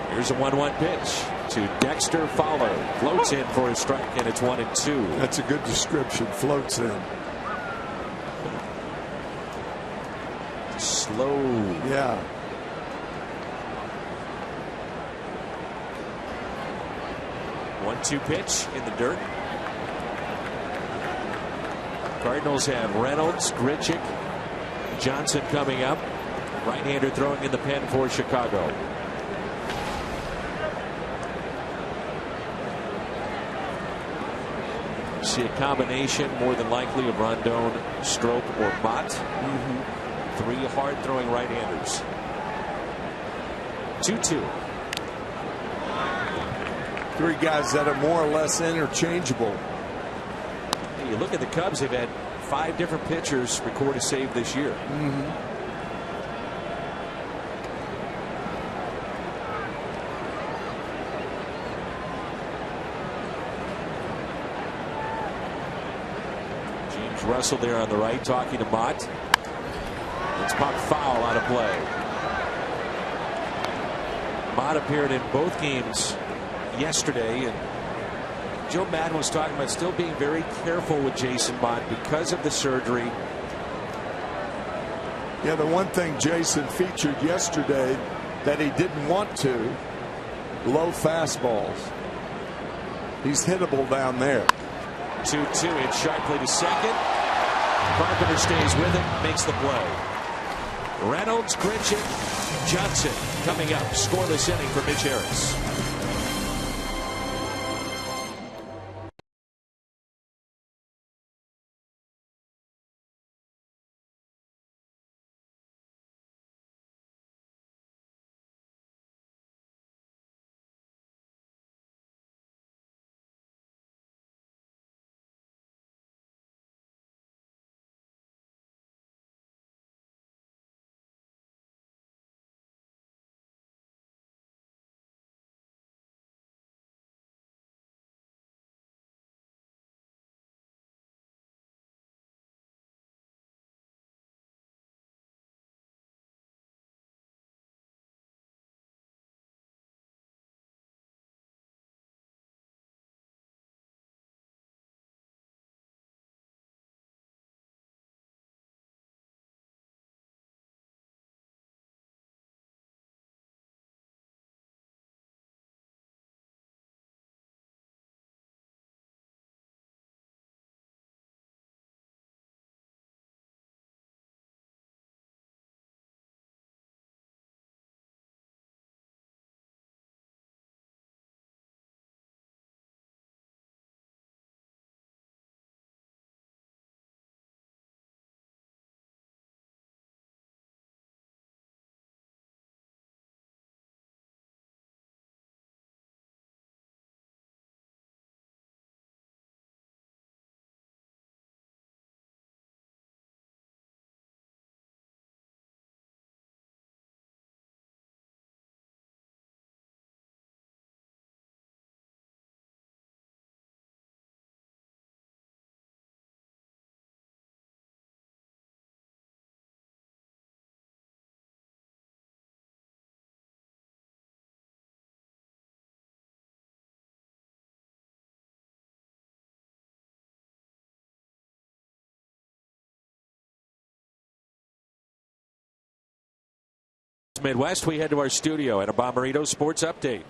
Here's a 1-1 pitch to Dexter Fowler. Floats in for a strike, and it's 1-2. That's a good description. Floats in. Slow. Yeah. One-two pitch in the dirt. Cardinals have Reynolds, Grichuk, Johnson coming up. Right-hander throwing in the pen for Chicago. See a combination more than likely of Rondon, Strop, or Mott. Three hard-throwing right-handers. 2-2. Three guys that are more or less interchangeable. You look at the Cubs, they've had 5 different pitchers record a save this year. James Russell there on the right talking to Mott. It's popped foul out of play. Mott appeared in both games yesterday, and Joe Madden was talking about still being very careful with Jason Mott because of the surgery. Yeah, the one thing Jason featured yesterday that he didn't want to, low fastballs. He's hittable down there. 2-2, hit sharply to second. Carpenter stays with it, makes the play. Reynolds, Grichuk, Johnson coming up. Scoreless inning for Mitch Harris. Midwest, we head to our studio at a Bomberito Sports Update.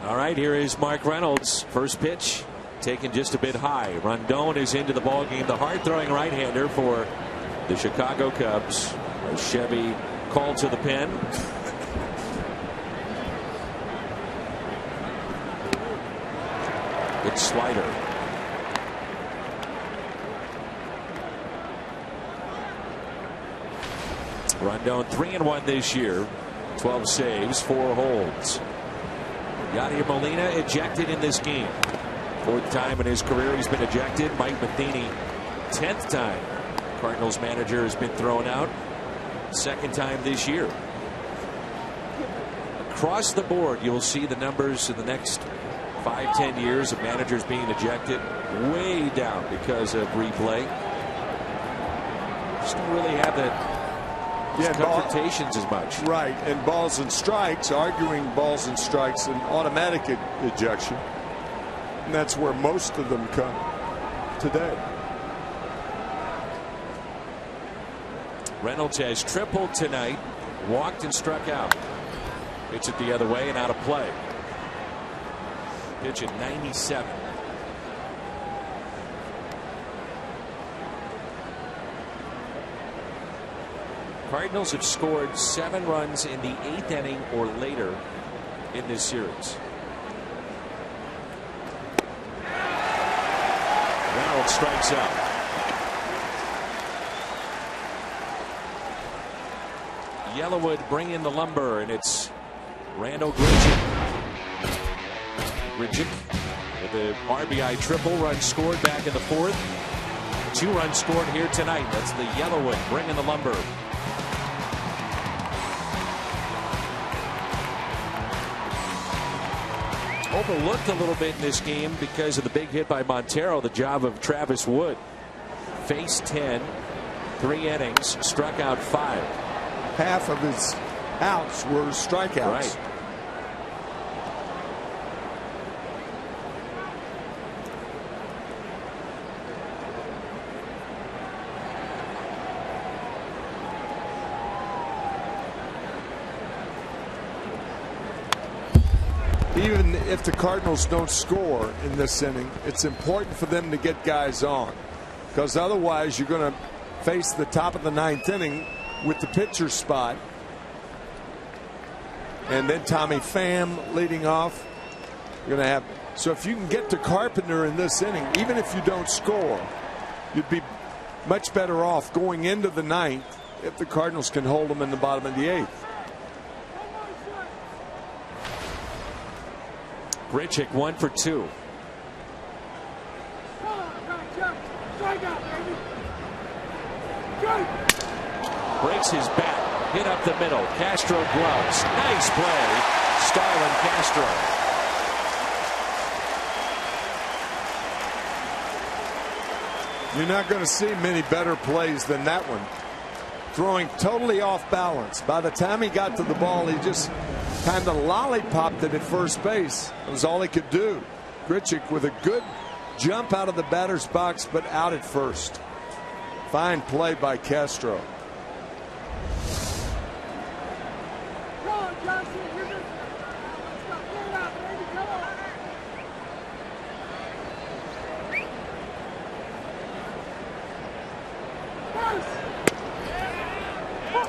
All right, here is Mark Reynolds. First pitch taken just a bit high. Rondon is into the ballgame. The hard-throwing right-hander for the Chicago Cubs. Chevy called to the pen. Good slider. Rondon 3-1 this year. 12 saves, 4 holds. Yadier Molina ejected in this game. 4th time in his career he's been ejected. Mike Matheny, 10th time Cardinals manager has been thrown out. 2nd time this year. Across the board, you'll see the numbers in the next 5-10 years of managers being ejected way down because of replay. Just don't really have that confrontations as much. Right, and balls and strikes, arguing balls and strikes, and automatic ejection. And that's where most of them come today. Reynolds has tripled tonight, walked and struck out. Pitch it the other way and out of play. Pitch at 97. Cardinals have scored 7 runs in the 8th inning or later in this series. Reynolds strikes out. Yellowwood bring in the lumber, and it's Randall Grichuk. Grichuk with the RBI triple, run scored back in the 4th. 2 runs scored here tonight. That's the Yellowwood bring in the lumber. Overlooked a little bit in this game because of the big hit by Montero, the job of Travis Wood. Faced 10, 3 innings, struck out 5. Half of his outs were strikeouts. Right. Even if the Cardinals don't score in this inning, it's important for them to get guys on, because otherwise you're going to face the top of the 9th inning with the pitcher spot, and then Tommy Pham leading off. You're going to have, so if you can get to Carpenter in this inning, even if you don't score, you'd be much better off going into the 9th if the Cardinals can hold them in the bottom of the 8th. Grichuk 1 for 2. Breaks his bat, hit up the middle. Castro gloves. Nice play, Starlin Castro. You're not going to see many better plays than that one. Throwing totally off balance. By the time he got to the ball, he just kind of lollipopped it at first base. That was all he could do. Grichuk with a good jump out of the batter's box, but out at first. Fine play by Castro.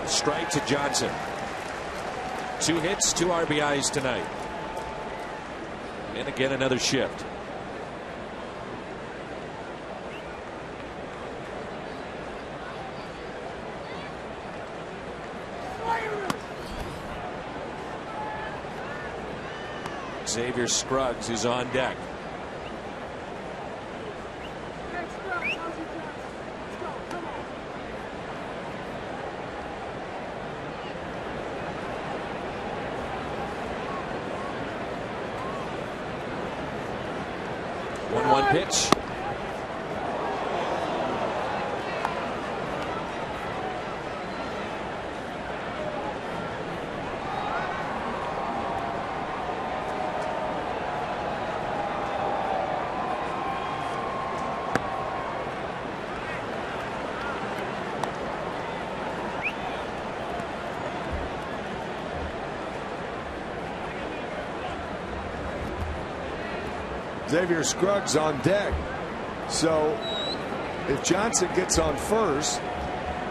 Strike to Johnson. 2 hits, 2 RBIs tonight. And again, another shift. Xavier Scruggs is on deck. Pitch. Xavier Scruggs on deck. So if Johnson gets on first,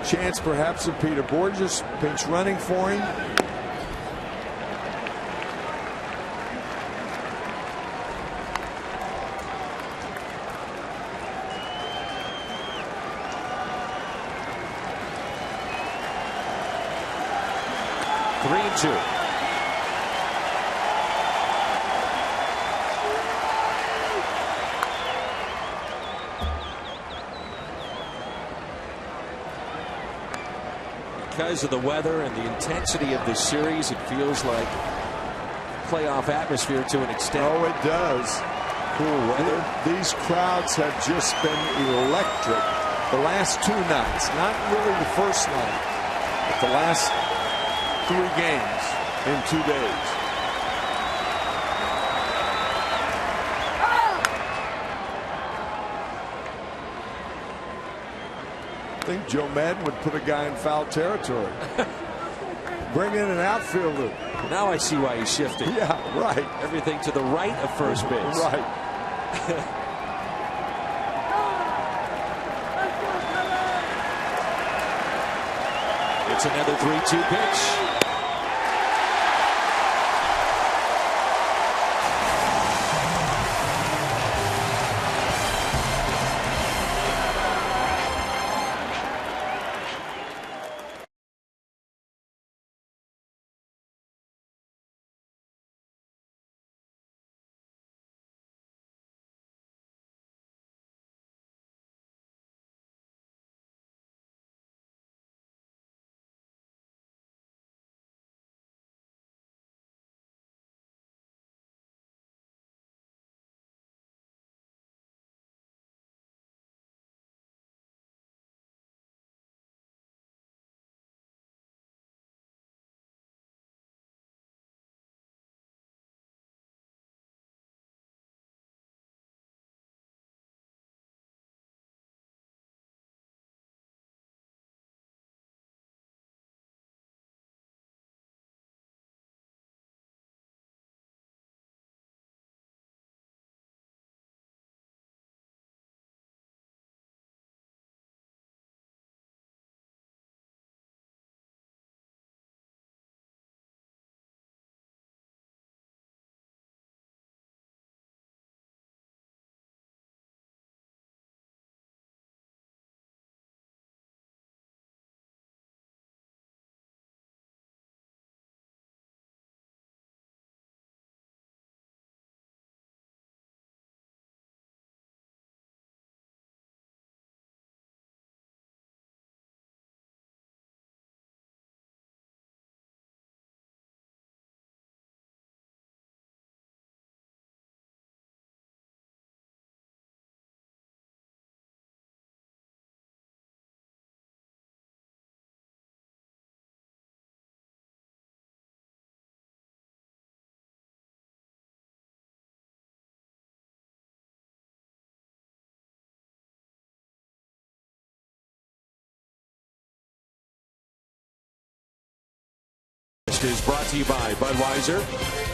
chance perhaps of Peter Borges pinch running for him. Three and 2. Because of the weather and the intensity of this series, it feels like playoff atmosphere to an extent. Oh, it does. Cool weather. These crowds have just been electric the last 2 nights. Not really the first night, but the last 3 games in 2 days. think Joe Madden would put a guy in foul territory. Bring in an outfielder. Now I see why he's shifting. Yeah, right. Everything to the right of first base. Right. It's another 3-2 pitch. Is brought to you by Budweiser.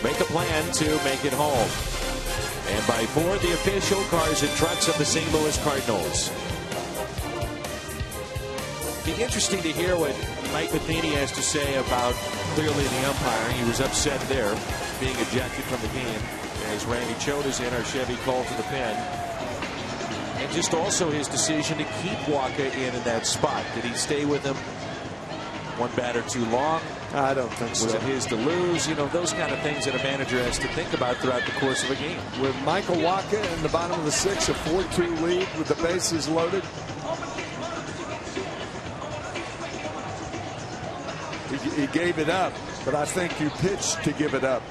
Make a plan to make it home. And by Ford, the official cars and trucks of the St. Louis Cardinals. Be interesting to hear what Mike Matheny has to say about clearly the umpiring. He was upset there, being ejected from the game as Randy Choate is in, our Chevy called to the pen. And just also his decision to keep Walker in that spot. Did he stay with him one batter too long? I don't think so. Was it his to lose? You know, those kind of things that a manager has to think about throughout the course of a game. With Michael Wacha in the bottom of the sixth, a 4-2 lead with the bases loaded. He gave it up, but I think you pitch to give it up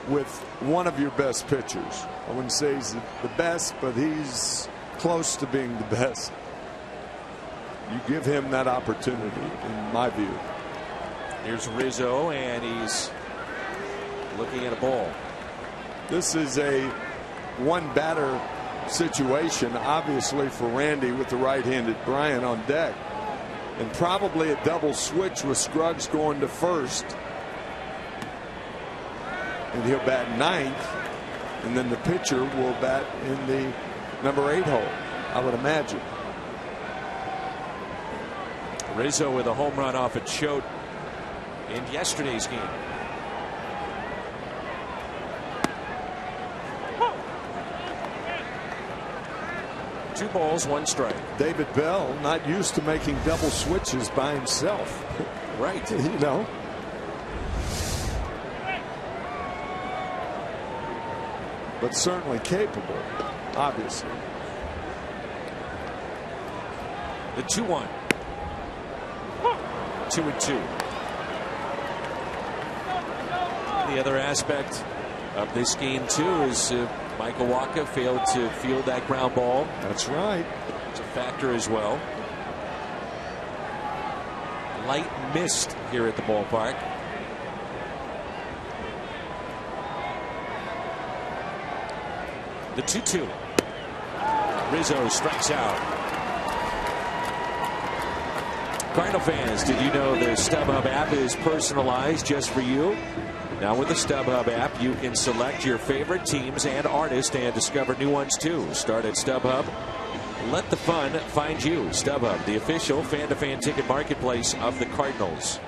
with one of your best pitchers. I wouldn't say he's the best, but he's close to being the best. You give him that opportunity, in my view. Here's Rizzo, and he's looking at a ball. This is a one batter situation, obviously, for Randy with the right-handed Brian on deck. And probably a double switch with Scruggs going to first. And he'll bat ninth. And then the pitcher will bat in the number 8 hole, I would imagine. Rizzo with a home run off of Choate in yesterday's game. Two balls, one strike. David Bell not used to making double switches by himself. Right. You know. But certainly capable, obviously. The 2-1. 2-2. The other aspect of this game, too, is Michael Wacha failed to field that ground ball. That's right. It's a factor as well. Light mist here at the ballpark. The 2-2. Rizzo strikes out. Cardinal fans, did you know the StubHub app is personalized just for you? Now with the StubHub app, you can select your favorite teams and artists and discover new ones too. Start at StubHub. Let the fun find you. StubHub, the official fan-to-fan ticket marketplace of the Cardinals.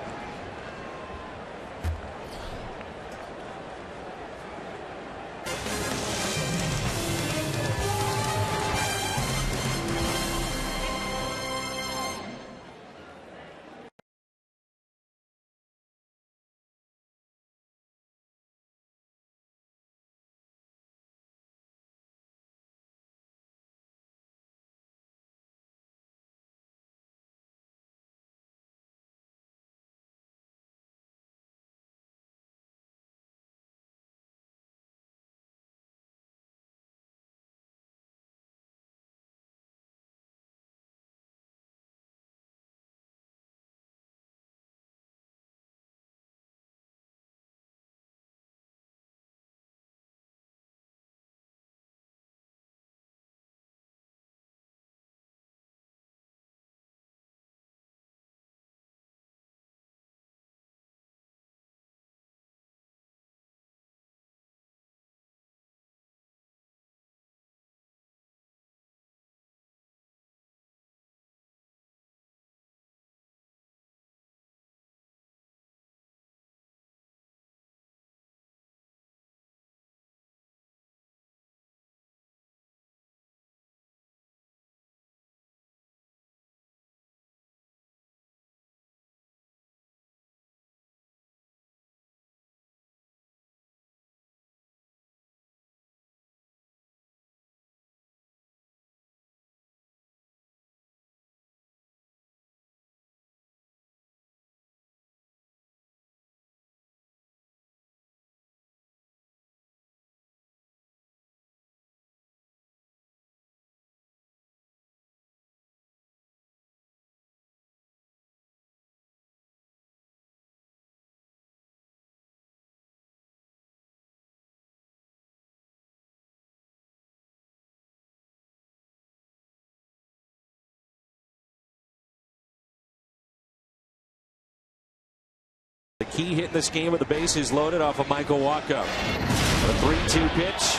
The key hit in this game with the bases loaded off of Michael Wacha. A 3-2 pitch.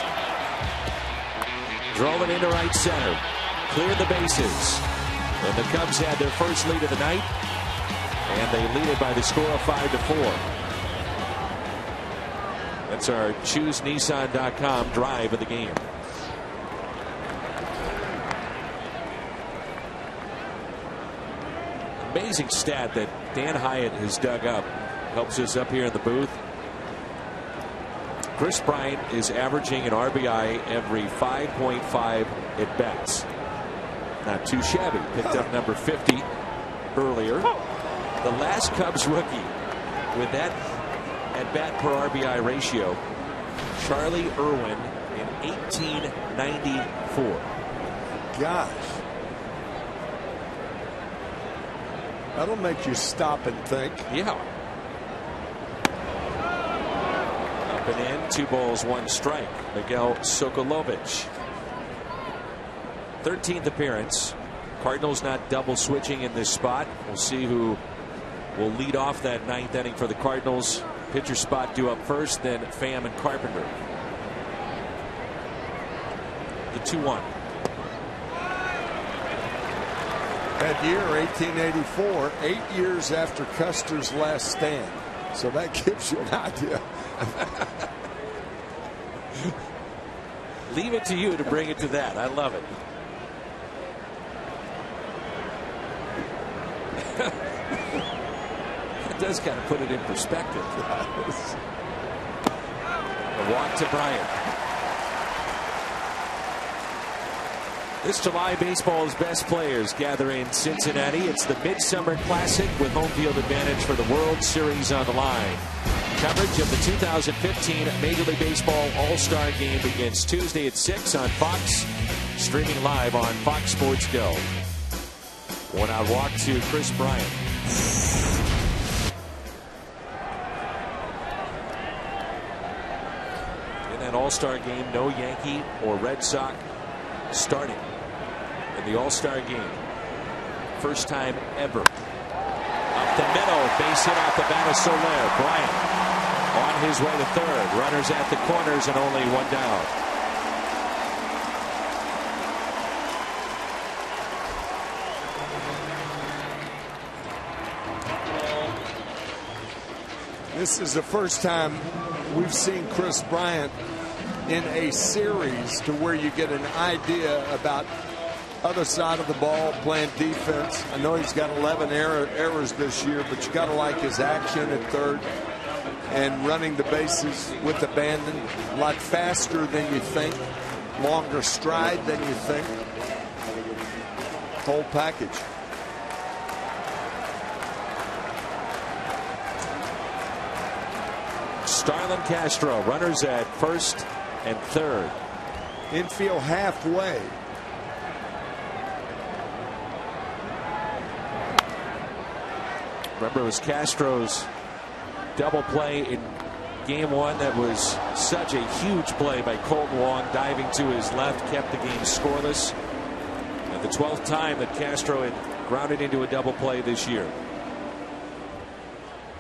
Drove it into right center. Cleared the bases. And the Cubs had their first lead of the night. And they lead it by the score of 5-4. That's our ChooseNissan.com drive of the game. Amazing stat that Dan Hyatt has dug up. Helps us up here in the booth. Chris Bryant is averaging an RBI every 5.5 at bats. Not too shabby. Picked up number 50 earlier. The last Cubs rookie with that at bat per RBI ratio, Charlie Irwin in 1894. Gosh. That'll make you stop and think. Yeah. Up and in, 2 balls, 1 strike. Miguel Sokolovich. 13th appearance. Cardinals not double switching in this spot. We'll see who will lead off that 9th inning for the Cardinals. Pitcher spot due up first, then Pham and Carpenter. The 2-1. That year, 1884, 8 years after Custer's last stand. So that gives you an idea. Leave it to you to bring it to that. I love it. It does kind of put it in perspective. A walk to Bryant. This July, baseball's best players gather in Cincinnati. It's the Midsummer Classic with home field advantage for the World Series on the line. Coverage of the 2015 Major League Baseball All-Star Game begins Tuesday at 6 on Fox, streaming live on Fox Sports Go. One out walk to Chris Bryant. In that All-Star game, no Yankee or Red Sox starting in the All-Star game. First time ever. the middle, base hit off the bat of Soler. Bryant on his way to third. Runners at the corners and only one down. This is the first time we've seen Chris Bryant in a series to where you get an idea about other side of the ball, playing defense. I know he's got 11 errors this year, but you got to like his action at third and running the bases with abandon. A lot faster than you think, longer stride than you think. Whole package. Starlin Castro, runners at first and third. Infield halfway. Remember, it was Castro's double play in game one that was such a huge play by Colton Wong, diving to his left, kept the game scoreless. And the 12th time that Castro had grounded into a double play this year.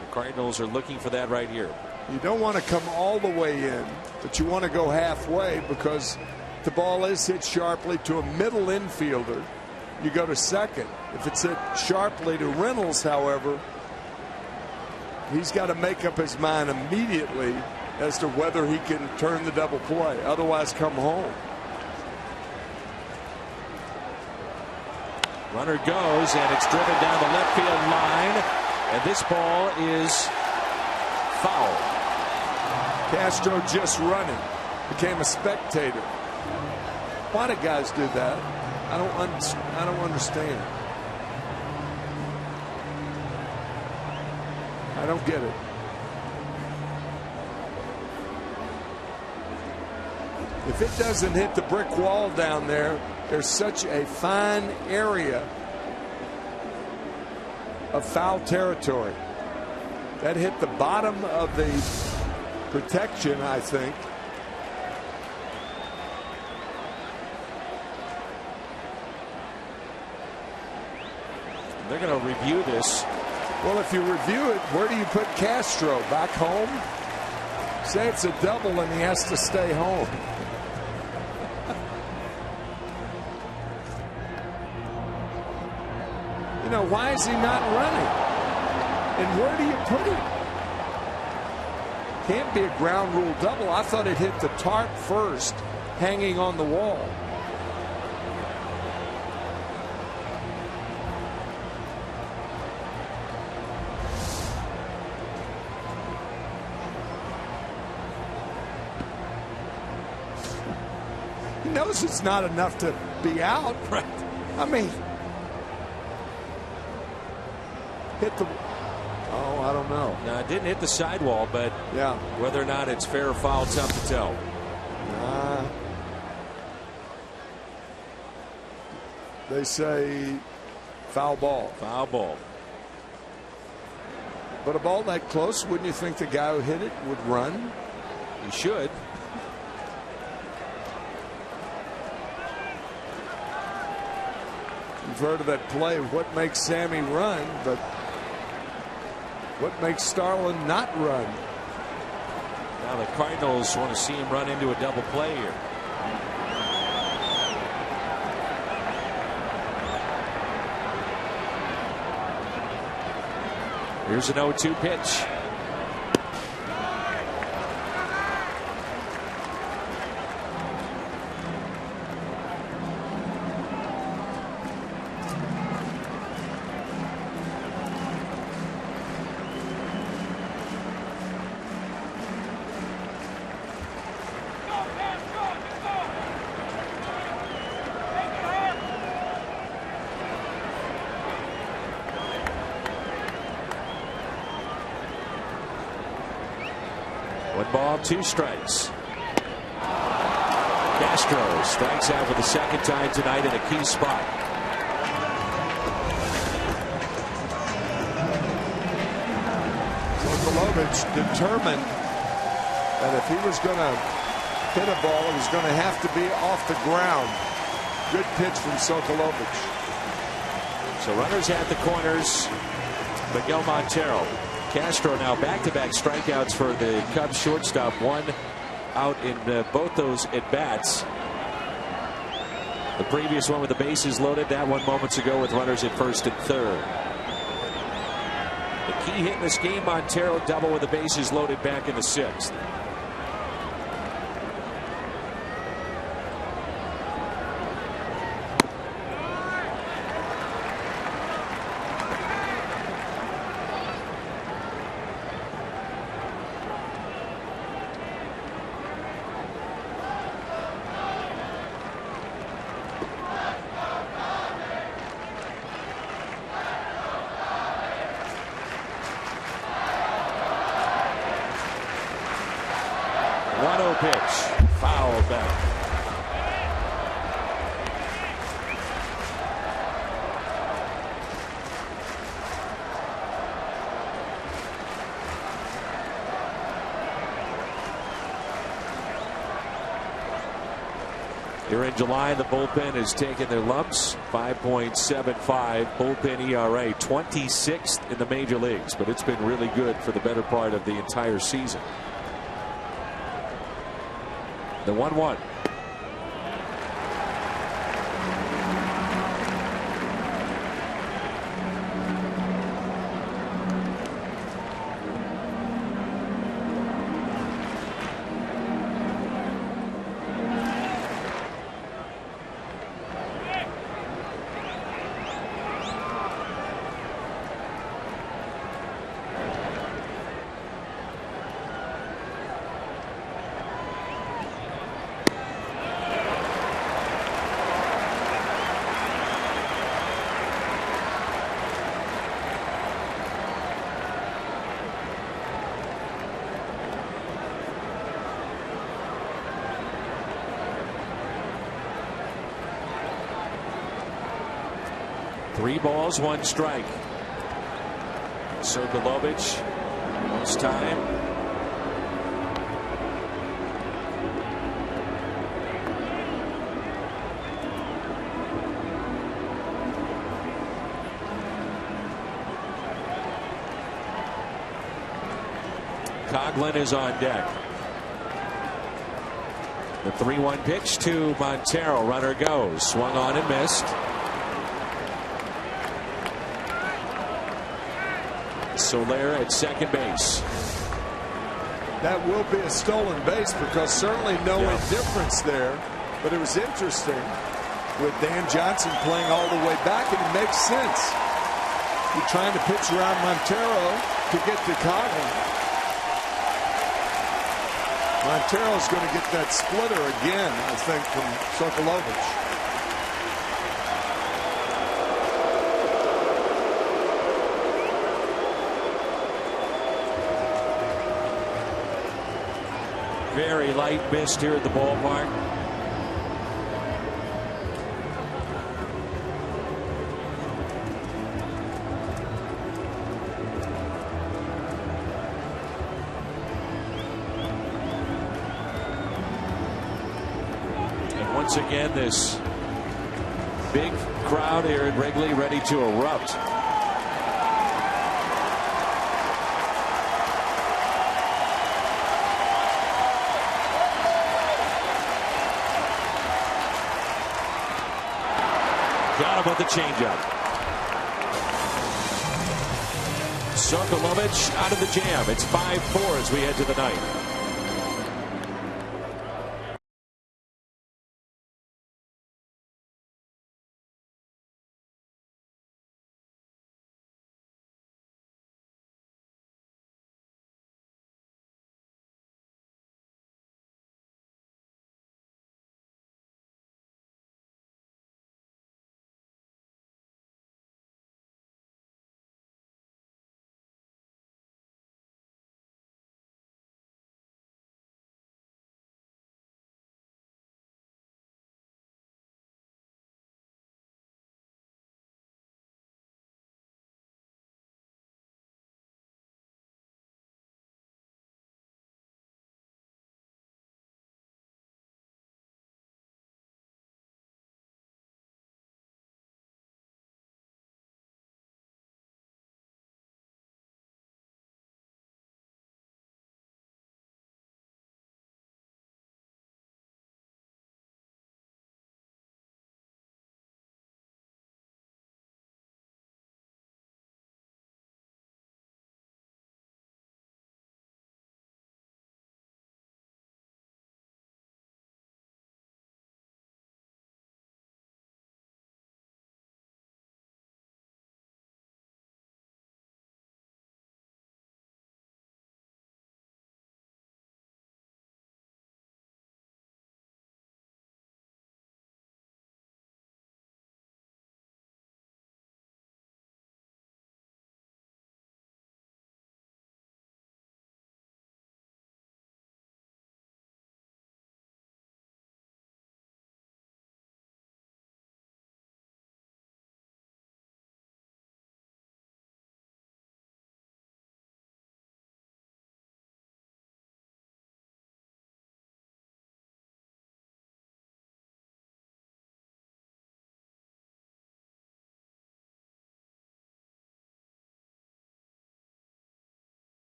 The Cardinals are looking for that right here. You don't want to come all the way in, but you want to go halfway, because the ball is hit sharply to a middle infielder. You go to second. If it's hit sharply to Reynolds, however, he's got to make up his mind immediately as to whether he can turn the double play. Otherwise, come home. Runner goes, and it's driven down the left field line, and this ball is foul. Castro just running, became a spectator. Why do guys do that? I don't understand. I don't get it. If it doesn't hit the brick wall down there, there's such a fine area of foul territory. That hit the bottom of the protection, I think. They're going to review this. Well, if you review it, where do you put Castro? Back home? Say it's a double and he has to stay home. You know, why is he not running? And where do you put him? Can't be a ground rule double. I thought it hit the tarp first, hanging on the wall. He knows it's not enough to be out. Right. I mean, hit the... Oh, I don't know. No, it didn't hit the sidewall, but yeah, whether or not it's fair or foul, tough to tell. They say foul ball. Foul ball. But a ball that close, wouldn't you think the guy who hit it would run? He should. You've heard of that play of what makes Sammy run, but what makes Starlin not run? Now the Cardinals want to see him run into a double play here. Here's an 0-2 pitch. One ball, two strikes. Castro strikes out for the second time tonight in a key spot. Sokolovich determined that if he was going to hit a ball, it was going to have to be off the ground. Good pitch from Sokolovich. So runners at the corners. Miguel Montero. Castro now back-to-back strikeouts for the Cubs shortstop. One out in both those at-bats. The previous one with the bases loaded. That one moments ago with runners at first and third. The key hit in this game, Montero double with the bases loaded back in the sixth. Pitch foul back. Here in July, the bullpen has taken their lumps. 5.75 bullpen ERA, 26th in the major leagues, but it's been really good for the better part of the entire season. The 1-1. Three balls, one strike. Sokolovich, this time. Coughlin is on deck. The 3-1 pitch to Montero. Runner goes. Swung on and missed. Soler at second base. That will be a stolen base because certainly no indifference there. But it was interesting with Dan Johnson playing all the way back, and it makes sense. You're trying to pitch around Montero to get to Coughlin. Montero's going to get that splitter again, I think, from Sokolovich. Very light mist here at the ballpark. And once again, this big crowd here at Wrigley ready to erupt. Got him with the changeup. Sokolovich out of the jam. It's 5-4 as we head to the ninth.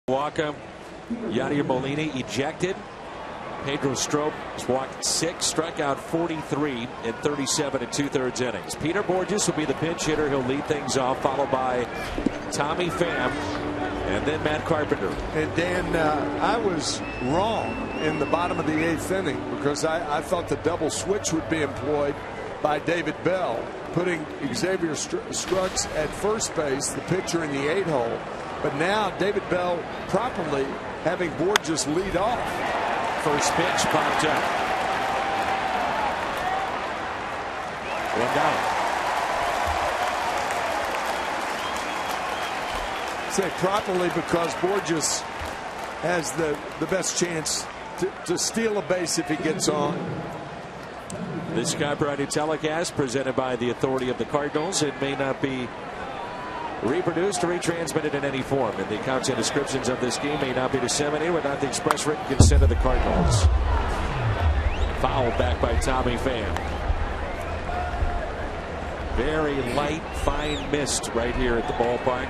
Milwaukee, Yadier Molina ejected. Pedro Strop has walked 6, struck out 43 in 37 2/3 innings. Peter Borges will be the pinch hitter. He'll lead things off, followed by Tommy Pham and then Matt Carpenter. And Dan, I was wrong in the bottom of the 8th inning because I thought the double switch would be employed by David Bell, putting Xavier Scruggs at first base, the pitcher in the 8-hole. But now David Bell properly having Borges lead off. First pitch popped up. 1 down. Say properly because Borges has the best chance to steal a base if he gets on. This copyrighted telecast presented by the authority of the Cardinals. It may not be reproduced or retransmitted in any form, and the accounts and descriptions of this game may not be disseminated without the express written consent of the Cardinals. Foul back by Tommy Pham. Very light, fine mist right here at the ballpark.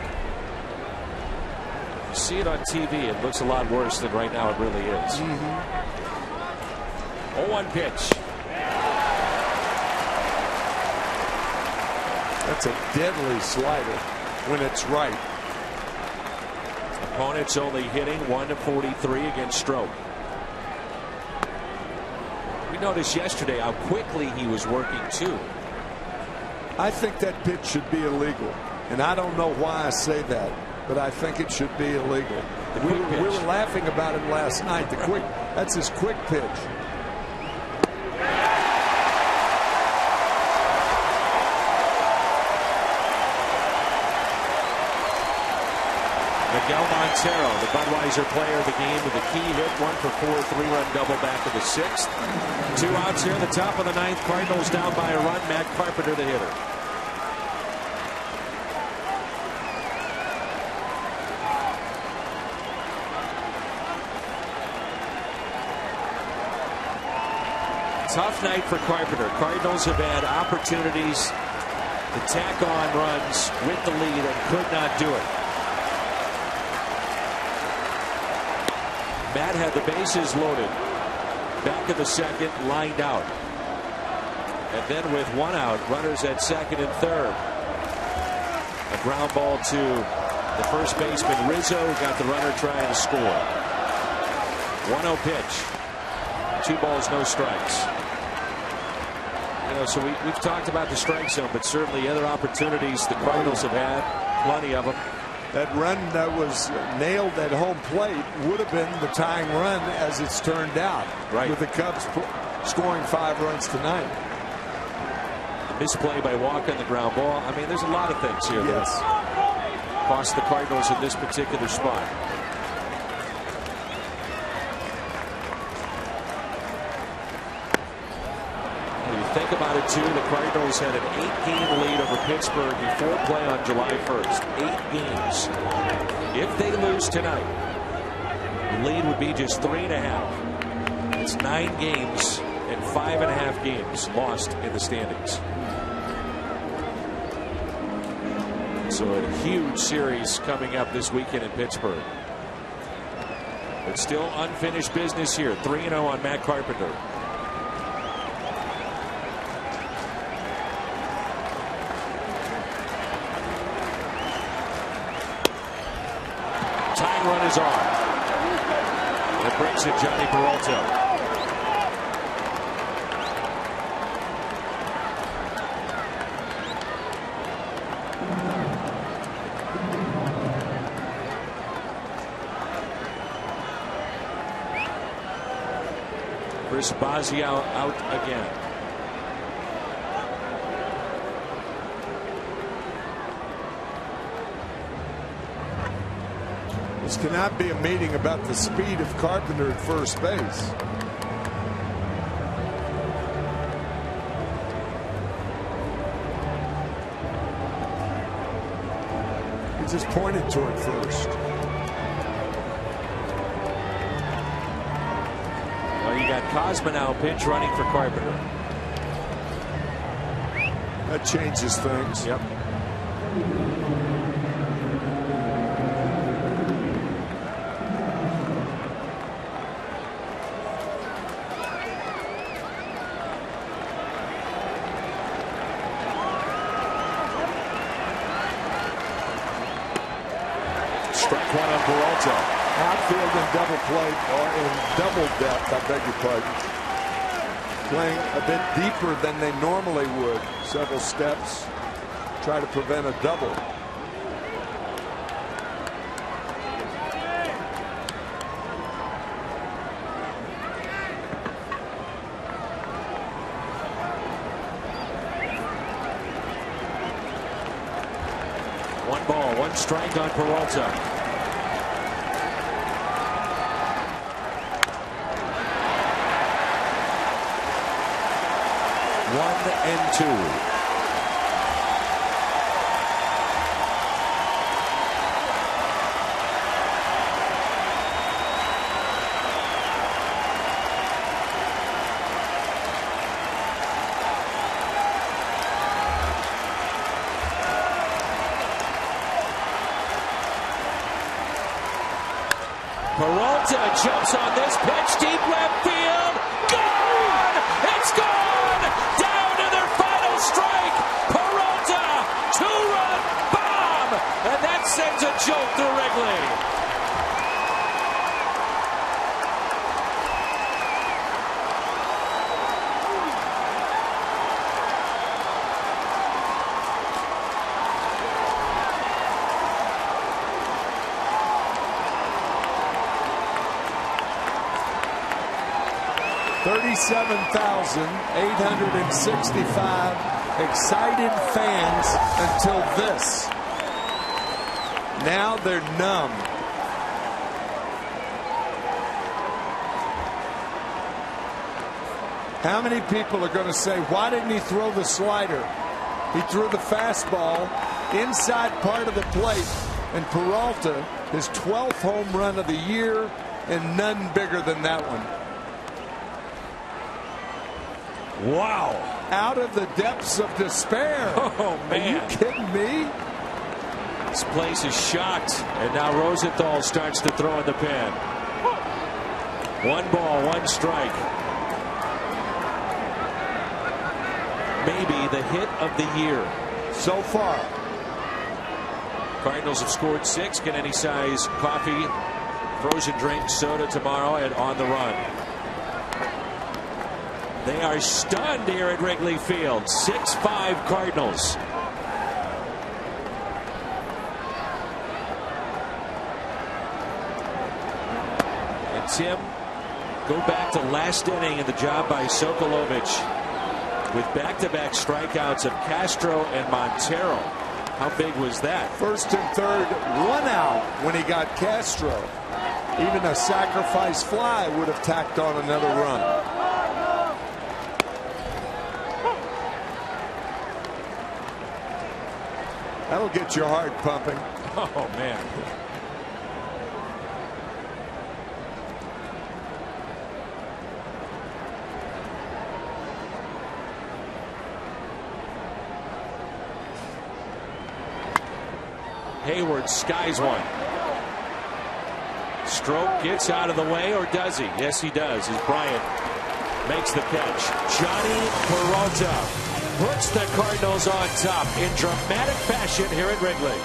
You see it on TV, it looks a lot worse than right now it really is. 0-1 pitch. That's a deadly slider when it's right. Opponents only hitting 1-43 against Strop. We noticed yesterday how quickly he was working too. I think that pitch should be illegal, and I don't know why I say that, but I think it should be illegal. We were laughing about it last night. That's his quick pitch. Miguel Montero, the Budweiser player of the game with a key hit, 1-for-4, 3-run double back of the 6th. 2 outs here in the top of the 9th. Cardinals down by a run. Matt Carpenter the hitter. Tough night for Carpenter. Cardinals have had opportunities to tack on runs with the lead and could not do it. Matt had the bases loaded. Back of the 2nd, lined out. And then with 1 out, runners at 2nd and 3rd. A ground ball to the first baseman Rizzo, got the runner trying to score. 1-0 pitch. 2 balls, no strikes. You know, so we've talked about the strike zone, but certainly other opportunities the Cardinals have had, plenty of them. That run that was nailed at home plate would have been the tying run as it's turned out. Right. With the Cubs scoring 5 runs tonight. The misplay by Walker on the ground ball. I mean, there's a lot of things here that cost the Cardinals in this particular spot. Think about it too, the Cardinals had an 8-game lead over Pittsburgh before play on July 1st. 8 games. If they lose tonight, the lead would be just 3.5. It's 9 games and 5.5 games lost in the standings. So a huge series coming up this weekend in Pittsburgh. But still unfinished business here. 3-0 on Matt Carpenter. Tying run is on. And it brings in Johnny Peralta. Chris Bosio out again. This cannot be a meeting about the speed of Carpenter at first base. He just pointed toward first. Well, you got Cosma now pinch running for Carpenter. That changes things. Yep. one on Peralta. Outfield in double play, or in double depth, I beg your pardon. Playing a bit deeper than they normally would. Several steps. Try to prevent a double. One ball, one strike on Peralta. 1-2. Peralta jumps on this pitch, deep left field. Gone! It's gone! Down to their final strike. Peralta, two-run bomb! And that sends a jolt through Wrigley. 37,865 excited fans until this. Now they're numb. How many people are going to say, why didn't he throw the slider? He threw the fastball inside part of the plate, and Peralta, his 12th home run of the year, and none bigger than that one. Wow. Out of the depths of despair. Oh, man. Are you kidding me? This place is shocked. And now Rosenthal starts to throw in the pen. One ball, one strike. Maybe the hit of the year so far. Cardinals have scored 6. Get any size coffee, frozen drink, soda tomorrow at On the Run. They are stunned here at Wrigley Field. 6-5 Cardinals. And Tim, go back to last inning in the job by Sokolovich with back-to-back strikeouts of Castro and Montero. How big was that? First and third, one out when he got Castro. Even a sacrifice fly would have tacked on another run. That'll get your heart pumping. Oh, man. Hayward skies one. Stroke gets out of the way, or does he? Yes, he does, as Bryant makes the catch. Johnny Peralta puts the Cardinals on top in dramatic fashion here at Wrigley.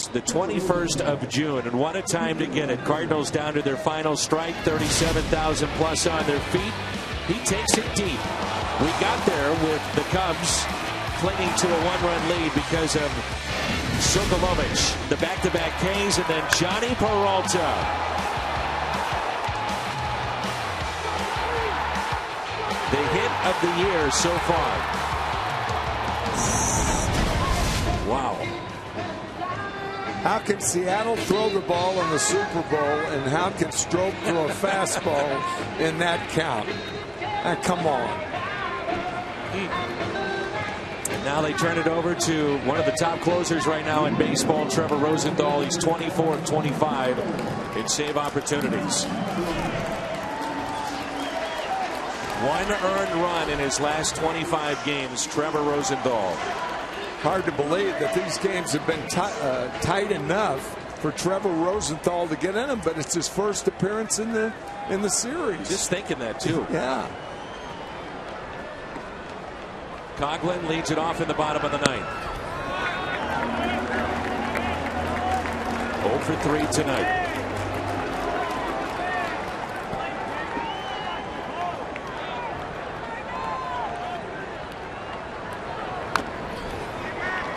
is the 21st of June, and what a time to get it. Cardinals down to their final strike, 37,000 plus on their feet. He takes it deep. We got there with the Cubs clinging to a one-run lead because of Sokolovich, the back-to-back Ks, and then Johnny Peralta. The hit of the year so far. Wow. How can Seattle throw the ball in the Super Bowl, and how can Stroke throw a fastball in that count? Come on. And now they turn it over to one of the top closers right now in baseball, Trevor Rosenthal. He's 24 of 25 in save opportunities. One earned run in his last 25 games, Trevor Rosenthal. Hard to believe that these games have been tight enough for Trevor Rosenthal to get in them, but it's his first appearance in the series. Just thinking that too. Yeah. Coughlin leads it off in the bottom of the ninth. 0 for 3 tonight.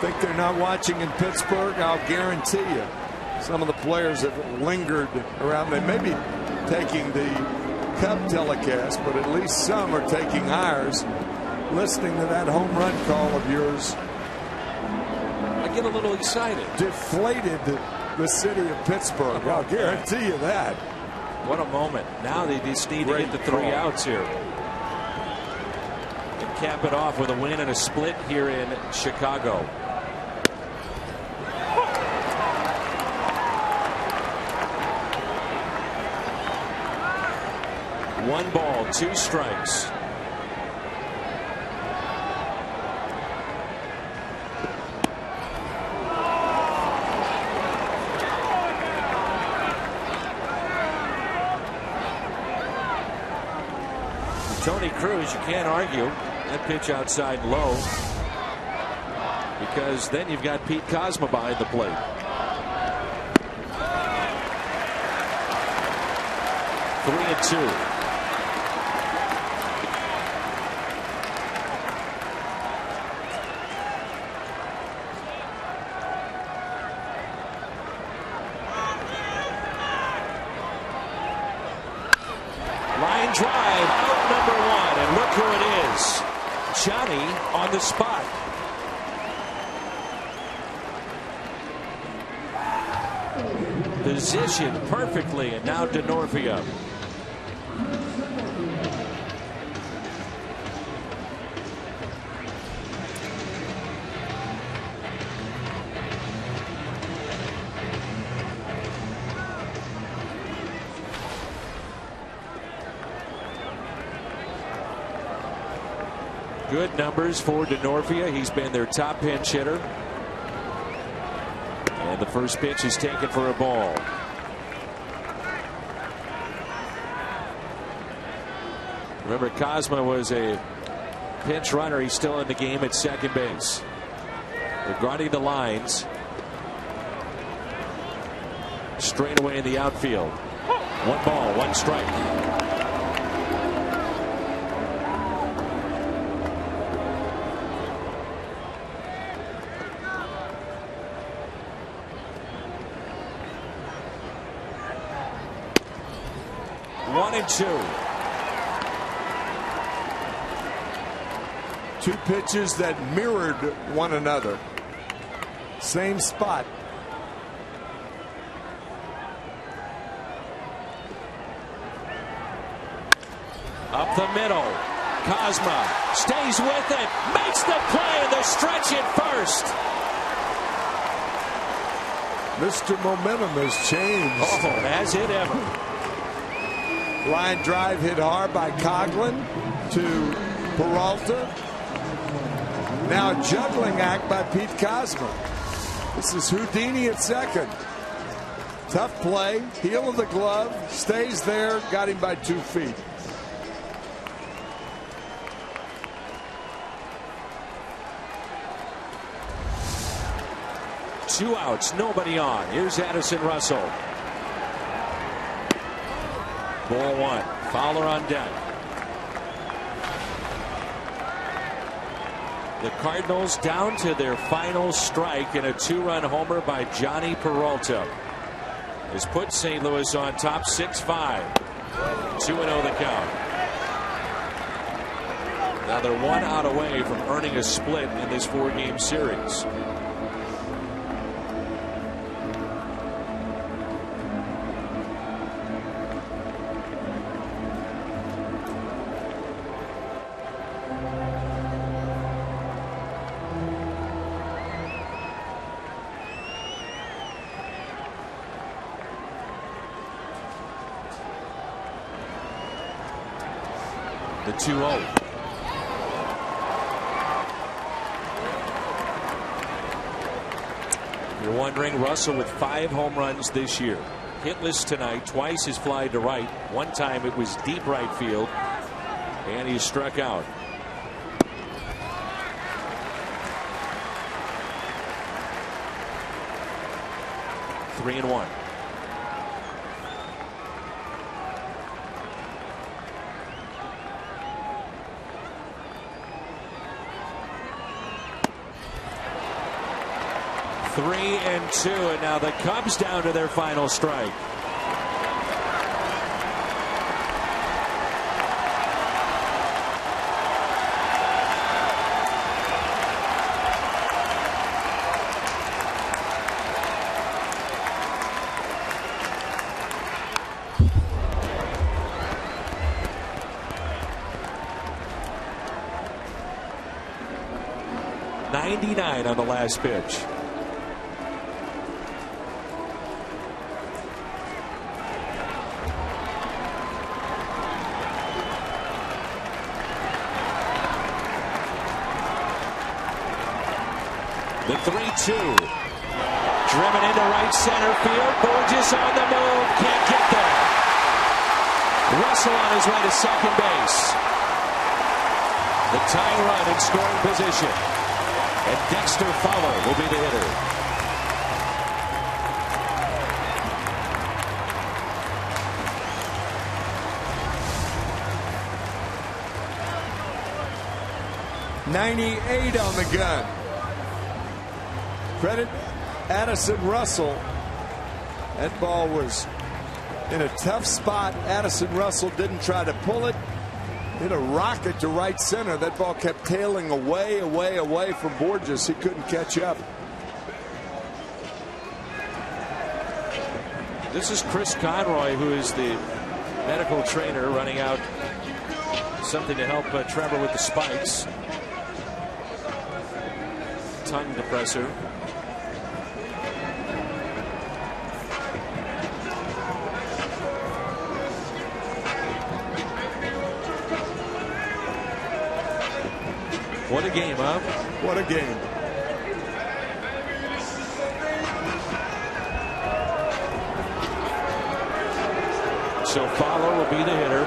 Think they're not watching in Pittsburgh? I'll guarantee you some of the players have lingered around. They may be taking the Cub telecast, but at least some are taking ours, listening to that home run call of yours. I get a little excited. Deflated the city of Pittsburgh. I'll guarantee you that. What a moment. Now they just need to get the 3 outs here. And cap it off with a win and a split here in Chicago. One ball, 2 strikes. Tony Cruz, you can't argue that pitch outside low, because then you've got Pete Kozma behind the plate. Three and 2. Line drive, out number 1, and look who it is. Johnny on the spot. Positioned perfectly, and now DeNorfia. Good numbers for DeNorfia. He's been their top pinch hitter. And the first pitch is taken for a ball. Remember, Kozma was a pinch runner. He's still in the game at second base. They're guarding the lines. Straight away in the outfield. 1 ball, 1 strike. One and 2. 2 pitches that mirrored one another. Same spot. Up the middle. Kozma stays with it. Makes the play. The stretch at first. Mr. Momentum has changed. Oh, has it ever. Line drive hit hard by Coughlin to Peralta. Now a juggling act by Pete Kozma. This is Houdini at second. Tough play. Heel of the glove. Stays there. Got him by 2 feet. 2 outs, nobody on. Here's Addison Russell. Ball 1. Fowler on deck. The Cardinals down to their final strike, and a 2-run homer by Johnny Peralta has put St. Louis on top 6-5. 2-0 the count. Now they're 1 out away from earning a split in this 4-game series. The 2-0. You're wondering, Russell with 5 home runs this year. Hitless tonight, twice his fly to right. One time it was deep right field, and he struck out. Three and 1. Three and 2, and now the Cubs down to their final strike. .99 on the last pitch. The 3-2. Driven into right center field. Burgess on the move. Can't get there. Russell on his way to second base. The tying run in scoring position. And Dexter Fowler will be the hitter. .98 on the gun. Credit Addison Russell. That ball was in a tough spot. Addison Russell didn't try to pull it. Hit a rocket to right center. That ball kept tailing away from Borges. He couldn't catch up. This is Chris Conroy, who is the medical trainer, running out something to help Trevor with the spikes. Tongue depressor. What a game, huh? What a game. So Fowler will be the hitter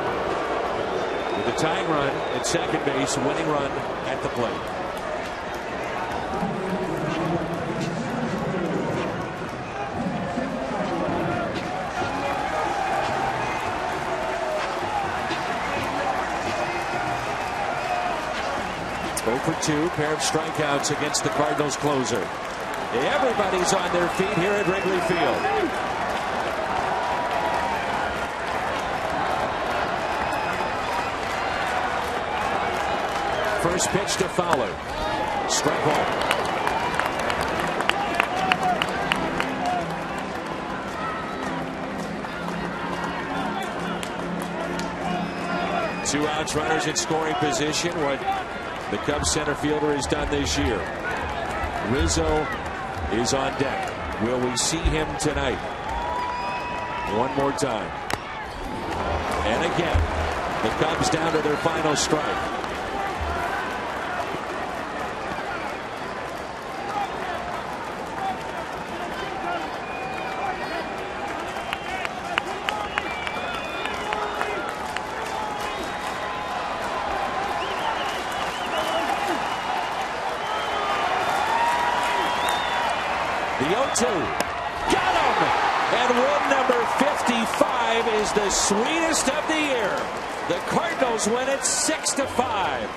with a tying run at second base, winning run at the plate. For 2, pair of strikeouts against the Cardinals closer. Everybody's on their feet here at Wrigley Field. First pitch to Fowler. Strike 1. Two outs, runners in scoring position. What the Cubs center fielder has done this year. Rizzo is on deck. Will we see him tonight? One more time. And again, the Cubs down to their final strike. The 0-2. Got him! And win number 55 is the sweetest of the year. The Cardinals win it 6-5.